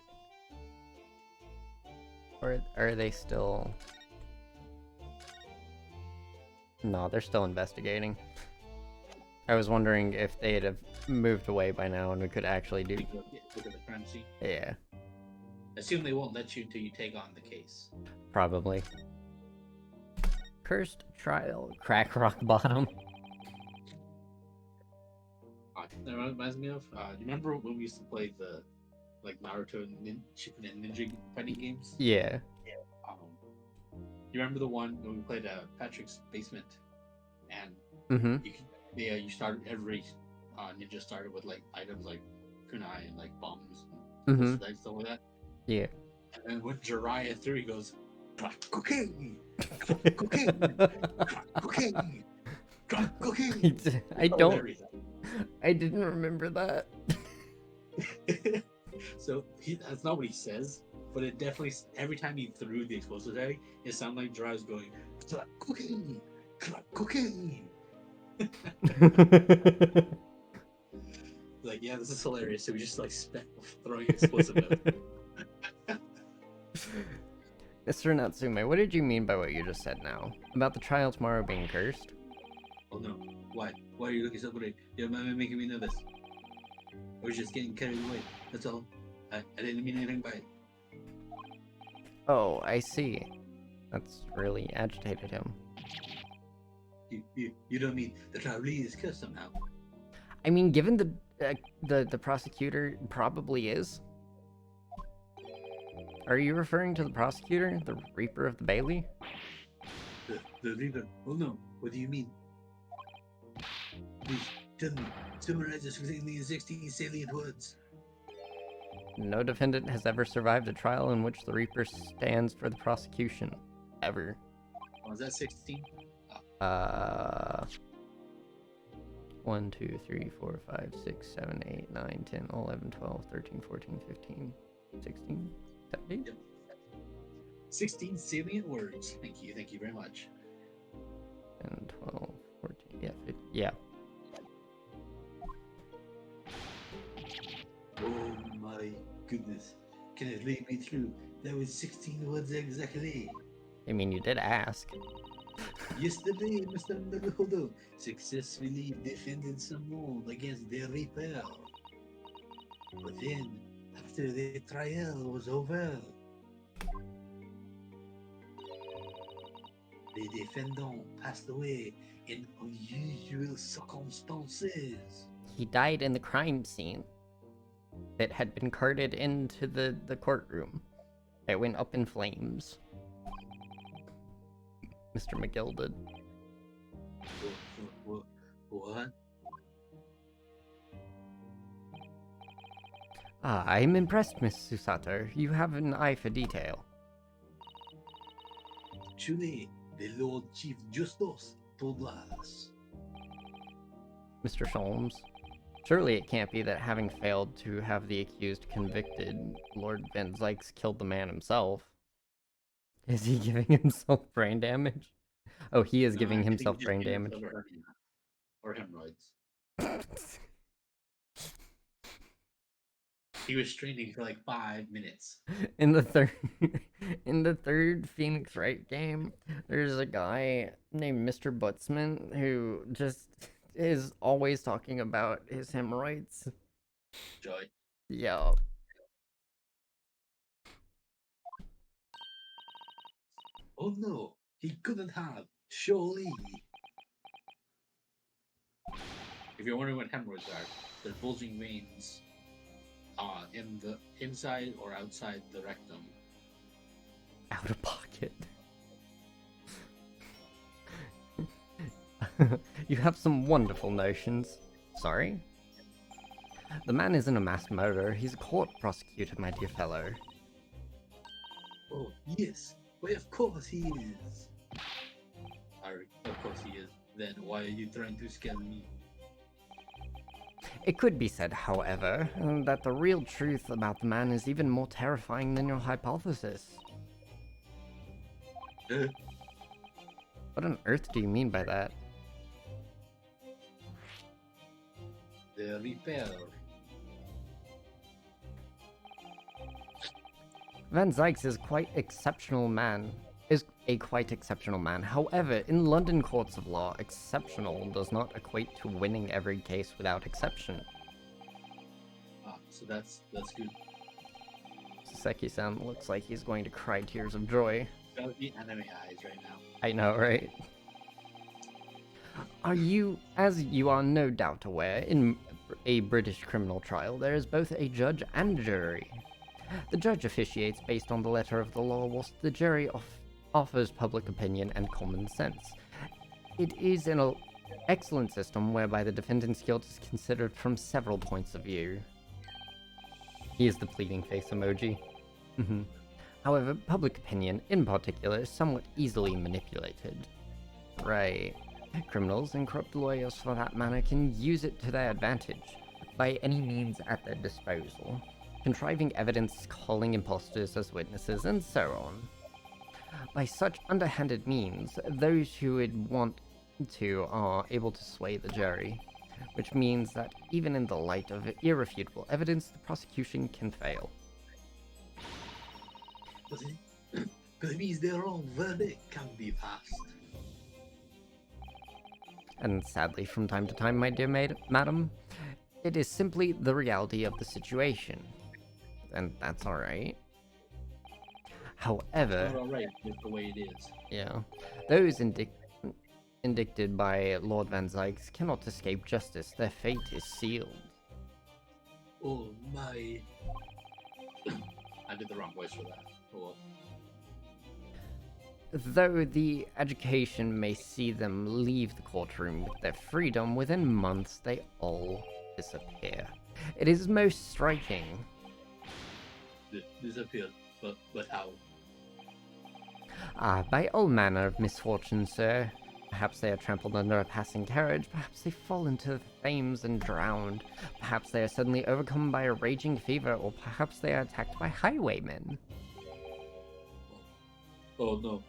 Or are they still... No, they're still investigating. I was wondering if they'd have moved away by now and we could actually do... Look at the crime scene. Yeah, Assume they won't let you until you take on the case. probably. Cursed Trial, Crack Rock Bottom. That reminds me of, do you remember when we used to play the, like, Naruto and Shippuden Ninja fighting games? Yeah. You remember the one when we played Patrick's Basement? And Mm-hmm. you started every ninja started with, like, items like kunai and, like, bombs Mm-hmm. and stuff like that. Yeah. And then when Jiraiya 3 goes, crack cocaine! Crack cocaine! Crack cocaine! Crack cocaine! I don't... Hilarious. I didn't remember that. So that's not what he says, but it definitely, every time he threw the explosives at me, it sounded like Jiraiya's going, crack cocaine! Crack cocaine! Like, yeah, this is hilarious. So we just like spent throwing explosive at him. Mr. Natsume, what did you mean by what you just said now? About the trial tomorrow being cursed? Oh no, why? Why are you looking so worried? You're making me nervous. I was just getting carried away, that's all. I didn't mean anything by it. Oh, I see. That's really agitated him. You don't mean the trial really is cursed somehow? I mean, given the prosecutor probably is. Are you referring to the prosecutor, the Reaper of the Bailey? The Reaper? Oh no, what do you mean? Please, tell me, summarize this succinctly in 16 salient words. No defendant has ever survived a trial in which the Reaper stands for the prosecution. Ever. Oh, is that 16? 1, 2, 3, 4, 5, 6, 7, 8, 9, 10, 11, 12, 13, 14, 15, 16, 17? Yep. 16 salient words. Thank you very much. 10, 12, 14, yeah, 15, yeah. Oh my goodness. Can it lead me through? That was 16 words exactly. I mean, you did ask. Yesterday, Mr. Naruhodo successfully defended someone against the Reaper. But then, after the trial was over, the defendant passed away in unusual circumstances. He died in the crime scene that had been carted into the courtroom. It went up in flames. Mr. McGill did. What? Ah, I'm impressed, Miss Susato. You have an eye for detail. Truly, the Lord Chief Justice told us. Mr. Sholmes, surely it can't be that having failed to have the accused convicted, Lord Van Zykes killed the man himself. Is he giving himself brain damage? Oh, he is giving I think himself he just brain gave damage. himself a hernia. Or hemorrhoids. He was training for like 5 minutes. In the third in the third Phoenix Wright game, there's a guy named Mr. Butzman who just is always talking about his hemorrhoids. Joy. Yeah. Oh no, he couldn't have. Surely. If you're wondering what hemorrhoids are, they're bulging veins in the inside or outside the rectum. Out of pocket. You have some wonderful notions. Sorry? The man isn't a mass murderer, he's a court prosecutor, my dear fellow. Oh, yes. Why, of course he is. Sorry, of course he is. Then why are you trying to scare me? It could be said, however, that the real truth about the man is even more terrifying than your hypothesis. Uh, What on earth do you mean by that? the repair. Van Zykes is a quite exceptional man. However, in London courts of law, exceptional does not equate to winning every case without exception. Ah, so that's good. Saseki-san looks like he's going to cry tears of joy. Got the anime eyes right now. I know, right? As you are no doubt aware, in a British criminal trial, there is both a judge and jury. The judge officiates based on the letter of the law, whilst the jury offers public opinion and common sense. It is an excellent system whereby the defendant's guilt is considered from several points of view. He is the pleading face emoji. However, public opinion, in particular, is somewhat easily manipulated. Right. Criminals and corrupt lawyers, for that matter, can use it to their advantage, by any means at their disposal, contriving evidence, calling imposters as witnesses, and so on. By such underhanded means, those who would want to are able to sway the jury, which means that even in the light of irrefutable evidence, the prosecution can fail. Because it means their own verdict can be passed. And sadly, from time to time, my dear madam, it is simply the reality of the situation. And that's alright. However, Not alright, just the way it is. yeah, those indicted by Lord Van Zykes cannot escape justice. Their fate is sealed. Oh my. I did the wrong voice for that. Oh well. Though the education may see them leave the courtroom with their freedom, within months they all disappear. It is most striking. Disappeared, but how? By all manner of misfortune, sir. Perhaps they are trampled under a passing carriage, perhaps they fall into the flames and drowned, perhaps they are suddenly overcome by a raging fever, or perhaps they are attacked by highwaymen. Oh no.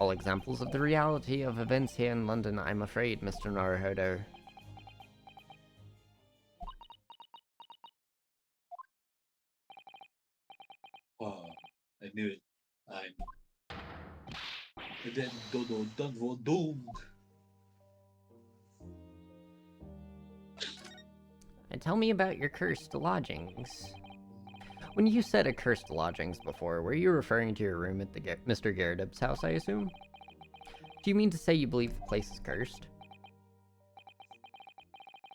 All examples of the reality of events here in London, I'm afraid, Mr. Naruhodo. Oh, I knew it. And then Dodo Dunvo doomed. And tell me about your cursed lodgings. When you said accursed lodgings before, were you referring to your room at the Mr. Garridub's house, I assume? Do you mean to say you believe the place is cursed?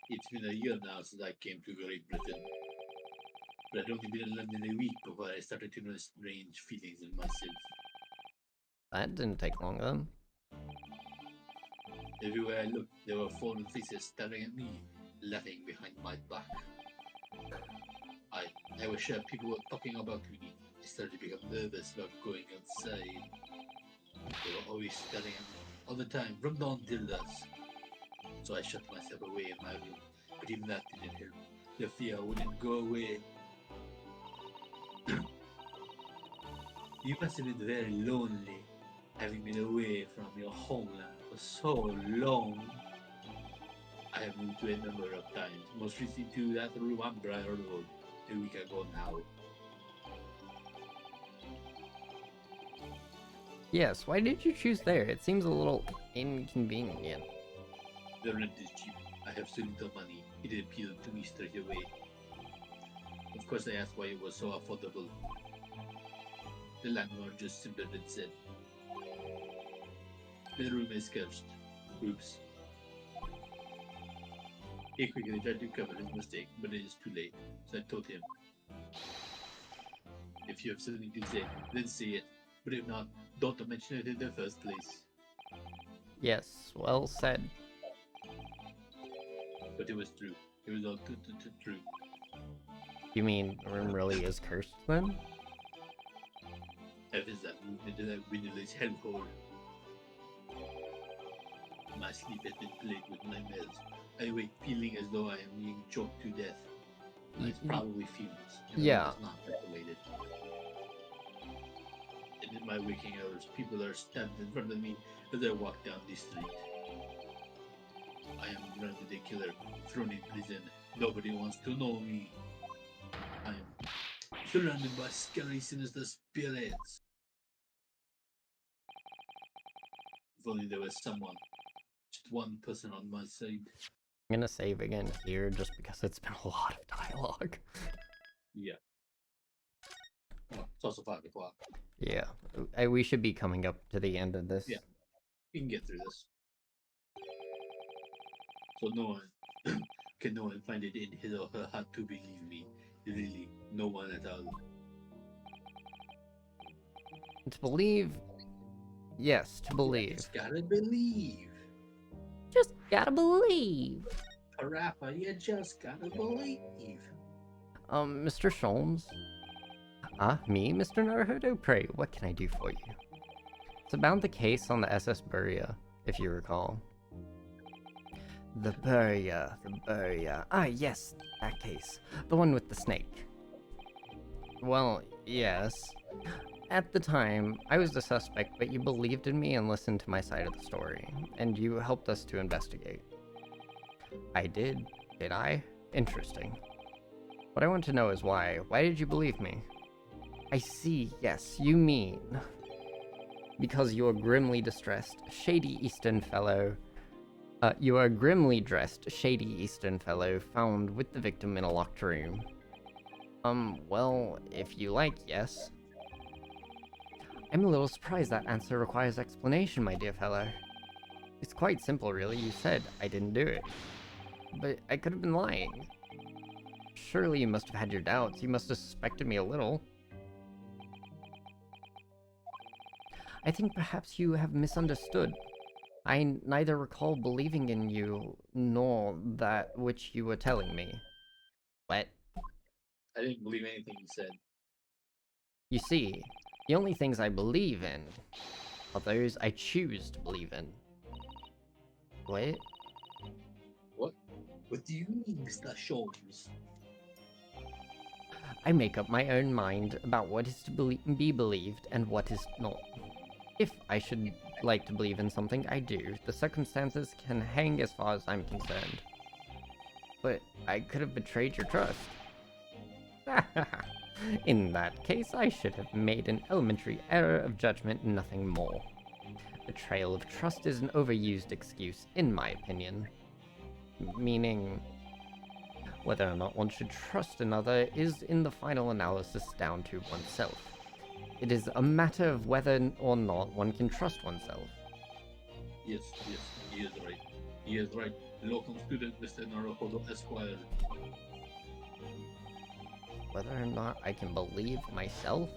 It's been a year now since I came to Great Britain. But I'd only been in London a week before I started to notice strange feelings in myself. That didn't take long then. Everywhere I looked, there were foreign faces staring at me, laughing behind my back. I was sure people were talking about me. I started to become nervous about going outside. They were always staring at me, all the time, from dawn till dusk. So I shut myself away in my room, but even that didn't help. The fear wouldn't go away. You must have been very lonely, having been away from your homeland for so long. I have moved to a number of times, most recently to that room on Briar Road a week ago now. Yes, why did you choose there? It seems a little inconvenient. The rent is cheap. I have so little money. It appealed to me straight away. Of course, I asked why it was so affordable. The landlord just simpered and said, "The room is cursed." Oops. He quickly tried to cover his mistake, but it is too late. So I told him, "If you have something to say, then say it. But if not, don't mention it in the first place." Yes, well said. But it was true. It was all true. You mean the room really is cursed then? Ever since that moved into that windowless hellhole, my sleep has been plagued with nightmares. I wake feeling as though I am being choked to death. It's probably fumes, and the Yeah. room is not ventilated. And in my waking hours, people are stabbed in front of me as I walk down the street. I am branded a killer, thrown in prison. Nobody wants to know me. I am surrounded by scary, sinister spirits. If only there was someone, just one person on my side. I'm gonna save again here just because it's been a lot of dialogue. Yeah. Well, it's also 5 o'clock. Yeah, we should be coming up to the end of this. Yeah. We can get through this. So no one can no one find it in his or her heart to believe me. Really, no one at all. To believe, yes, to believe. Just gotta believe. Just gotta believe. Parappa, you just gotta believe. Mr. Sholmes? Me, Mr. Naruhodo? Pray, what can I do for you? It's about the case on the SS Buria, if you recall. The Buria. Ah, yes, that case. The one with the snake. Well, yes. At the time, I was the suspect, but you believed in me and listened to my side of the story, and you helped us to investigate. I did I? Interesting. What I want to know is why. Why did you believe me? I see, yes, you mean... because you're grimly distressed, shady Eastern fellow... you are a grimly dressed, shady Eastern fellow found with the victim in a locked room. Well, if you like, yes. I'm a little surprised that answer requires explanation, my dear fellow. It's quite simple, really. You said I didn't do it. But I could have been lying. Surely you must have had your doubts. You must have suspected me a little. I think perhaps you have misunderstood. I neither recall believing in you, nor that which you were telling me. What? I didn't believe anything you said. You see, the only things I believe in are those I choose to believe in. What? What do you mean, Mr. Sholmes? I make up my own mind about what is to be believed and what is not. If I should like to believe in something, I do. The circumstances can hang as far as I'm concerned. But I could have betrayed your trust. In that case, I should have made an elementary error of judgment, nothing more. Betrayal of trust is an overused excuse, in my opinion. Meaning, whether or not one should trust another is, in the final analysis, down to oneself. It is a matter of whether or not one can trust oneself. Yes, he is right. He is right. Locum student, Mr. Naruhodo Esquire. Whether or not I can believe myself?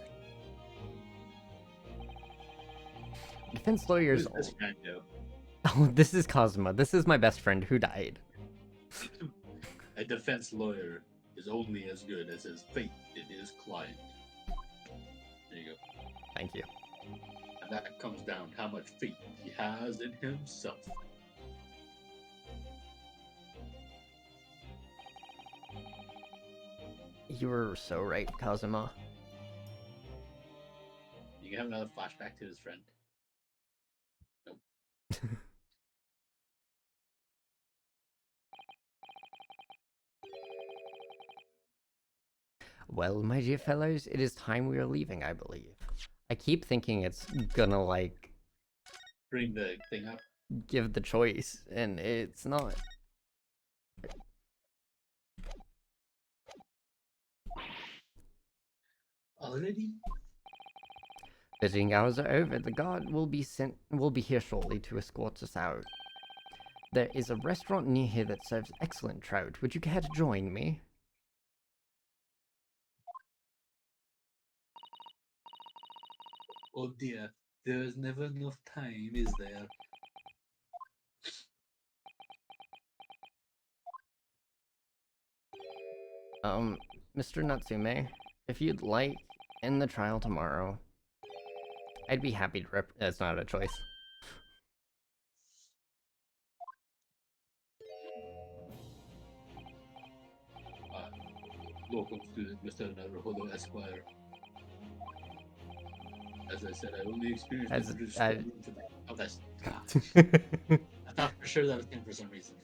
Defense lawyers... Who's this man, though? Oh, this is Kazuma. This is my best friend who died. A defense lawyer is only as good as his faith in his client. There you go. Thank you. And that comes down to how much faith he has in himself. You were so right, Kazuma. You can have another flashback to his friend. Nope. Well, my dear fellows, it is time we are leaving, I believe. I keep thinking it's gonna, like, Bring the thing up. give the choice, and it's not. Already? Visiting hours are over. The guard will be here shortly to escort us out. There is a restaurant near here that serves excellent trout. Would you care to join me? Oh dear, there's never enough time, is there? Mr. Natsume, if you'd like, in the trial tomorrow, I'd be happy to That's not a choice. Local student Mr. Naruhodo Esquire. As I said, I only experienced As the British I- courtroom for the... Oh, that's... I thought for sure that was him for some reason.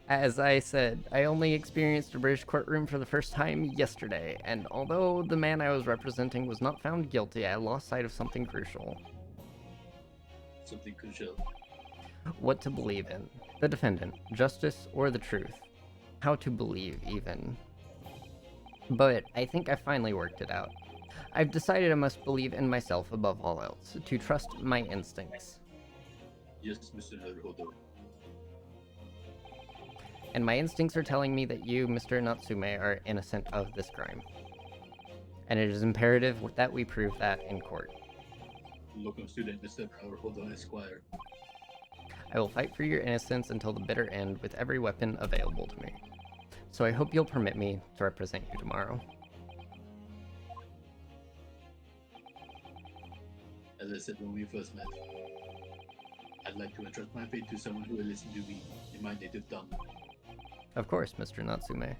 As I said, I only experienced a British courtroom for the first time yesterday, and although the man I was representing was not found guilty, I lost sight of something crucial. Something crucial. What to believe in. The defendant, justice, or the truth. How to believe, even. But I think I finally worked it out. I've decided I must believe in myself above all else, to trust my instincts. Yes, Mr. Naruhodo. And my instincts are telling me that you, Mr. Natsume, are innocent of this crime. And it is imperative that we prove that in court. Local student Mr. Naruhodo Esquire. I will fight for your innocence until the bitter end with every weapon available to me. So I hope you'll permit me to represent you tomorrow. As I said when we first met, I'd like to entrust my fate to someone who will listen to me in my native tongue. Of course, Mr. Natsume.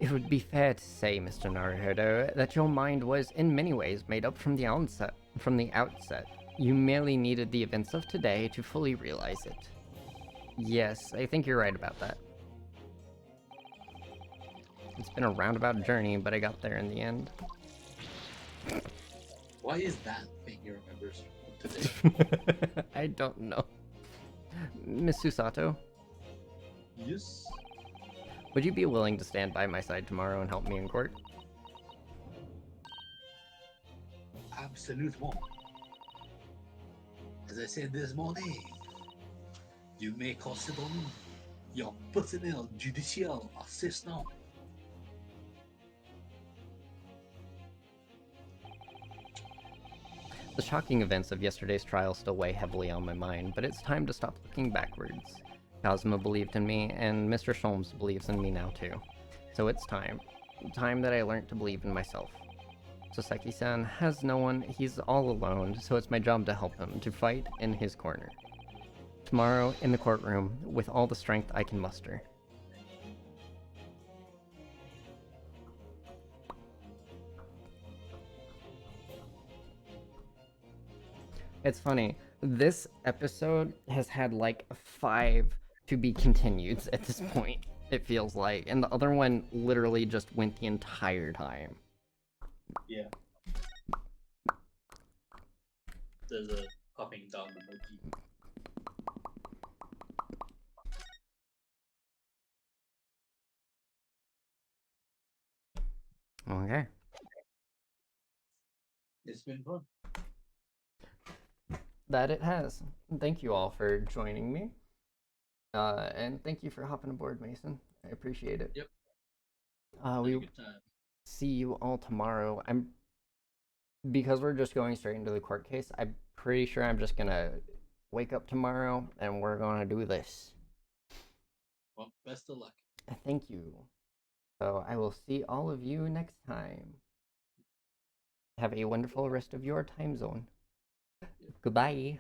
It would be fair to say, Mr. Naruhodo, that your mind was in many ways made up from the outset. You merely needed the events of today to fully realize it. Yes, I think you're right about that. It's been a roundabout journey, but I got there in the end. Why is that thing he remembers from today? I don't know. Miss Susato, Yes. would you be willing to stand by my side tomorrow and help me in court? Absolutement. As I said this morning, you may consider me your personnel judicial assistant. The shocking events of yesterday's trial still weigh heavily on my mind, but it's time to stop looking backwards. Kazuma believed in me, and Mr. Sholmes believes in me now too. So it's time. Time that I learned to believe in myself. Soseki-san has no one, he's all alone, so it's my job to help him, to fight in his corner. Tomorrow, in the courtroom, with all the strength I can muster. It's funny, this episode has had like 5 to be continued at this point, it feels like, and the other one literally just went the entire time. Yeah. There's a popping down the monkey. Okay. It's been fun. That it has. Thank you all for joining me. And thank you for hopping aboard, Mason. I appreciate it. Yep. We Had a good time. see you all tomorrow. Because we're just going straight into the court case, I'm pretty sure I'm just gonna wake up tomorrow and we're gonna do this. Well, best of luck. Thank you. So I will see all of you next time. Have a wonderful rest of your time zone. Goodbye.